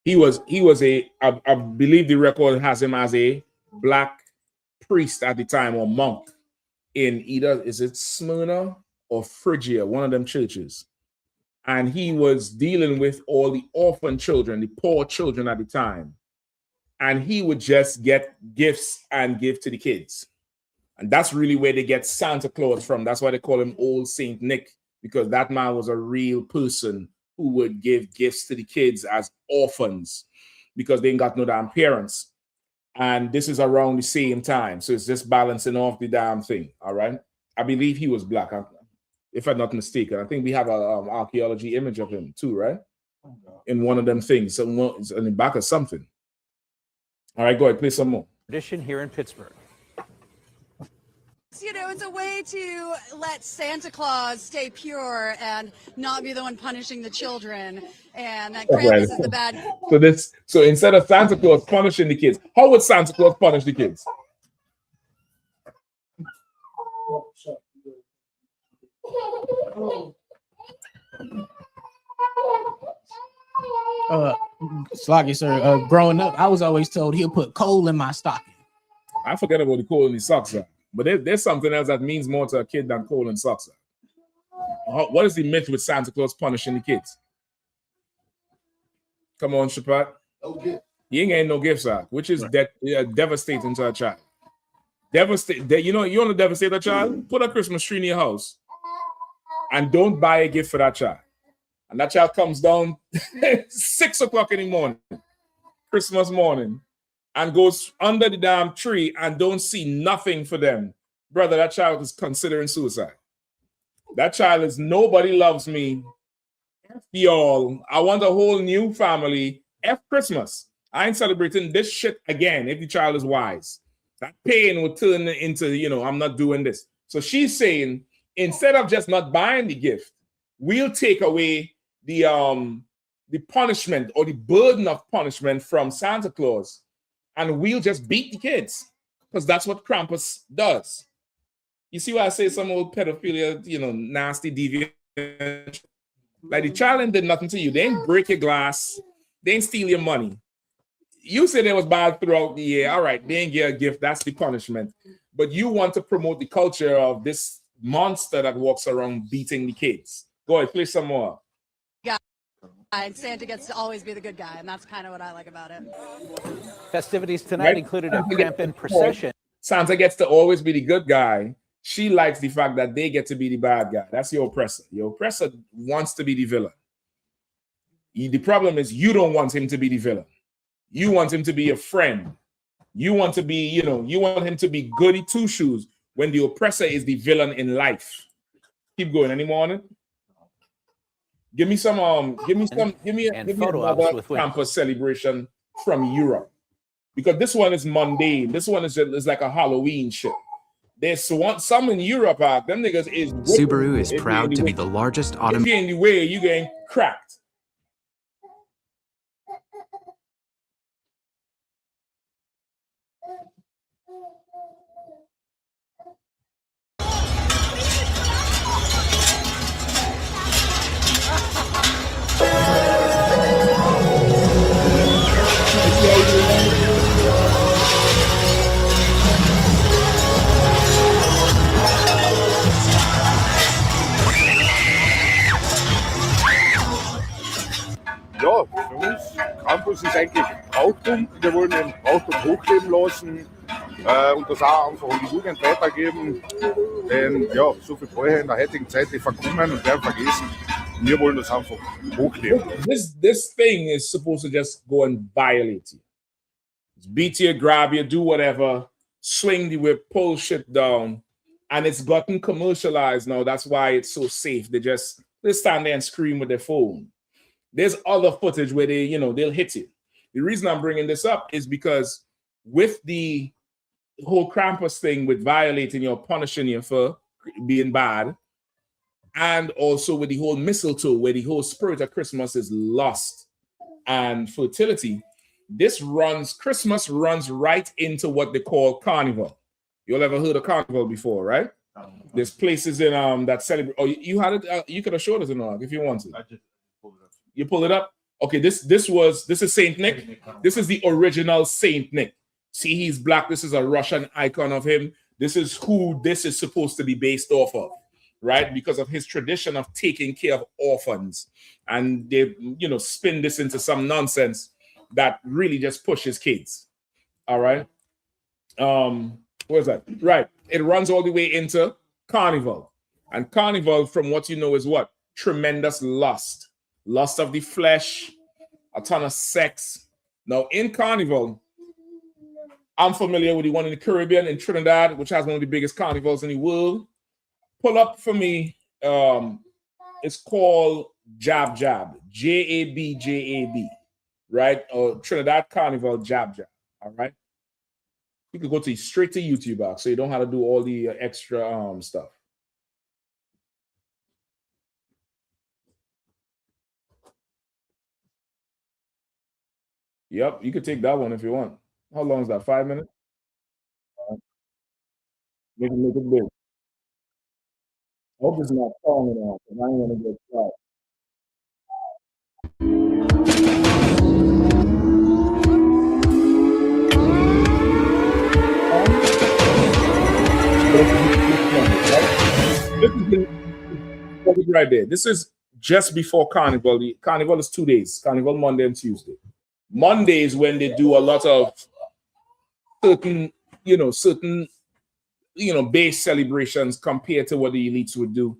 He was I believe the record has him as a black priest at the time, or monk in either, is it Smyrna or Phrygia, one of them churches. And he was dealing with all the orphan children, the poor children at the time. And he would just get gifts and give to the kids. And that's really where they get Santa Claus from. That's why they call him Old Saint Nick, because that man was a real person who would give gifts to the kids as orphans because they ain't got no damn parents. And this is around the same time. So it's just balancing off the damn thing, all right? I believe he was black, if I'm not mistaken. I think we have an archaeology image of him too, right? In one of them things, in the back of something. All right, go ahead, play some more. Tradition here in Pittsburgh. You know, it's a way to let Santa Claus stay pure and not be the one punishing the children, and that Krampus is the bad. So instead of Santa Claus punishing the kids, how would Santa Claus punish the kids? Sloggy, sir. Growing up, I was always told he'll put coal in my stocking. I forget about the coal in the socks, but there's something else that means more to a kid than coal and socks. What is the myth with Santa Claus punishing the kids? Come on, Shapat. He ain't getting no gifts, which is devastating to a child. You want to devastate a child? Put a Christmas tree in your house and don't buy a gift for that child. And that child comes down 6 o'clock in the morning, Christmas morning, and goes under the damn tree and don't see nothing for them. Brother, that child is considering suicide. That child is, nobody loves me. F y'all. I want a whole new family. F Christmas. I ain't celebrating this shit again if the child is wise. That pain will turn into, I'm not doing this. So she's saying, instead of just not buying the gift, we'll take away the punishment or the burden of punishment from Santa Claus, and we'll just beat the kids, because that's what Krampus does. You see why I say some old pedophilia, nasty deviant? Like, the child ain't did nothing to you. They ain't break your glass. They ain't steal your money. You said it was bad throughout the year. All right, they ain't get a gift. That's the punishment. But you want to promote the culture of this monster that walks around beating the kids. Go ahead, play some more. Yeah, and Santa gets to always be the good guy, and that's kind of what I like about it. Festivities tonight included a Krampus procession. Santa gets to always be the good guy. She likes the fact that they get to be the bad guy. That's your oppressor. Your oppressor wants to be the villain. The problem is you don't want him to be the villain. You want him to be a friend. You want to be, you want him to be goody two-shoes when the oppressor is the villain in life. Keep going. Any more on it? Give me another Krampus celebration from Europe, because this one is mundane. This one is like a Halloween shit. There's some in Europe, them niggas is Subaru is proud to be the largest automotive. If you're in the way, you getting cracked. Fokus ist eigentlich Brauchtum. Wir wollen den Brauchtum hochleben lassen und das auch einfach an die Jugend weitergeben. Denn ja, so viele Bräuche in der heutigen Zeit, die verkommen und werden vergessen. Wir wollen das einfach hochleben. This thing is supposed to just go and violate you. Beat you, grab you, do whatever, swing the whip, pull shit down. And it's gotten commercialized now. That's why it's so safe. They stand there and scream with their phone. There's other footage where they'll hit you. The reason I'm bringing this up is because with the whole Krampus thing with violating you or punishing you for being bad, and also with the whole mistletoe, where the whole spirit of Christmas is lust and fertility, Christmas runs right into what they call carnival. You all ever heard of carnival before, right? There's places in that celebrate. Oh, you had it. You could have showed us in if you wanted. You pull it up. Okay, this is Saint Nick. This is the original Saint Nick. See, he's black. This is a Russian icon of him. This is who this is supposed to be based off of, right? Because of his tradition of taking care of orphans, and they spin this into some nonsense that really just pushes kids. All right. Where's that? Right. It runs all the way into carnival. And carnival, from what you know, is what? Tremendous lust. Lust of the flesh, a ton of sex. Now, in carnival, I'm familiar with the one in the Caribbean, in Trinidad, which has one of the biggest carnivals in the world. Pull up for me. It's called Jab Jab. Jabjab. Right? Or Trinidad Carnival Jab Jab. All right. You can go straight to YouTube, so you don't have to do all the extra stuff. Yep, you could take that one if you want. How long is that? 5 minutes? Make it big. I hope it's not falling off, and I ain't gonna get shot. This is right there. This is just before Carnival. The Carnival is 2 days. Carnival Monday and Tuesday. Monday is when they do a lot of certain base celebrations compared to what the elites would do,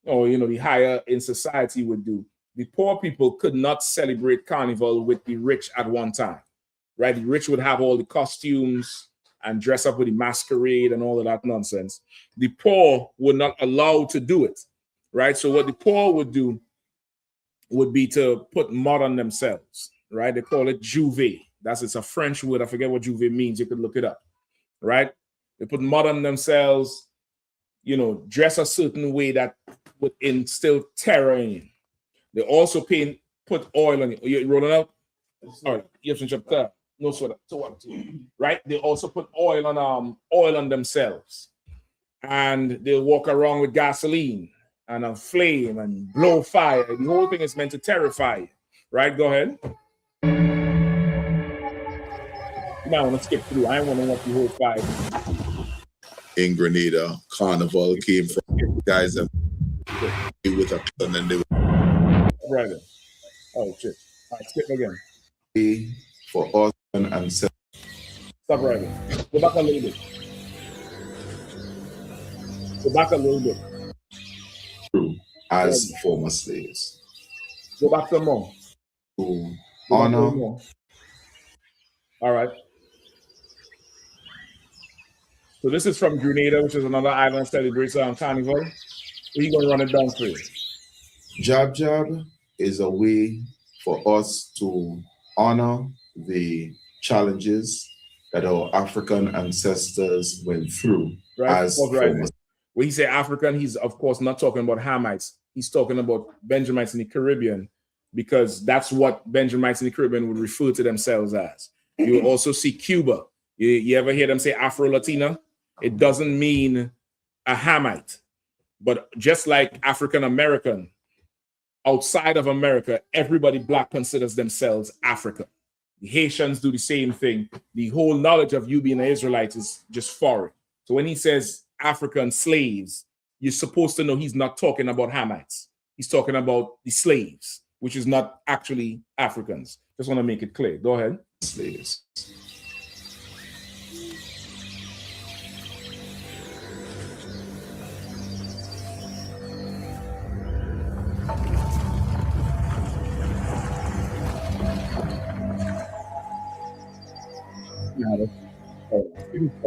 or the higher in society would do. The poor people could not celebrate Carnival with the rich at one time, right? The rich would have all the costumes and dress up with the masquerade and all of that nonsense. The poor were not allowed to do it, right? So what the poor would do would be to put mud on themselves, right? They call it juve. It's a French word. I forget what juve means. You could look it up, right? They put mud on themselves, dress a certain way that would instill terror in you. They also put oil on you. You're rolling out? All right. You have to jump there. No soda. So what? Right? They also put oil on themselves. And they'll walk around with gasoline and a flame and blow fire. The whole thing is meant to terrify you. Right? Go ahead. Now I want to skip through. I want to watch the whole fire. In Grenada, Carnival came from guys that with a and then they were right. Oh shit. All right, skip again. For us and stop right there. Go back a little bit. Go back a little bit. As former slaves. Go back some more. To honor. All right. So this is from Grenada, which is another island celebrates Carnival. Where you gonna run it down for you? Jab Jab is a way for us to honor the challenges that our African ancestors went through. Right. As right. When he say African, he's of course not talking about Hamites. He's talking about Benjamites in the Caribbean, because that's what Benjamites in the Caribbean would refer to themselves as. You will also see Cuba. You ever hear them say Afro-Latina? It doesn't mean a Hamite. But just like African American, outside of America, everybody black considers themselves African. The Haitians do the same thing. The whole knowledge of you being an Israelite is just foreign. So when he says African slaves, you're supposed to know he's not talking about Hamites. He's talking about the slaves, which is not actually Africans. Just want to make it clear. Go ahead. Slaves.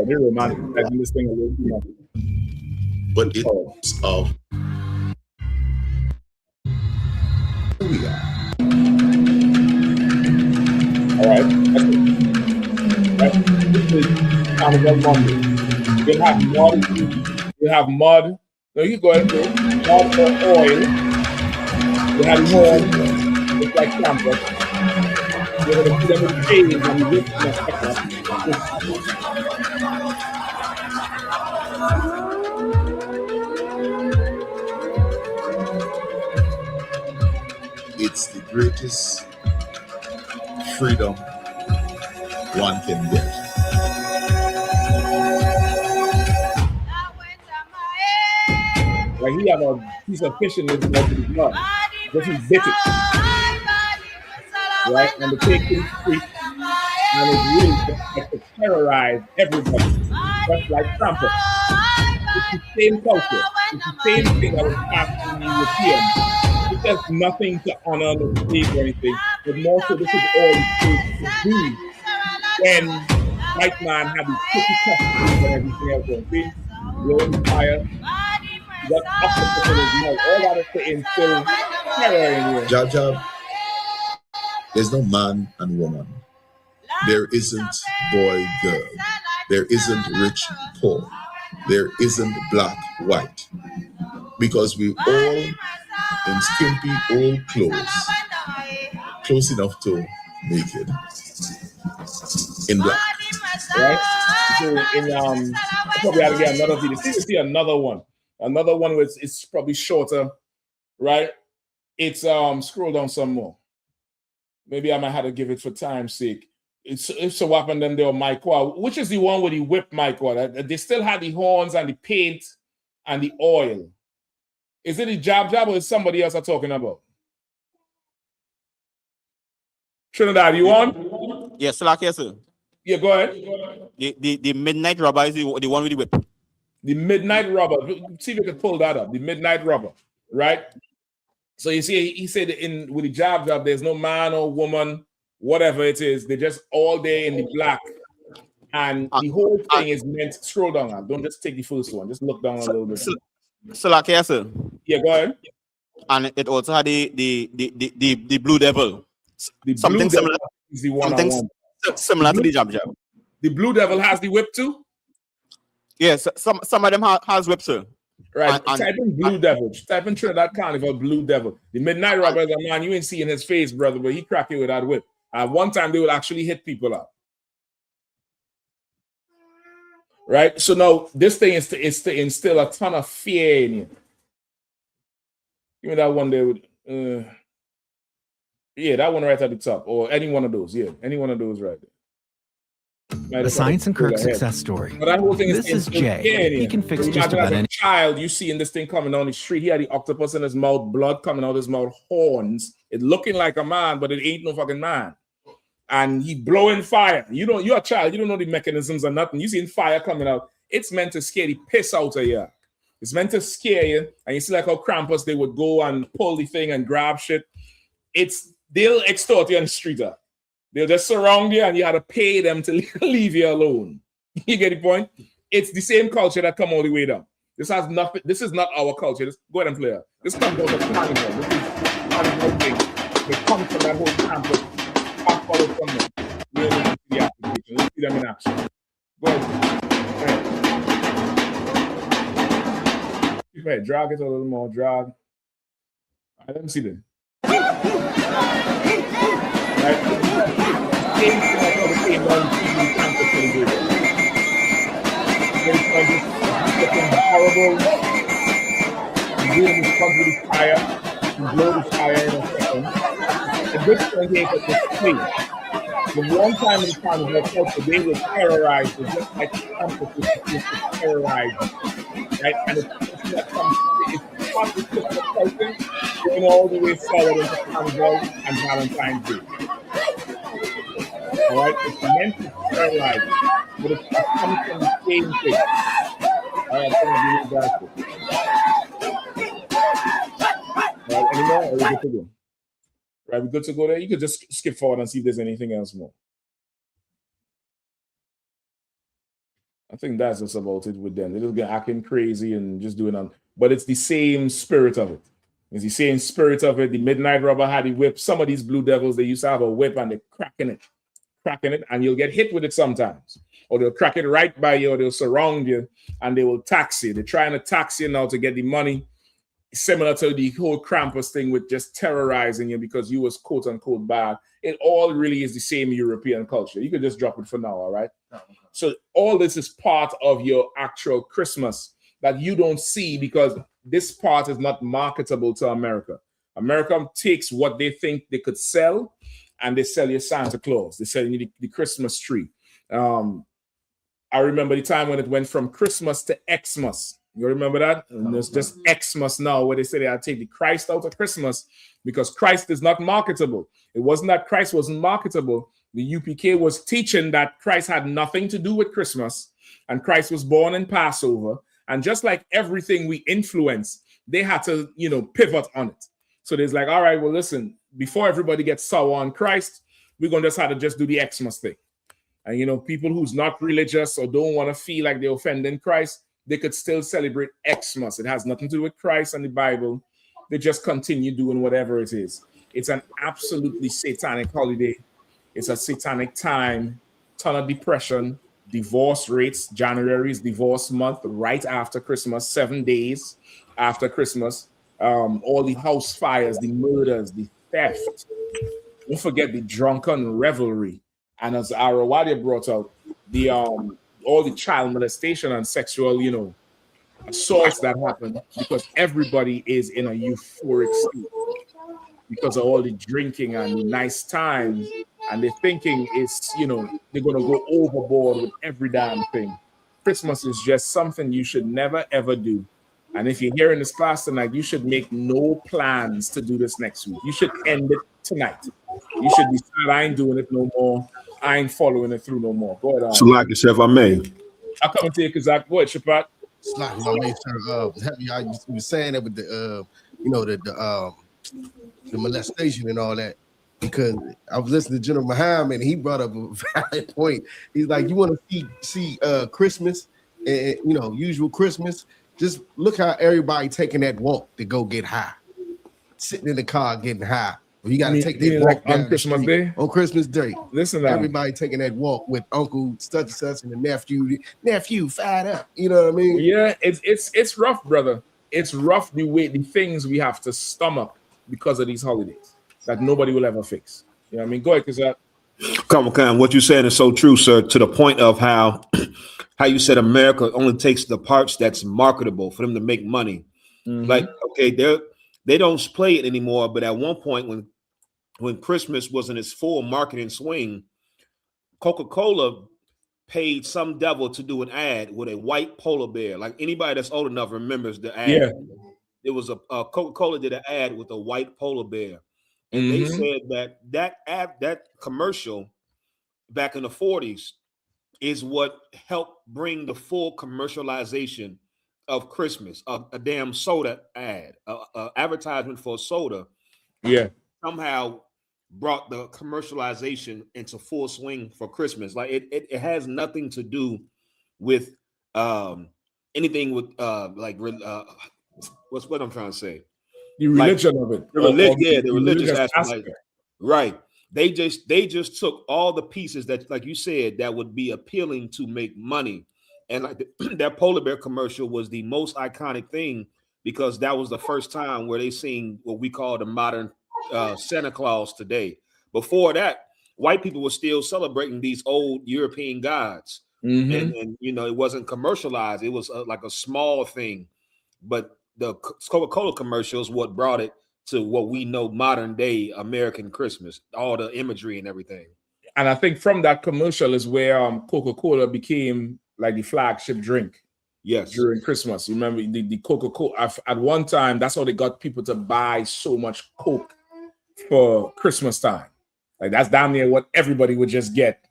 They're romanticizing this thing a little too much. But it's of who we are. All right. This is Carnival Monday. You'll have mud. You'll have mud. No, you go ahead and mud or oil. You have home. It's like campus. You're going to put them in chains and you whip them It's the greatest freedom one can get. Like he have a piece of fish in his mouth with his blood. Just he bit it. Right? And the pig couldn't speak. And it's really to terrorize everybody. Just like Trumpet. It's the same culture. It's the same thing that was passed in the European. It has nothing to honor the slave or anything, but more so this is all to do when white man had these pretty customs and everything else on things, blowing fire, got octopus in his mouth, all that is to instill terror in you. Jab, there's no man and woman. There isn't boy, girl. There isn't rich, poor. There isn't black, white. Because we all in skimpy old clothes, close enough to naked, in black. Right? So in I probably have to get another video. See another one where it's probably shorter, right? It's scroll down some more. Maybe I might have to give it for time's sake. It's so what happened then there Mike Wah, which is the one with the whip Mike Wah. They still had the horns and the paint and the oil. Is it the jab or is somebody else I'm talking about? Trinidad, you on? Yes, like yes, sir. Yeah, go ahead. The midnight rubber is the one with the whip. The midnight rubber. See if you can pull that up. The midnight rubber, right? So you see, he said with the jab, there's no man or woman, whatever it is. They're just all day in the black. And the whole thing is meant, scroll down now. Don't just take the first one. Just look down a little bit. So like yes, sir. Yeah, go ahead. And it also had the Blue Devil. Something Blue similar. Devil is the one similar to the jab. The Blue Devil has the whip too? Yes, some of them has whip, sir. Right. Type in Blue Devil. Type in Trinidad Carnival Blue Devil. The Midnight Robber is a man you ain't seeing his face, brother, but he crack you with that whip. One time they would actually hit people up. Right? So now this thing is to instill a ton of fear in you. Give me that one there with yeah, that one right at the top. Or any one of those. Yeah, any one of those right there. The Science and Kirk success story. But that whole thing this is Jay. He can fix just about any child. You seeing this thing coming down the street. He had the octopus in his mouth, blood coming out of his mouth, horns. It looking like a man, but it ain't no fucking man. And he blowing fire. You're a child. You don't know the mechanisms or nothing. You seen fire coming out. It's meant to scare the piss out of you. It's meant to scare you. And you see like how Krampus, they would go and pull the thing and grab shit. They'll extort you on the street. They'll just surround you and you have to pay them to leave you alone. You get the point? It's the same culture that come all the way down. This has nothing. This is not our culture. Go ahead and play it. This comes out of Carnival. This is Carnival thing. It comes from that whole campus. I follow from them. Let's see them in action. Go ahead. Go ahead. Drag it a little more. Drag. All right, let me see them. Right? Same thing like how they came down to the campus celebration. It's horrible. You do this comes with the fire. You blow the fire in a second. The good thing here is that it's clean. The one time in the carnival culture, they were terrorized, just like the campus was supposed to terrorize them. Right? And it's that comes, it's not the culture going all the way forward into Carnival and Valentine's Day. All right, it's meant to sterilize, but it comes from the same thing. All right, I'm gonna be back. All right, anymore? Or are we good to go? Right, we good to go there? You could just skip forward and see if there's anything else more. I think that's just about it with them. They're just acting crazy and just doing it. But it's the same spirit of it. It's the same spirit of it. The midnight robber had the whip. Some of these blue devils, they used to have a whip and they're cracking it, and you'll get hit with it sometimes. Or they'll crack it right by you, or they'll surround you, and they will tax you. They're trying to tax you now to get the money, similar to the whole Krampus thing with just terrorizing you because you was quote unquote bad. It all really is the same European culture. You could just drop it for now, all right? So all this is part of your actual Christmas that you don't see because this part is not marketable to America. America takes what they think they could sell and they sell you Santa Claus. They sell you the Christmas tree. I remember the time when it went from Christmas to Xmas. You remember that? And it's just Xmas now where they say they had to take the Christ out of Christmas because Christ is not marketable. It wasn't that Christ wasn't marketable. The UPK was teaching that Christ had nothing to do with Christmas and Christ was born in Passover. And just like everything we influence, they had to, pivot on it. So there's like, all right, well, listen, before everybody gets sour on Christ, we're going to just have to just do the Xmas thing. And, people who's not religious or don't want to feel like they're offending Christ, they could still celebrate Xmas. It has nothing to do with Christ and the Bible. They just continue doing whatever it is. It's an absolutely satanic holiday. It's a satanic time, ton of depression, divorce rates. January is divorce month right after Christmas, 7 days after Christmas. All the house fires, the murders, the theft. Don't forget the drunken revelry. And as Arawadia brought out, the all the child molestation and sexual, assaults that happen because everybody is in a euphoric state because of all the drinking and the nice times, and they're thinking it's, they're going to go overboard with every damn thing. Christmas is just something you should never, ever do. And if you're here in this class tonight, you should make no plans to do this next week. You should end it tonight. You should decide, I ain't doing it no more. I ain't following it through no more. Go ahead. So like yourself, I may. I'll come and take because I go ahead, Shapat. Slack, I made sure you were saying that with the the molestation and all that, because I was listening to General Muhammad and he brought up a valid point. He's like, you want to see Christmas and usual Christmas, just look how everybody taking that walk to go get high, sitting in the car getting high. You got to take that walk on Christmas Day. On Christmas Day, listen, everybody taking that walk with Uncle such and such and the nephew fired up. You know what I mean? Yeah, it's rough, brother. It's rough the things we have to stomach because of these holidays that nobody will ever fix. You know what I mean? Go ahead, because Come on, what you're saying is so true, sir. To the point of how you said America only takes the parts that's marketable for them to make money. Mm-hmm. Like, okay, they don't play it anymore, but at one point when Christmas was in its full marketing swing, Coca-Cola paid some devil to do an ad with a white polar bear. Like anybody that's old enough remembers the ad. Yeah. It was a Coca-Cola did an ad with a white polar bear. And they said that commercial back in the 40s is what helped bring the full commercialization of Christmas. A damn soda ad, advertisement for a soda. Yeah. Somehow brought the commercialization into full swing for Christmas. Like it has nothing to do with anything with what's what I'm trying to say. The religion of it. The religious aspect. Right. They just took all the pieces that, like you said, that would be appealing to make money. And like that polar bear commercial was the most iconic thing because that was the first time where they seen what we call the modern Santa Claus today. Before that, white people were still celebrating these old European gods. And it wasn't commercialized. It was like a small thing. But the Coca-Cola commercials what brought it to what we know modern day American Christmas, all the imagery and everything. And I think from that commercial is where Coca-Cola became like the flagship drink. Yes. During Christmas. You remember the Coca-Cola at one time, that's how they got people to buy so much Coke for Christmas time. Like that's damn near what everybody would just get.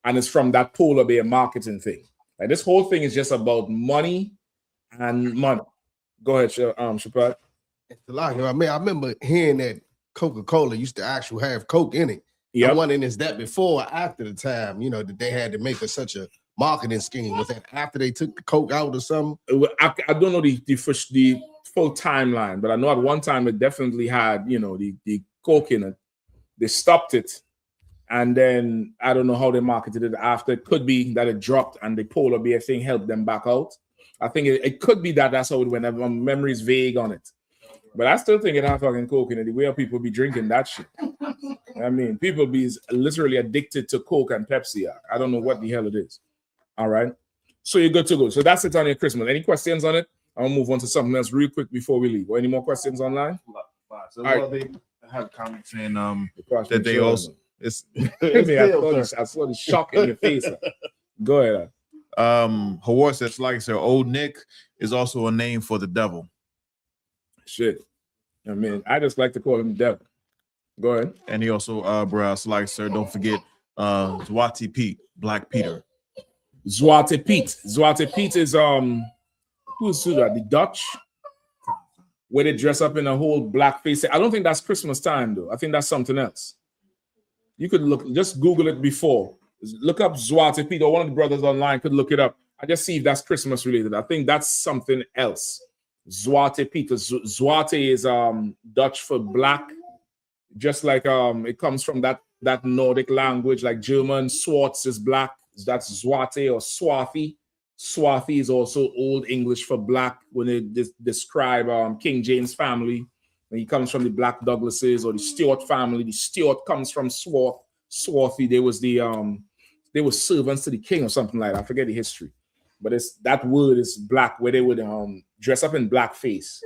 And it's from that polar bear marketing thing. Like this whole thing is just about money and money. Go ahead, Shapad. I mean, I remember hearing that Coca-Cola used to actually have Coke in it. Yep. I'm wondering, is that before or after the time, you know, that they had to make such a marketing scheme? Was that after they took the Coke out or something? I don't know the full timeline, but I know at one time it definitely had, you know, the Coke in it. They stopped it. And then I don't know how they marketed it after. It could be that it dropped and the polar bear thing helped them back out. I think it could be that that's how it went. My memory is vague on it. But I still think it has fucking Coke in it. The way people be drinking that shit. I mean, people be literally addicted to Coke and Pepsi. I don't know what the hell it is. All right. So you're good to go. So that's it on your Christmas. Any questions on it? I'll move on to something else real quick before we leave. Or any more questions online? So they have comments saying that they also it's I saw the shock in your face. Go ahead. Howard says, like I said, Old Nick is also a name for the devil. Shit. I mean, I just like to call him the devil. Go ahead. And he also, like, sir, don't forget Zwarte Pete, Black Peter. Zwarte Pete. Zwarte Pete is who's that? The Dutch, where they dress up in a whole black face. I don't think that's Christmas time though. I think that's something else. You could just Google it before. Look up Zwarte Pete, or one of the brothers online could look it up. I just see if that's Christmas related. I think that's something else. Zwarte Pete. Zwarte is Dutch for black, just like it comes from that Nordic language, like German. Swartz is black. That's Zwarte or Swarthy. Swarthy is also Old English for black when they describe King James family. When he comes from the Black Douglases or the Stuart family, the Stuart comes from Swarthy. They were servants to the king or something like that. I forget the history, but that word is black, where they would dress up in blackface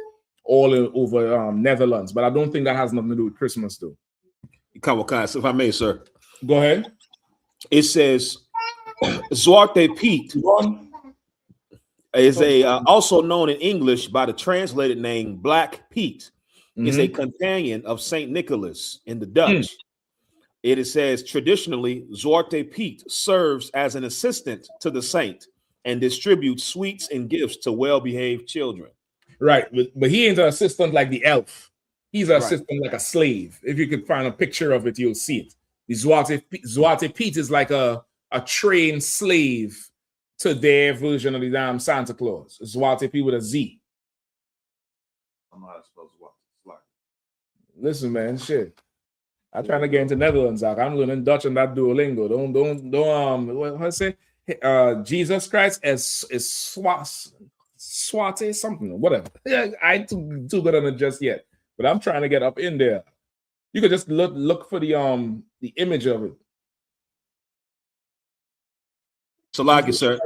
all over Netherlands. But I don't think that has nothing to do with Christmas, though. So if I may, sir, go ahead. It says Zwarte Piet is also known in English by the translated name Black Pete. Is a companion of Saint Nicholas in the Dutch. It says traditionally, Zwarte Piet serves as an assistant to the saint and distributes sweets and gifts to well-behaved children. Right, but he ain't an assistant like the elf. He's an assistant like a slave. If you could find a picture of it, you'll see it. The Zwarte Piet is like a trained slave to their version of the damn Santa Claus. Zwarte Piet with a Z. I'm not supposed to watch. Listen, man, shit. I'm trying to get into Netherlands. I'm learning Dutch and that Duolingo. Don't what I say? Jesus Christ is Swate something, whatever. Yeah, I ain't too good on it just yet, but I'm trying to get up in there. You could just look for the image of it. So like you, sir.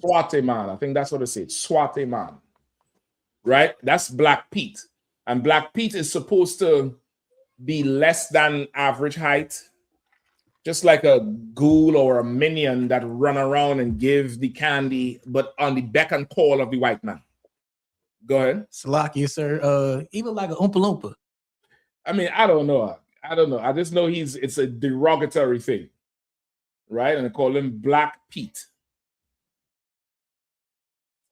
Swate man. I think that's what it says. Swate man. Right? That's Black Pete. And Black Pete is supposed to be less than average height, just like a ghoul or a minion that run around and give the candy, but on the beck and call of the white man. Go ahead. Salakia, sir. Even like an Oompa Loompa. I mean, I don't know. I just know it's a derogatory thing, right? And they call him Black Pete.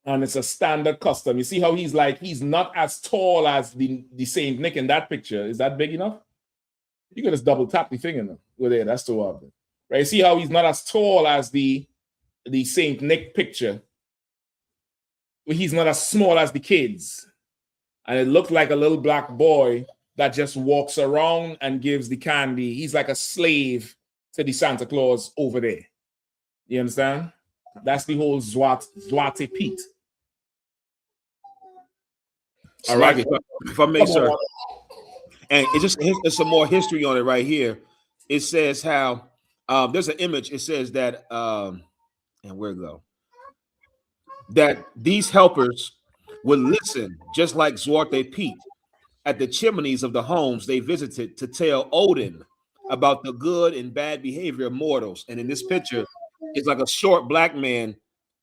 And it's a standard custom. You see how he's not as tall as the Saint Nick in that picture. Is that big enough? You can just double tap the thing in them. Well, there, that's too obvious. Right? You see how he's not as tall as the Saint Nick picture. Well, he's not as small as the kids. And it looked like a little black boy that just walks around and gives the candy. He's like a slave to the Santa Claus over there. You understand? That's the whole Zwarte Piet. All right, if I may, sir, and it's some more history on it right here. It says how there's an image. It says that and where it go? That these helpers would listen, just like Zwarte Piet, at the chimneys of the homes they visited to tell Odin about the good and bad behavior of mortals. And in this picture, it's like a short black man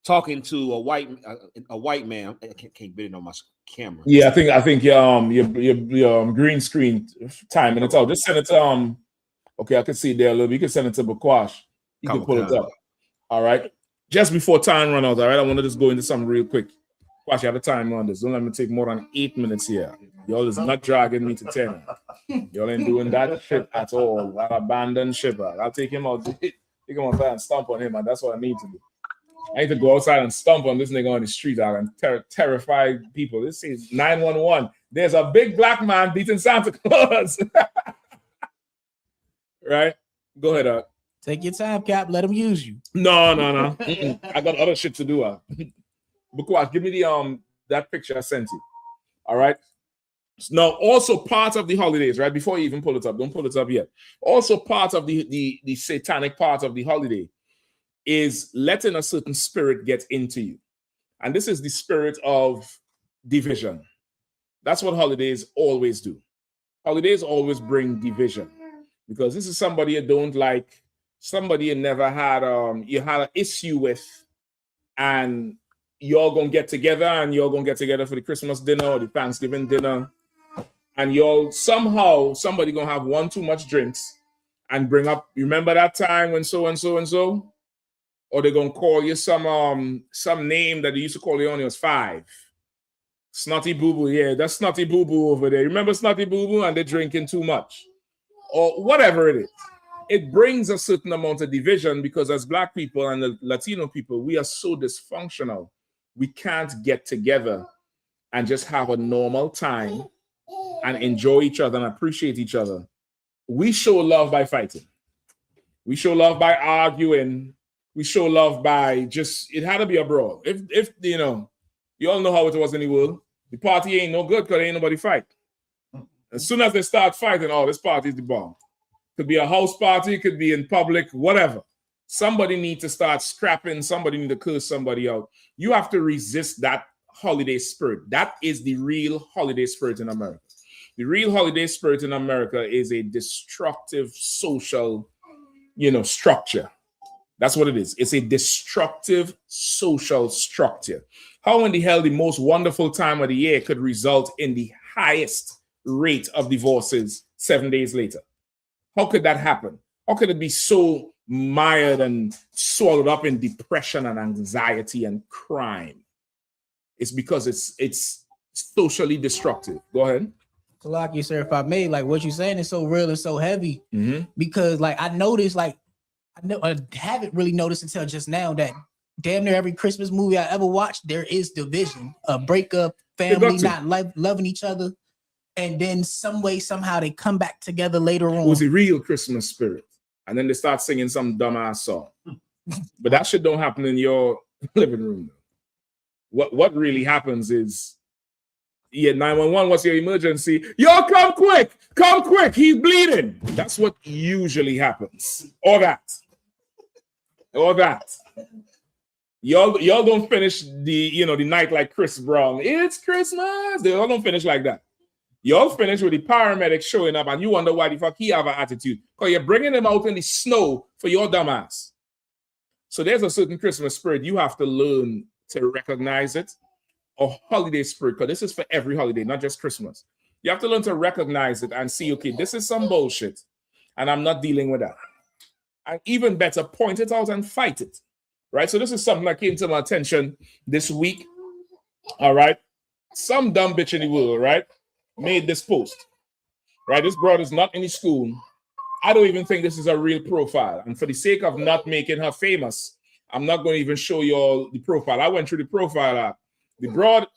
talking to a white man. I can't get it on my camera. Yeah, I think your green screen time and it's out. Just send it to Okay, I can see there a little bit. You can send it to Bakwash. You can pull it up. All right. Just before time runs out, all right, I want to just go into something real quick. Watch, you have a time on this. Don't let me take more than 8 minutes here. Y'all is not dragging me to 10. Y'all ain't doing that shit at all. I'll abandon ship. I'll take him out. Take him outside and stomp on him, and that's what I need to do. I need to go outside and stomp on this nigga on the street and terrify people. This is 911. There's a big black man beating Santa Claus. Right? Go ahead, Take your time, Cap. Let him use you. No. I got other shit to do. Bakwash, give me the that picture I sent you. All right. Now, also part of the holidays, right? Before you even pull it up, don't pull it up yet. Also, part of the satanic part of the holiday is letting a certain spirit get into you. And this is the spirit of division. That's what holidays always do. Holidays always bring division. Because this is somebody you don't like, somebody you never had you had an issue with, and you're gonna get together for the Christmas dinner or the Thanksgiving dinner, and somebody gonna have one too much drinks and bring up, remember that time when so and so and so, or they're gonna call you some name that they used to call you when you was 5. Snotty boo boo, yeah, that's snotty boo boo over there. Remember snotty boo boo, and they're drinking too much, or whatever it is. It brings a certain amount of division because as Black people and the Latino people, we are so dysfunctional. We can't get together and just have a normal time and enjoy each other and appreciate each other. We show love by fighting. We show love by arguing. We show love by it had to be a brawl. If you all know how it was in the world. The party ain't no good because ain't nobody fight. As soon as they start fighting, this party is the bomb. Could be a house party, could be in public, whatever. Somebody need to start scrapping, somebody need to curse somebody out. You have to resist that holiday spirit. That is the real holiday spirit in America. The real holiday spirit in America is a destructive social, structure. That's what it is. It's a destructive social structure. How in the hell the most wonderful time of the year could result in the highest rate of divorces 7 days later? How could that happen? How could it be so mired and swallowed up in depression and anxiety and crime? It's because it's socially destructive. Go ahead. Kalaki, sir, if I may, like what you're saying is so real and so heavy, because I noticed, I haven't really noticed until just now that damn near every Christmas movie I ever watched, there is division, a breakup, family not loving each other. And then some way, somehow they come back together later on. It was a real Christmas spirit. And then they start singing some dumbass song. But that shit don't happen in your living room. What really happens is, 911, what's your emergency? Yo, come quick, he's bleeding. That's what usually happens. Or that. Y'all don't finish the night like Chris Brown. It's Christmas. They all don't finish like that. Y'all finish with the paramedics showing up and you wonder why the fuck he have an attitude. Because you're bringing him out in the snow for your dumbass. So there's a certain Christmas spirit. You have to learn to recognize it. A holiday spirit, because this is for every holiday, not just Christmas. You have to learn to recognize it and see, okay, this is some bullshit. And I'm not dealing with that. And even better, point it out and fight it. Right? So this is something that came to my attention this week. All right? Some dumb bitch in the world, right? Made this post, right? This broad is not in the school. I don't even think this is a real profile. And for the sake of not making her famous, I'm not going to even show you all the profile. I went through the profile app. The broad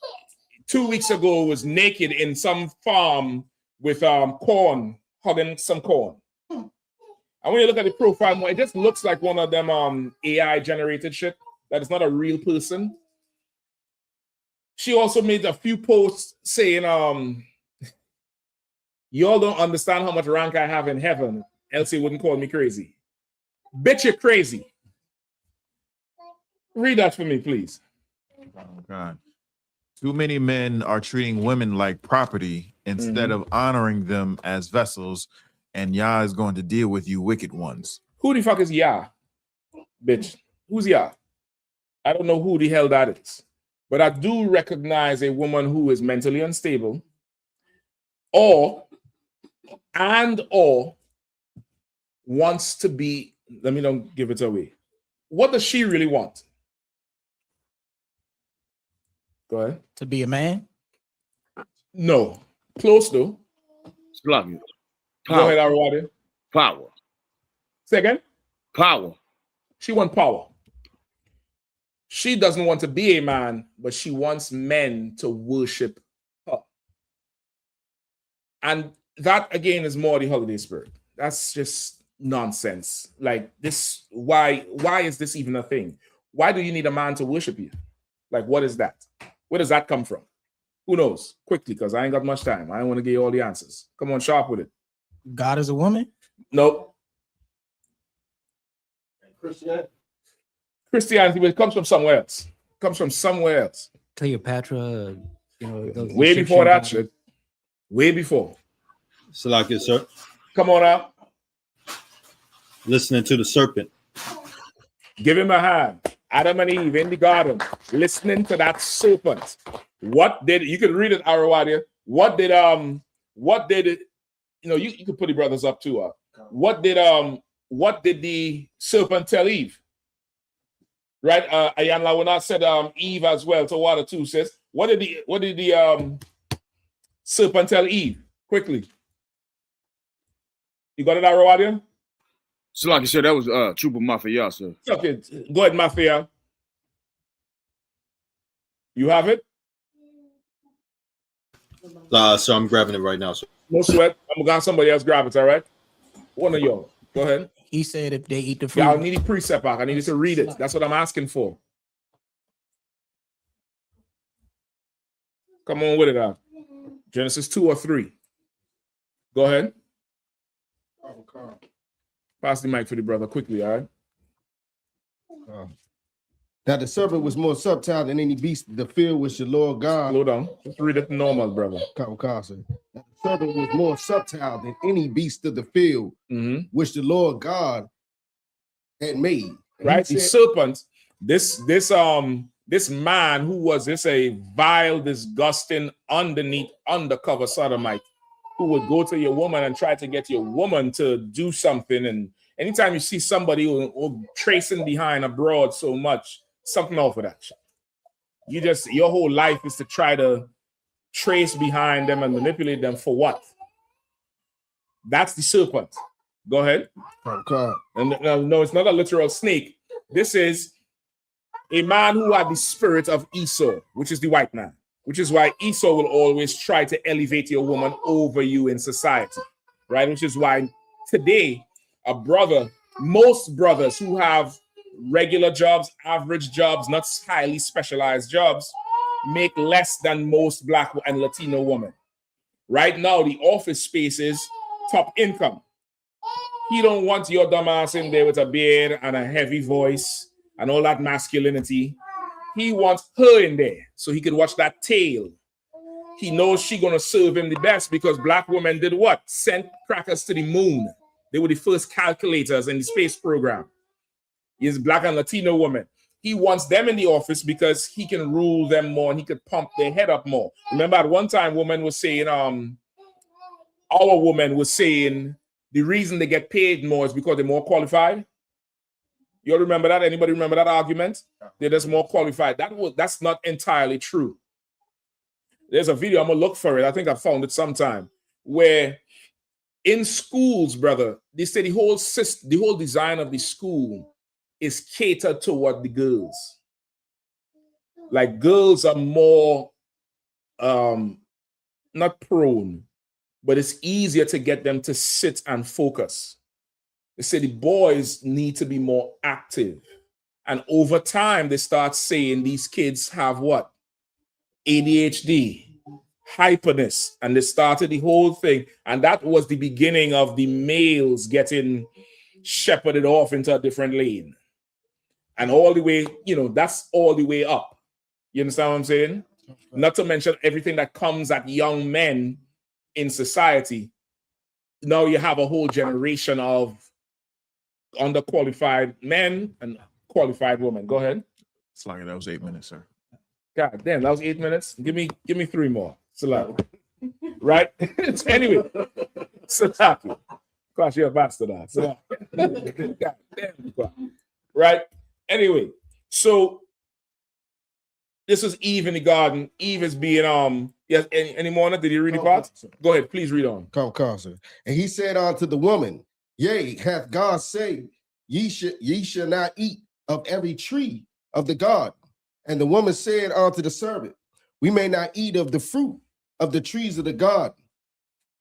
2 weeks ago was naked in some farm with corn, hugging some corn. And when you look at the profile more, it just looks like one of them AI generated shit. That is not a real person. She also made a few posts saying, y'all don't understand how much rank I have in heaven, else you wouldn't call me crazy. Bitch, you're crazy. Read that for me, please. Oh, God. Too many men are treating women like property instead of honoring them as vessels, and Yah is going to deal with you wicked ones. Who the fuck is Yah? Bitch, who's Yah? I don't know who the hell that is. But I do recognize a woman who is mentally unstable or wants to be, let me don't give it away. What does she really want? Go ahead. To be a man? No. Close though. Power. Go ahead, Arwadi. Power. Say again? Power. She wants power. She doesn't want to be a man, but she wants men to worship her. And that again is more the holiday spirit. That's just nonsense. Like this, why is this even a thing? Why do you need a man to worship you? Like, what is that? Where does that come from? Who knows? Quickly, because I ain't got much time. I don't want to give you all the answers. Come on, sharp with it. God is a woman? Nope. Christianity, but it comes from somewhere else. It comes from somewhere else. Cleopatra, Way before that shit. Way before. Salakia, sir. Come on out. Listening to the serpent. Give him a hand. Adam and Eve in the garden, listening to that serpent. What did you can read it, Arawadia? What did it? You can put the brothers up too. What did the serpent tell Eve? Right? Yahanna when I said Eve as well to water too, says. What did the serpent tell Eve? Quickly. You got it, Arawadia? So like you said, that was Trooper Mafia, sir. Okay, go ahead, Mafia. You have it? So I'm grabbing it right now, sir. No sweat. I'm gonna have somebody else grab it, all right? One of y'all. Go ahead. He said if they eat the fruit. Yeah, I need a precept back. I need you to read it. That's what I'm asking for. Come on with it, Genesis 2 or 3. Go ahead. Pass the mic for the brother quickly, all right? That the serpent was more subtle than any beast of the field which the Lord God. Slow down. Just read it normal, brother. That the serpent was more subtle than any beast of the field which the Lord God had made. Right? The serpent, this man who was a vile, disgusting, undercover sodomite who would go to your woman and try to get your woman to do something. And anytime you see somebody who tracing behind a broad so much, something off with that shit. Your whole life is to try to trace behind them and manipulate them for what? That's the serpent. Go ahead. Okay. And no, it's not a literal snake. This is a man who had the spirit of Esau, which is the white man. Which is why Esau will always try to elevate your woman over you in society, right? Which is why today, most brothers who have regular jobs, average jobs, not highly specialized jobs, make less than most Black and Latino women. Right now, the office space is top income. He don't want your dumb ass in there with a beard and a heavy voice and all that masculinity. He wants her in there so he could watch that tail. He knows she's going to serve him the best because Black women did what? Sent crackers to the moon. They were the first calculators in the space program. He's Black and Latino women. He wants them in the office because he can rule them more and he could pump their head up more. Remember at one time, our woman was saying the reason they get paid more is because they're more qualified. You all remember that? Anybody remember that argument? They're just more qualified. That's not entirely true. There's a video, I'm gonna look for it. I think I found it sometime, where in schools, brother, they say the whole design of the school is catered toward the girls. Like girls are more not prone, but it's easier to get them to sit and focus. They say the boys need to be more active. And over time, they start saying these kids have what? ADHD, hyperness. And they started the whole thing. And that was the beginning of the males getting shepherded off into a different lane. And all the way, that's all the way up. You understand what I'm saying? Not to mention everything that comes at young men in society. Now you have a whole generation of underqualified men and qualified women. Go ahead. It's like that was 8 minutes, sir. God damn, that was 8 minutes. Give me 3 more. Salam. Right? Anyway, Salaki. Of course, you're a bastard. Right? Anyway, so this is Eve in the garden. Eve is being yes. Any more? Did you read the part? Go ahead, please read on. Come, sir. And he said unto the woman, Yea, hath God said, ye shall not eat of every tree of the garden. And the woman said unto the servant, We may not eat of the fruit of the trees of the garden,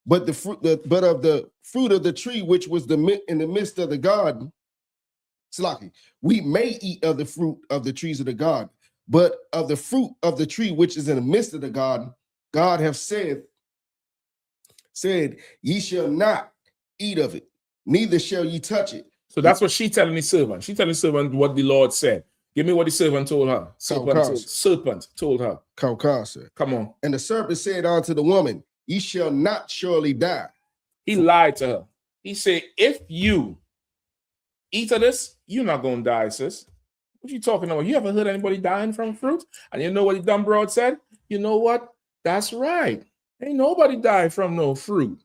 but of the fruit of the tree which was in the midst of the garden. Slaki, we may eat of the fruit of the trees of the garden, but of the fruit of the tree which is in the midst of the garden, God hath said, Ye shall not eat of it, neither shall ye touch it. So that's what she telling the servant. She telling the servant what the Lord said. Give me what the servant told her. Serpent told her. Come on. And the serpent said unto the woman, Ye shall not surely die. He lied to her. He said, if you eat of this, you're not going to die, sis. What you talking about? You ever heard anybody dying from fruit? And you know what the dumb broad said? You know what? That's right. Ain't nobody died from no fruit.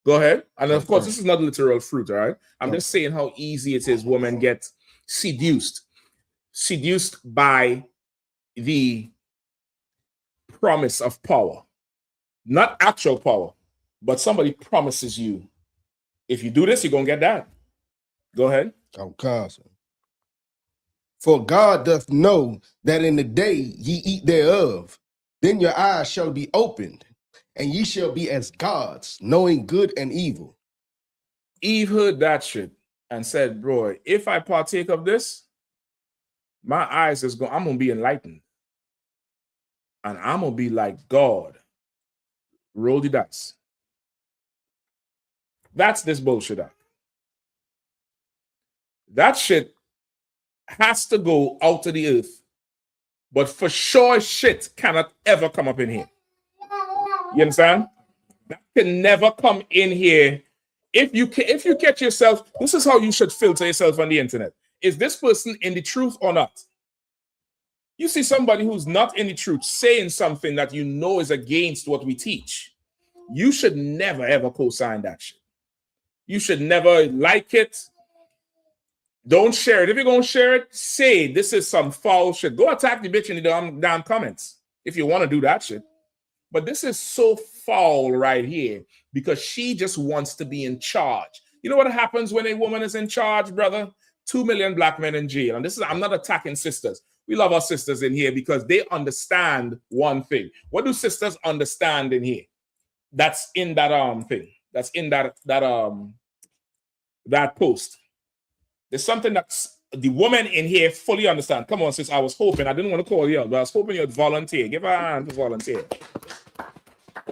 Go ahead. And of course, this is not literal fruit, all right? I'm just saying how easy it is women get seduced. Seduced by the promise of power. Not actual power, but somebody promises you, if you do this, you're going to get that. Go ahead. For God doth know that in the day ye eat thereof, then your eyes shall be opened, and ye shall be as gods, knowing good and evil. Eve heard that shit and said, bro, if I partake of this, my eyes is going, I'm going to be enlightened. And I'm going to be like God. Roll the dice. That's this bullshit act. That shit has to go out of the earth. But for sure, shit cannot ever come up in here. You understand? That can never come in here. If you catch yourself, this is how you should filter yourself on the internet. Is this person in the truth or not? You see somebody who's not in the truth saying something that you know is against what we teach. You should never, ever co-sign that shit. You should never like it. Don't share it. If you're going to share it, say this is some foul shit. Go attack the bitch in the damn comments if you want to do that shit. But this is so foul right here because she just wants to be in charge. You know what happens when a woman is in charge, brother? 2 million black men in jail. And this is, I'm not attacking sisters. We love our sisters in here because they understand one thing. What do sisters understand in here? That's in that thing. That's in that post. There's something that the woman in here fully understand. Come on, sis. I was hoping. I didn't want to call you out, but I was hoping you'd volunteer. Give her a hand to volunteer.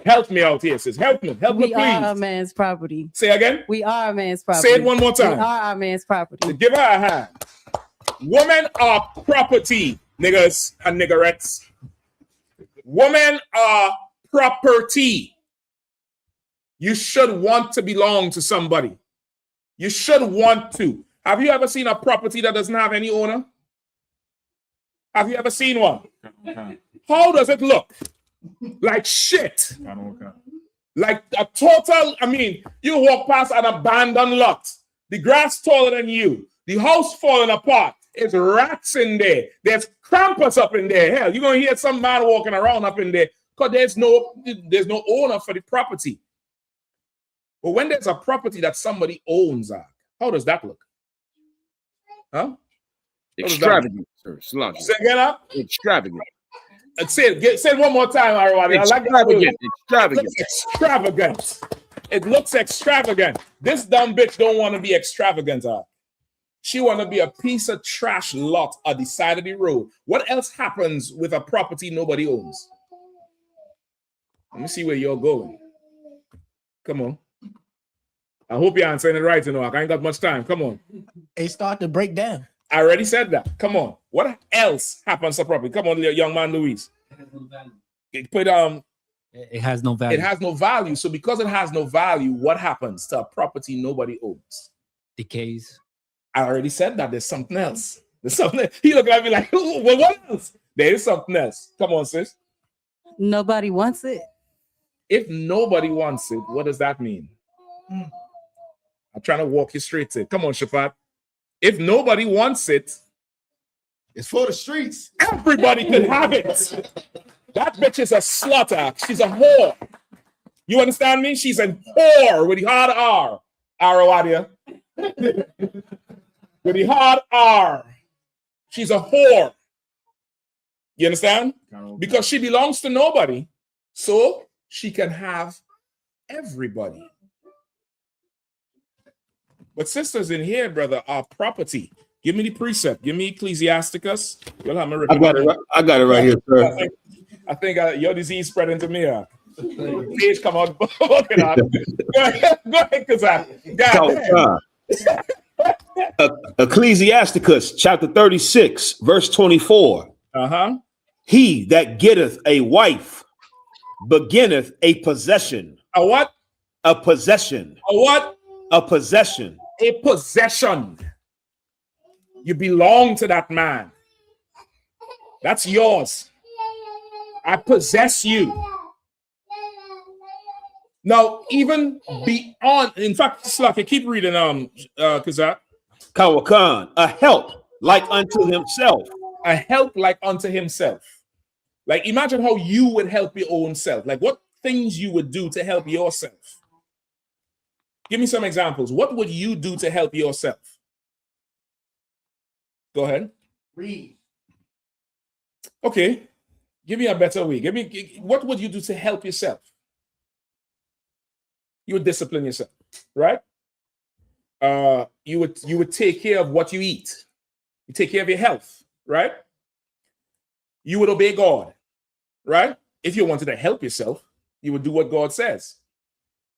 Help me out here, sis. Help me. Help me, please. We are a man's property. Say again? We are a man's property. Say it one more time. We are our man's property. Give her a hand. Women are property, niggas and niggerettes. Women are property. You should want to belong to somebody. You should want to. Have you ever seen a property that doesn't have any owner? Have you ever seen one? How does it look? Like shit. Like a total, I mean, you walk past an abandoned lot. The grass taller than you. The house falling apart. There's rats in there. There's Krampus up in there. Hell, you're going to hear some man walking around up in there because there's no owner for the property. But when there's a property that somebody owns, how does that look? Huh? Extravagant, sir. Say again, huh? Extravagant. Say it one more time, everybody. Extravagant. Extravagant. Extravagant. It looks extravagant. This dumb bitch don't want to be extravagant. She want to be a piece of trash lot at the side of the road. What else happens with a property nobody owns? Let me see where you're going. Come on. I hope you're answering it right, you know. I ain't got much time. Come on. They start to break down. I already said that. Come on. What else happens to property? Come on, young man, Luis. It has no value. It has no value. So because it has no value, what happens to a property nobody owns? Decays. I already said that. There's something else. There's something. He looked at me like, well, what else? There is something else. Come on, sis. Nobody wants it. If nobody wants it, what does that mean? I'm trying to walk you straight to it. Come on, Shafat. If nobody wants it, it's for the streets. Everybody can have it. That bitch is a slutter. She's a whore. You understand me? She's a whore with the hard R. Arawadia. With the hard R. She's a whore. You understand? Because she belongs to nobody. So she can have everybody. But sisters in here, brother, are property. Give me the precept. Give me Ecclesiasticus. You'll have my I got it right here, sir. I think your disease spread into me. Page come out. Go ahead, Kazak. Ecclesiasticus chapter 36, verse 24. He that getteth a wife beginneth a possession. A what? A possession. A what? A possession. A possession. You belong to that man. That's yours. I possess you. Now, even beyond, in fact, Slack, keep reading, Kazak. Kawakan, a help like unto himself. A help like unto himself. Like, imagine how you would help your own self. Like, what things you would do to help yourself. Give me some examples. What would you do to help yourself? Go ahead. Read. Okay. Give me a better way. What would you do to help yourself? You would discipline yourself, right? You would take care of what you eat. You take care of your health, right? You would obey God, right? If you wanted to help yourself, you would do what God says.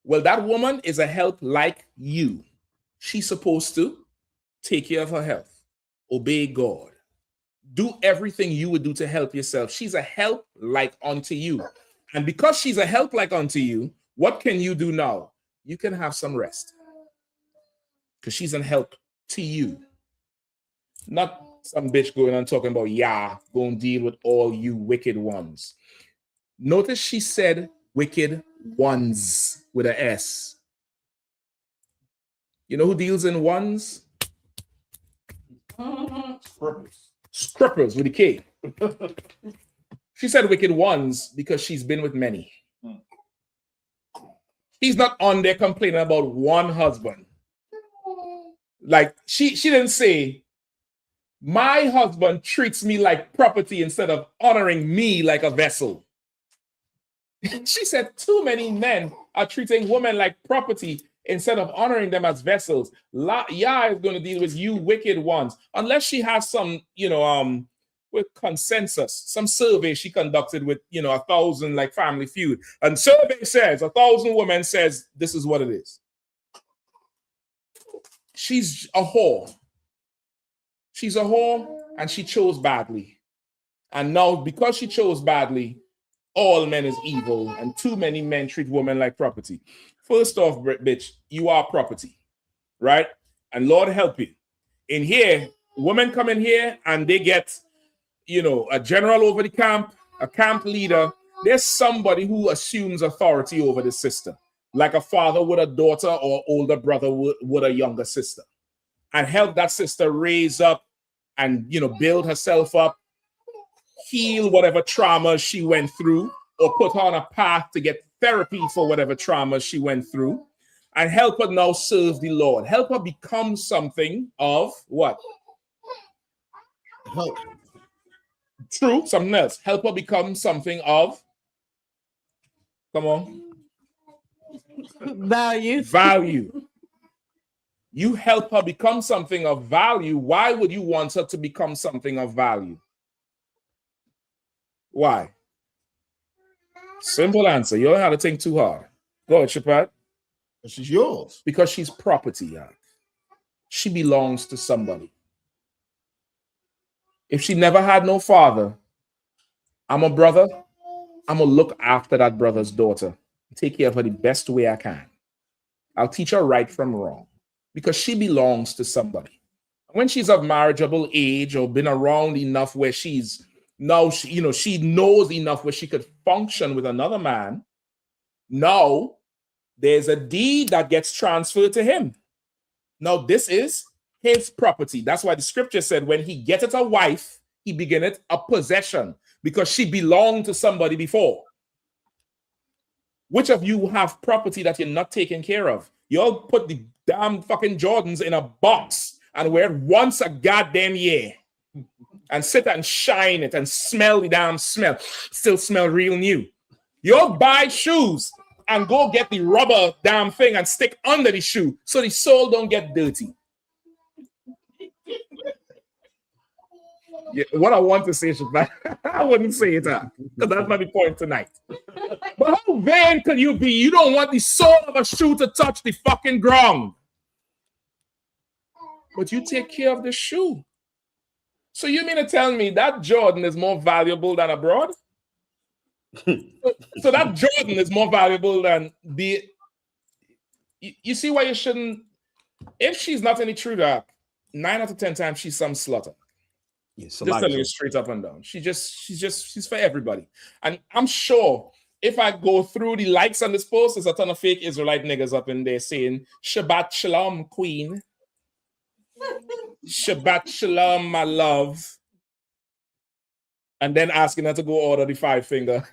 Well, that woman is a help like you. She's supposed to take care of her health, obey God, do everything you would do to help yourself. She's a help like unto you. And because she's a help like unto you, what can you do now? You can have some rest. Because she's a help to you. Not some bitch going on talking about, go and deal with all you wicked ones. Notice she said wicked ones with an S. You know who deals in ones? Scrippers with a K. She said wicked ones because she's been with many. He's not on there complaining about one husband. Like, she didn't say, my husband treats me like property instead of honoring me like a vessel. She said too many men are treating women like property instead of honoring them as vessels. Yah is going to deal with you wicked ones. Unless she has some, with consensus, some survey she conducted with, 1,000 like Family Feud. And survey says, 1,000 women says, this is what it is. She's a whore. She's a whore and she chose badly. And now because she chose badly, all men is evil and too many men treat women like property. First off, bitch, you are property, right? And Lord help you. In here, women come in here and they get, a general over the camp, a camp leader. There's somebody who assumes authority over the sister, like a father with a daughter or older brother with a younger sister, and help that sister raise up and, build herself up, heal whatever trauma she went through, or put her on a path to get therapy for whatever trauma she went through, and help her now serve the Lord. Help her become something of what? Help. True, something else. Help her become something of, come on. Value. You help her become something of value. Why would you want her to become something of value? Why? Simple answer. You don't have to think too hard. Go ahead, Shapat. She's yours. Because she's property, yeah. She belongs to somebody. If she never had no father, I'm a brother. I'm going to look after that brother's daughter. Take care of her the best way I can. I'll teach her right from wrong. Because she belongs to somebody. When she's of marriageable age or been around enough where she's now, she knows enough where she could function with another man. Now, there's a deed that gets transferred to him. Now, this is his property. That's why the scripture said, when he getteth a wife, he beginneth a possession, because she belonged to somebody before. Which of you have property that you're not taking care of? You all put the damn fucking Jordans in a box and wear it once a goddamn year and sit and shine it and smell the damn smell. Still smell real new. You all buy shoes and go get the rubber damn thing and stick under the shoe so the sole don't get dirty. Yeah, what I want to say is that I wouldn't say it because that's not the point tonight. But how vain can you be? You don't want the sole of a shoe to touch the fucking ground. But you take care of the shoe. So you mean to tell me that Jordan is more valuable than abroad? So that Jordan is more valuable than the... You see why you shouldn't... If she's not any true dark, 9 out of 10 times she's some slaughter. Yes, just telling you straight up and down. She's for everybody. And I'm sure if I go through the likes on this post, there's a ton of fake Israelite niggas up in there saying, Shabbat Shalom, queen. Shabbat Shalom, my love. And then asking her to go order the 5 finger.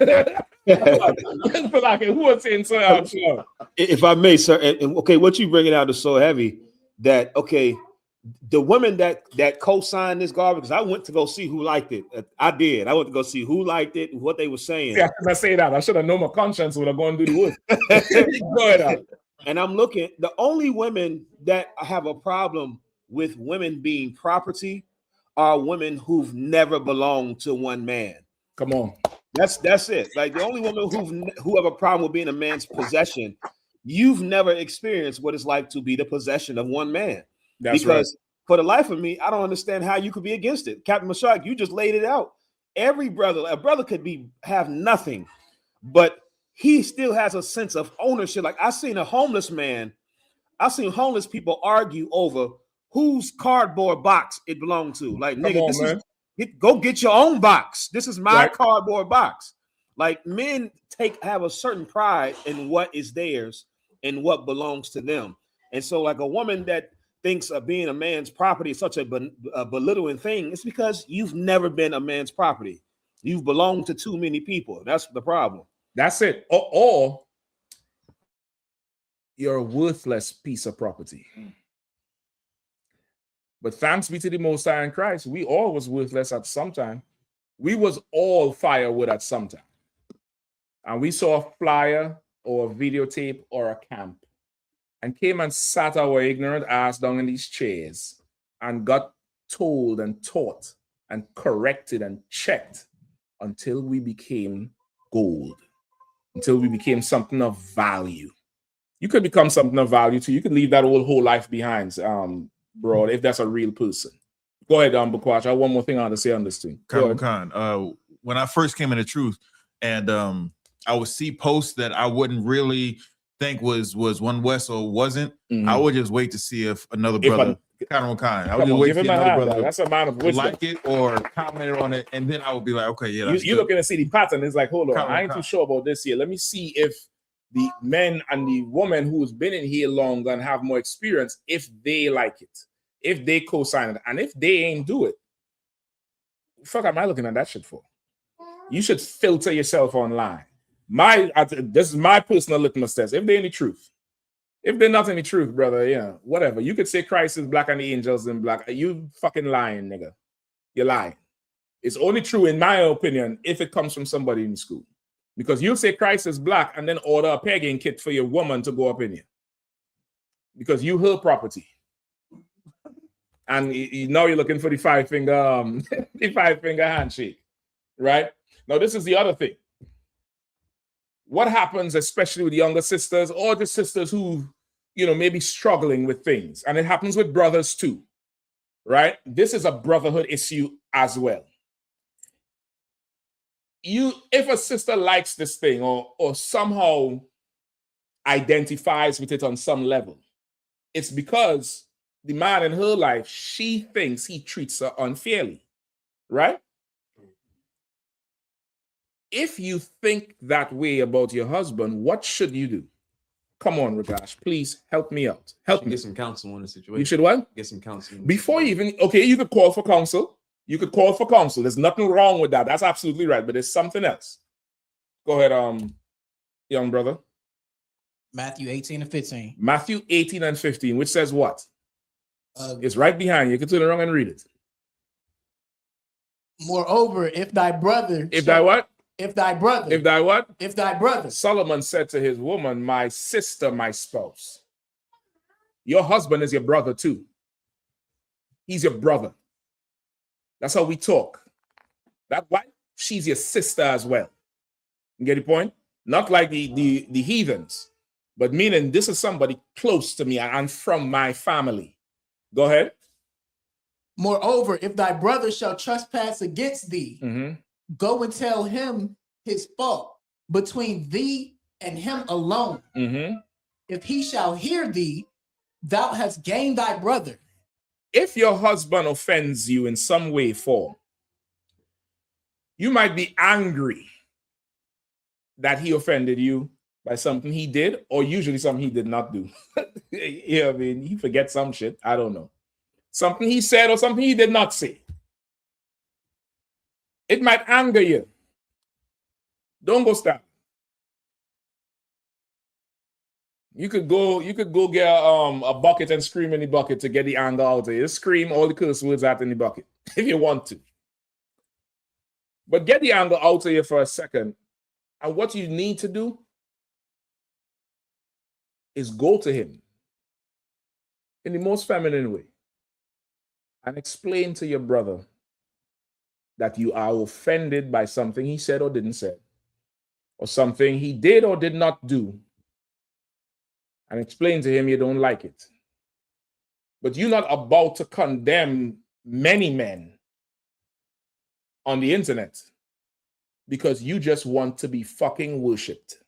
Like, who was saying so? If I may, sir, and okay, what you bringing out is so heavy that, okay, the women that co-signed this garbage, because I went to go see who liked it. I did. I went to go see who liked it and what they were saying. Yeah, I say that. I should have known my conscience when I go and do the work. Go ahead. And I'm looking, the only women that have a problem with women being property are women who've never belonged to one man. Come on. That's it. Like the only women who have a problem with being a man's possession, you've never experienced what it's like to be the possession of one man. That's because for the life of me, I don't understand how you could be against it. Captain Mashak, you just laid it out. A brother could have nothing, but he still has a sense of ownership. Like I've seen homeless people argue over whose cardboard box it belonged to. Like, nigga, go get your own box. This is my cardboard box. Like men have a certain pride in what is theirs and what belongs to them. And so like a woman that thinks of being a man's property is such a belittling thing, it's because you've never been a man's property. You've belonged to too many people. That's the problem. That's it. Or you're a worthless piece of property. But thanks be to the Most High in Christ, we all was worthless at some time. We was all firewood at some time. And we saw a flyer or a videotape or a camp and came and sat our ignorant ass down in these chairs and got told and taught and corrected and checked until we became gold, until we became something of value. You could become something of value too. You could leave that whole life behind, bro, if that's a real person. Go ahead, Bukwach. I have one more thing I want to say on this thing. Khan, when I first came into truth, and I would see posts that I wouldn't really think was One West or wasn't, I would just wait to see if another brother, I would just wait to see another brother that's a man of wisdom. Like it or comment on it, and then I would be like, okay, yeah, you're looking to see the pattern. It's like, hold on, I ain't too sure about this here. Let me see if the men and the woman who's been in here longer and have more experience, if they like it, if they co-sign it, and if they ain't do it, fuck am I looking at that shit for? You should filter yourself online. This is my personal litmus test. If they're in the truth, if they're not in the truth, brother, yeah, whatever. You could say Christ is black and the angels in black. You fucking lying, nigga. You're lying. It's only true, in my opinion, if it comes from somebody in school. Because you'll say Christ is black and then order a pegging kit for your woman to go up in you. Because you her property. And now you're looking for the 5-finger the 5-finger handshake. Right? Now, this is the other thing. What happens, especially with younger sisters or the sisters who, may be struggling with things, and it happens with brothers too, right? This is a brotherhood issue as well. If a sister likes this thing or somehow identifies with it on some level, it's because the man in her life, she thinks he treats her unfairly, right? If you think that way about your husband, what should you do? Come on, Ragash, please help me out. Help me. Get some counsel on the situation. You should what? Get some counsel. Before you even, okay, you could call for counsel. You could call for counsel. There's nothing wrong with that. That's absolutely right. But there's something else. Go ahead, young brother. Matthew 18 and 15. Matthew 18 and 15, which says what? It's right behind you. You can turn around and read it. Moreover, if thy brother... If thy what? If thy brother... If thy what? If thy brother... Solomon said to his woman, my sister, my spouse. Your husband is your brother too. He's your brother. That's how we talk. That wife, she's your sister as well. You get the point? Not like the heathens, but meaning this is somebody close to me and from my family. Go ahead. Moreover, if thy brother shall trespass against thee, go and tell him his fault between thee and him alone. If he shall hear thee, thou hast gained thy brother. If your husband offends you in some way, form, you might be angry that he offended you by something he did, or usually something he did not do. Yeah, I mean, he forgets some shit. I don't know. Something he said or something he did not say. It might anger you. Don't go stop. You could go get a bucket and scream in the bucket to get the anger out of you. Scream all the curse words out in the bucket if you want to. But get the anger out of you for a second. And what you need to do is go to him in the most feminine way and explain to your brother that you are offended by something he said or didn't say, or something he did or did not do, and explain to him you don't like it. But you're not about to condemn many men on the internet because you just want to be fucking worshipped.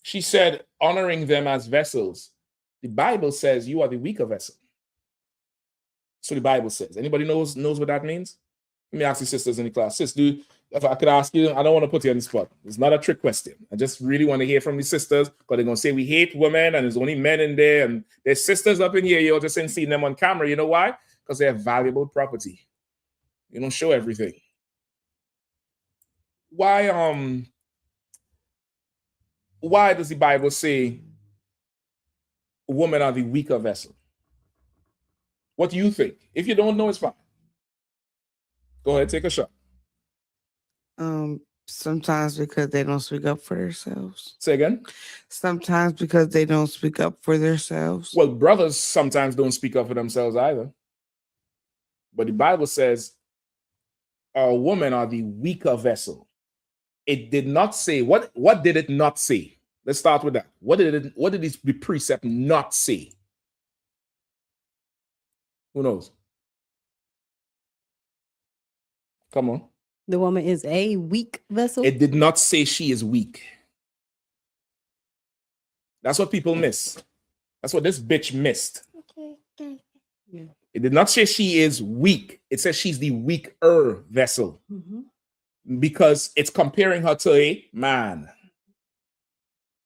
She said, honoring them as vessels. The Bible says you are the weaker vessel. So the Bible says. Anybody knows what that means? Let me ask the sisters in the class. Sis, if I could ask you, I don't want to put you on the spot. It's not a trick question. I just really want to hear from the sisters, because they're going to say we hate women and there's only men in there and there's sisters up in here. You're just ain't seeing them on camera. You know why? Because they're valuable property. You don't show everything. Why does the Bible say women are the weaker vessel? What do you think? If you don't know, it's fine. Go ahead, take a shot. Sometimes because they don't speak up for themselves. Say again? Sometimes because they don't speak up for themselves. Well, brothers sometimes don't speak up for themselves either. But the Bible says our women are the weaker vessel. It did not say, what did it not say? Let's start with that. What did the precept not say? Who knows? Come on. The woman is a weak vessel. It did not say she is weak. That's what people miss. That's what this bitch missed. Yeah. It did not say she is weak. It says she's the weaker vessel. Because it's comparing her to a man.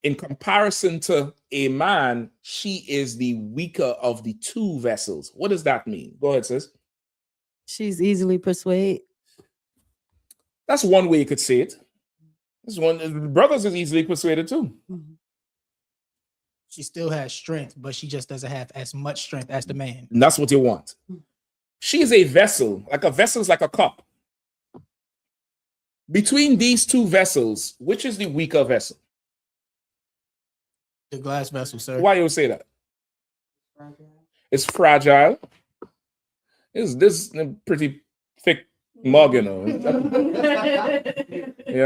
In comparison to a man, she is the weaker of the two vessels. What does that mean? Go ahead, sis. She's easily persuaded. That's one way you could say it. This one, brothers is easily persuaded too. She still has strength, but she just doesn't have as much strength as the man. And that's what you want. She is a vessel. Like a vessel is like a cup. Between these two vessels, which is the weaker vessel? The glass vessel, sir. Why you say that? It's fragile. This pretty thick mug, you know. You know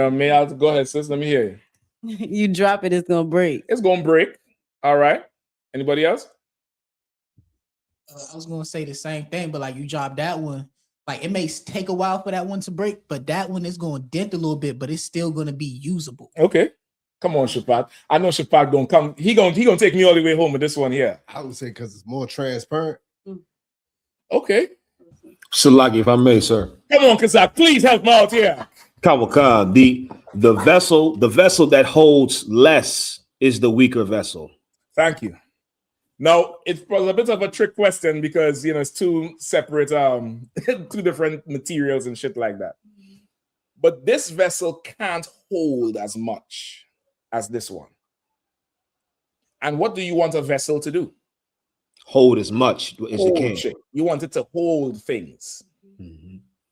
what I mean? I'll go ahead, sis. Let me hear you. You drop it, it's gonna break. It's gonna break. All right. Anybody else? I was gonna say the same thing, but like you drop that one, like it may take a while for that one to break, but that one is gonna dent a little bit, but it's still gonna be usable. Okay. Come on, Shapak. I know Shapak gonna come. He gonna take me all the way home with this one here. I would say because it's more transparent. Okay. Salaki, if I may, sir. Come on, Kazak, please help me out here. Kawaka, the vessel that holds less is the weaker vessel? Thank you. Now, it was a bit of a trick question because, you know, it's two separate, two different materials and shit like that. But this vessel can't hold as much as this one. And what do you want a vessel to do? Hold as much as it Hold can. shit. You want it to hold things.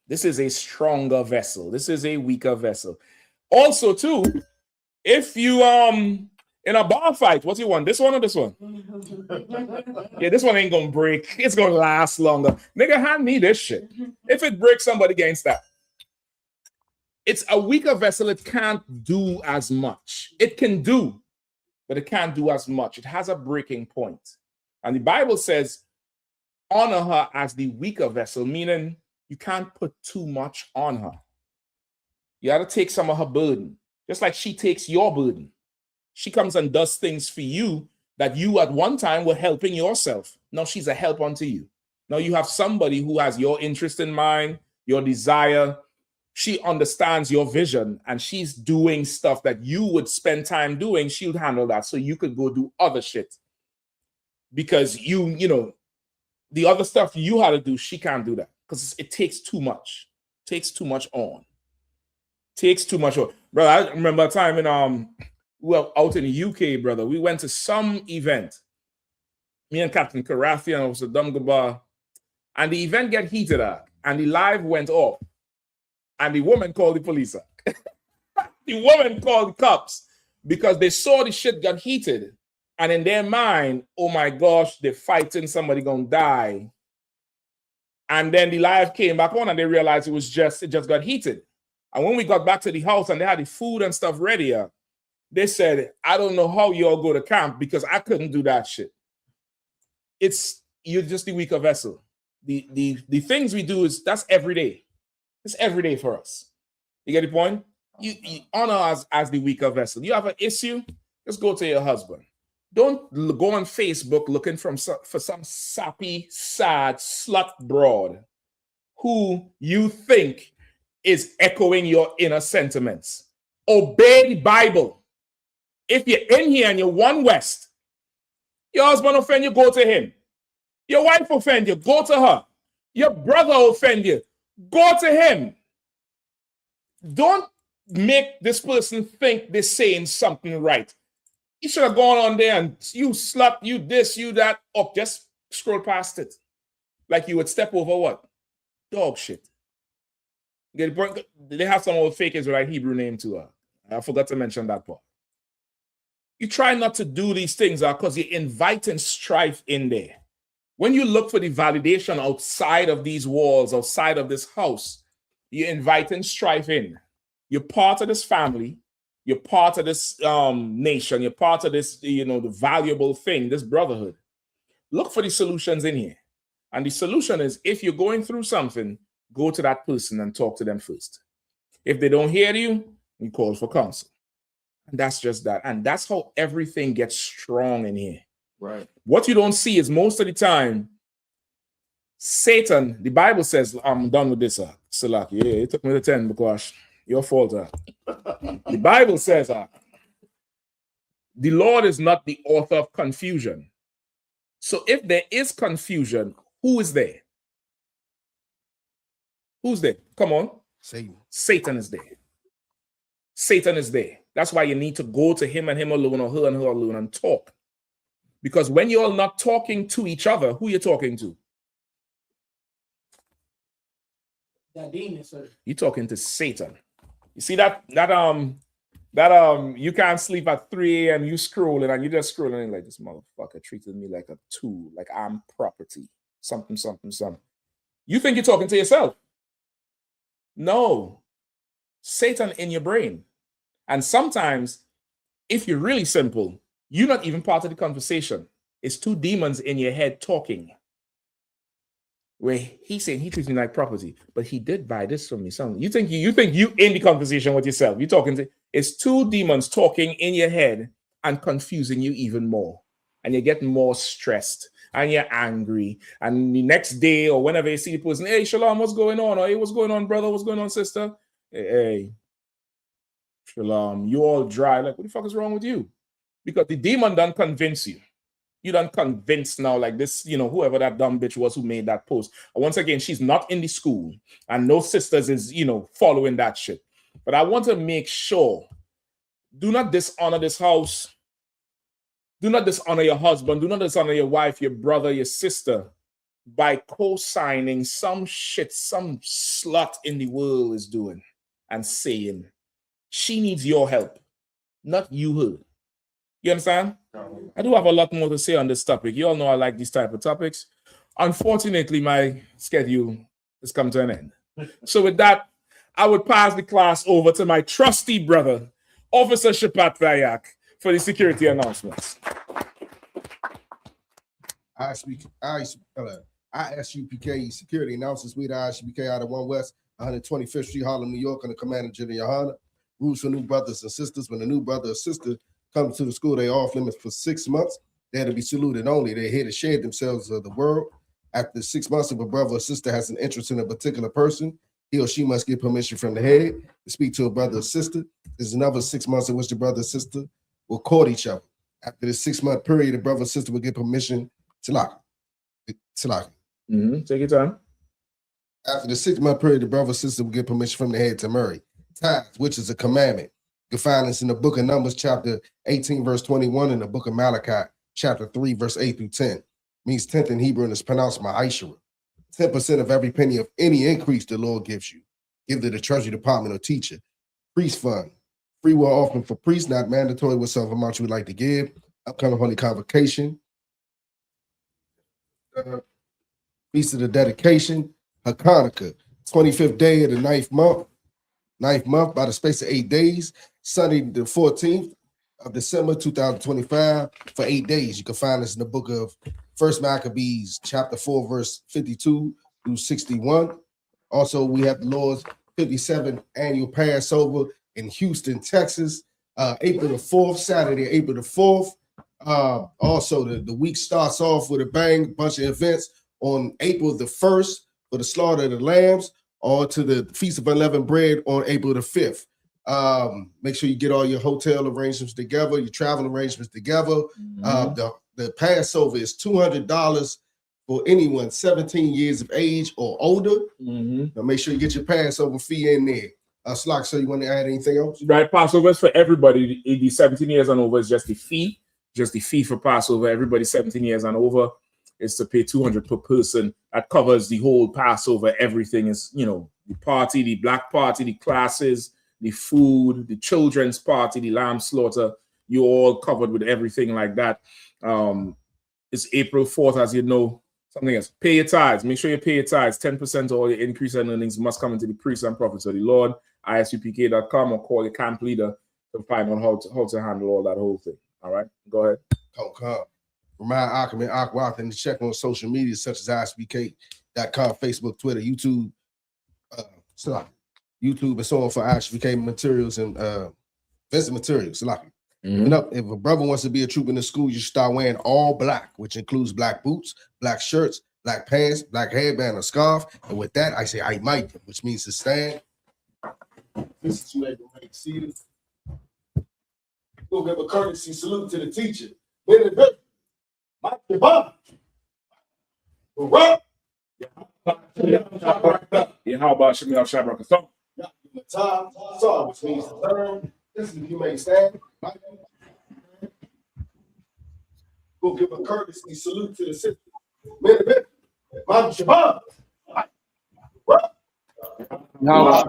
This is a stronger vessel. This is a weaker vessel. Also, too, if you in a bar fight, what do you want? This one or this one? Yeah, this one ain't gonna break. It's gonna last longer. Nigga, hand me this shit. If it breaks, somebody against that. It's a weaker vessel. It can't do as much. It can do, but it can't do as much. It has a breaking point. And the Bible says, honor her as the weaker vessel, meaning you can't put too much on her. You got to take some of her burden, just like she takes your burden. She comes and does things for you that you at one time were helping yourself. Now she's a help unto you. Now you have somebody who has your interest in mind, your desire. She understands your vision and she's doing stuff that you would spend time doing. She would handle that so you could go do other shit. Because you know, the other stuff you had to do, she can't do that because it takes too much. Takes too much on. Takes too much on. Brother, I remember a time in we were out in the UK, brother. We went to some event. Me and Captain Karathian was a Dumgaba, and the event got heated up, and the live went off, and the woman called the police. The woman called the cops because they saw the shit got heated, and in their mind, oh my gosh, they're fighting, somebody gonna die. And then the live came back on, and they realized it just got heated. And when we got back to the house, and they had the food and stuff ready, they said, I don't know how y'all go to camp because I couldn't do that shit. You're just the weaker vessel. The things we do that's every day. It's every day for us. You get the point? You honor us as the weaker vessel. You have an issue, just go to your husband. Don't go on Facebook looking for some sappy, sad, slut broad who you think is echoing your inner sentiments. Obey the Bible. If you're in here and you're one West, your husband offend you, go to him. Your wife offend you, go to her. Your brother offend you, go to him. Don't make this person think they're saying something right. You should have gone on there and you slut, you this, you that, up, just scroll past it. Like you would step over what? Dog shit. They have some old fake Israelite Hebrew name to her. I forgot to mention that part. You try not to do these things because you're inviting strife in there. When you look for the validation outside of these walls, outside of this house, you're inviting strife in. You're part of this family. You're part of this nation. You're part of this, the valuable thing, this brotherhood. Look for the solutions in here. And the solution is, if you're going through something, go to that person and talk to them first. If they don't hear you, you call for counsel. And that's just that. And that's how everything gets strong in here. Right. What you don't see is most of the time, Satan, the Bible says, I'm done with this, Salaki. Yeah, it took me to 10 because your fault. The Bible says, the Lord is not the author of confusion. So if there is confusion, who is there? Who's there? Come on. Satan is there. Satan is there. That's why you need to go to him and him alone, or her and her alone, and talk. Because when you're not talking to each other, who you're talking to? That demon, sir. You're talking to Satan. You see that you can't sleep at 3 a.m. you scrolling and you just scrolling and like, this motherfucker treated me like a tool, like I'm property. Something. You think you're talking to yourself. No. Satan in your brain. And sometimes, if you're really simple, you're not even part of the conversation. It's two demons in your head talking. Where he's saying he treats me like property, but he did buy this from me. Something. You think you in the conversation with yourself. You're talking to, it's two demons talking in your head and confusing you even more. And you're getting more stressed and you're angry. And the next day or whenever you see the person, hey, Shalom, what's going on? Or hey, what's going on, brother? What's going on, sister? Hey, Shalom, you all dry. Like, what the fuck is wrong with you? because the demon done convince you. You done convinced now, like this, whoever that dumb bitch was who made that post. And once again, she's not in the school, and no sisters is, following that shit. But I want to make sure, do not dishonor this house. Do not dishonor your husband. Do not dishonor your wife, your brother, your sister by co-signing some shit some slut in the world is doing and saying she needs your help, not you her. You understand? I do have a lot more to say on this topic. You all know I like these type of topics. Unfortunately, my schedule has come to an end. So with that, I would pass the class over to my trusty brother, Officer Shapat Vayak, for the security announcements. I.S.U.P.K security announcements. We the I.S.U.P.K out of 1 West, 125th Street, Harlem, New York, under Commander General Yahanna. Rules for new brothers and sisters. When a new brother or sister comes to the school, they off limits for 6 months. They're to be saluted only. They're here to share themselves of the world. After 6 months, if a brother or sister has an interest in a particular person, he or she must get permission from the head to speak to a brother or sister. There's another 6 months in which the brother or sister will court each other. After the 6 month period, the brother or sister will get permission to lock. Take your time. After the 6 month period, the brother or sister will get permission from the head to marry. Tithes, which is a commandment. You can find this in the book of Numbers, chapter 18, verse 21, and the book of Malachi, chapter 3, verse 8 through 10. Means 10th in Hebrew and is pronounced ma'ashera. 10% of every penny of any increase the Lord gives you. Give to the treasury department or teacher. Priest fund. Free will offering for priests, not mandatory with some amount you would like to give. Upcoming holy convocation. Feast of the dedication. Hanukkah, 25th day of the 9th month by the space of 8 days. Sunday the 14th of December 2025 for 8 days. You can find this in the book of 1 Maccabees, chapter 4, verse 52 through 61. Also, we have the Lord's 57th annual Passover in Houston, Texas, April the 4th, Saturday, April the 4th. Also, the week starts off with a bang, bunch of events on April the 1st for the slaughter of the lambs, or to the Feast of Unleavened Bread on April the 5th. Make sure you get all your hotel arrangements together, your travel arrangements together. The Passover is $200 for anyone 17 years of age or older. Now make sure you get your Passover fee in there. Slock, so you want to add anything else? Right, Passover is for everybody. The 17 years and over is just the fee. Just the fee for Passover. Everybody 17 years and over is to pay $200 per person. That covers the whole Passover. Everything is, the party, the black party, the classes, the food, the children's party, the lamb slaughter. You're all covered with everything like that. It's April 4th, as you know. Something else. Pay your tithes. Make sure you pay your tithes. 10% of all your increase in earnings must come into the priests and prophets of the Lord. ISUPK.com, or call your camp leader to find out how to handle all that whole thing. All right, go ahead. Remind Akim and Akwath and to check on social media such as ISUPK.com, Facebook, Twitter, YouTube, and so on for ISUPK materials and visit materials. If a brother wants to be a troop in the school, you start wearing all black, which includes black boots, black shirts, black pants, black headband, or scarf. And with that, I say I might, which means to stand. This is you able to make seated. We'll give a courtesy salute to the teacher. Mike the bomb. Yeah, how about Shemil Shabrak? Which means to turn. This is you may stand. We'll give a courtesy salute to the sister. Mike the bomb. God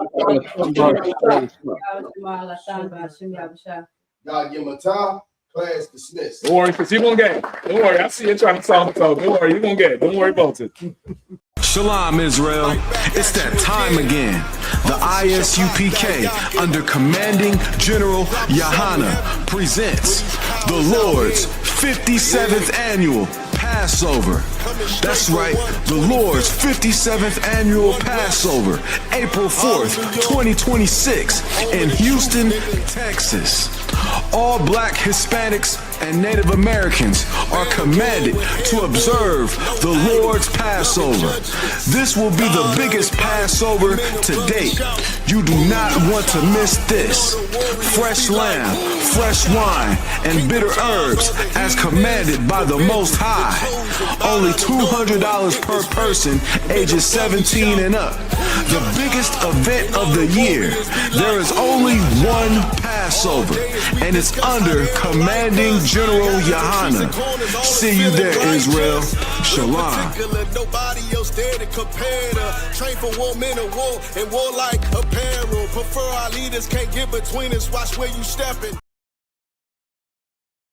give him a time. Class dismissed. Don't worry, because you're going to get it. Don't worry. I see you trying to solve it. Don't worry, you're going to get it. Don't worry about it. Shalom, Israel. It's that time again. The I.S.U.P.K, under commanding General Yahanna, presents the Lord's 57th annual Passover. That's right, the Lord's 57th annual Passover, April 4th, 2026, in Houston, Texas. All black Hispanics and Native Americans are commanded to observe the Lord's Passover. This will be the biggest Passover to date. You do not want to miss this. Fresh lamb, fresh wine, and bitter herbs as commanded by the Most High. Only $200 per person, ages 17 and up. The biggest event of the year. There is only one Passover, and it's under Commanding General Yahanna. See you there, Israel. Shalom. Nobody else there to compare to. Train for war, men of war, and warlike apparel. Prefer our leaders, can't get between us. Watch where you stepping.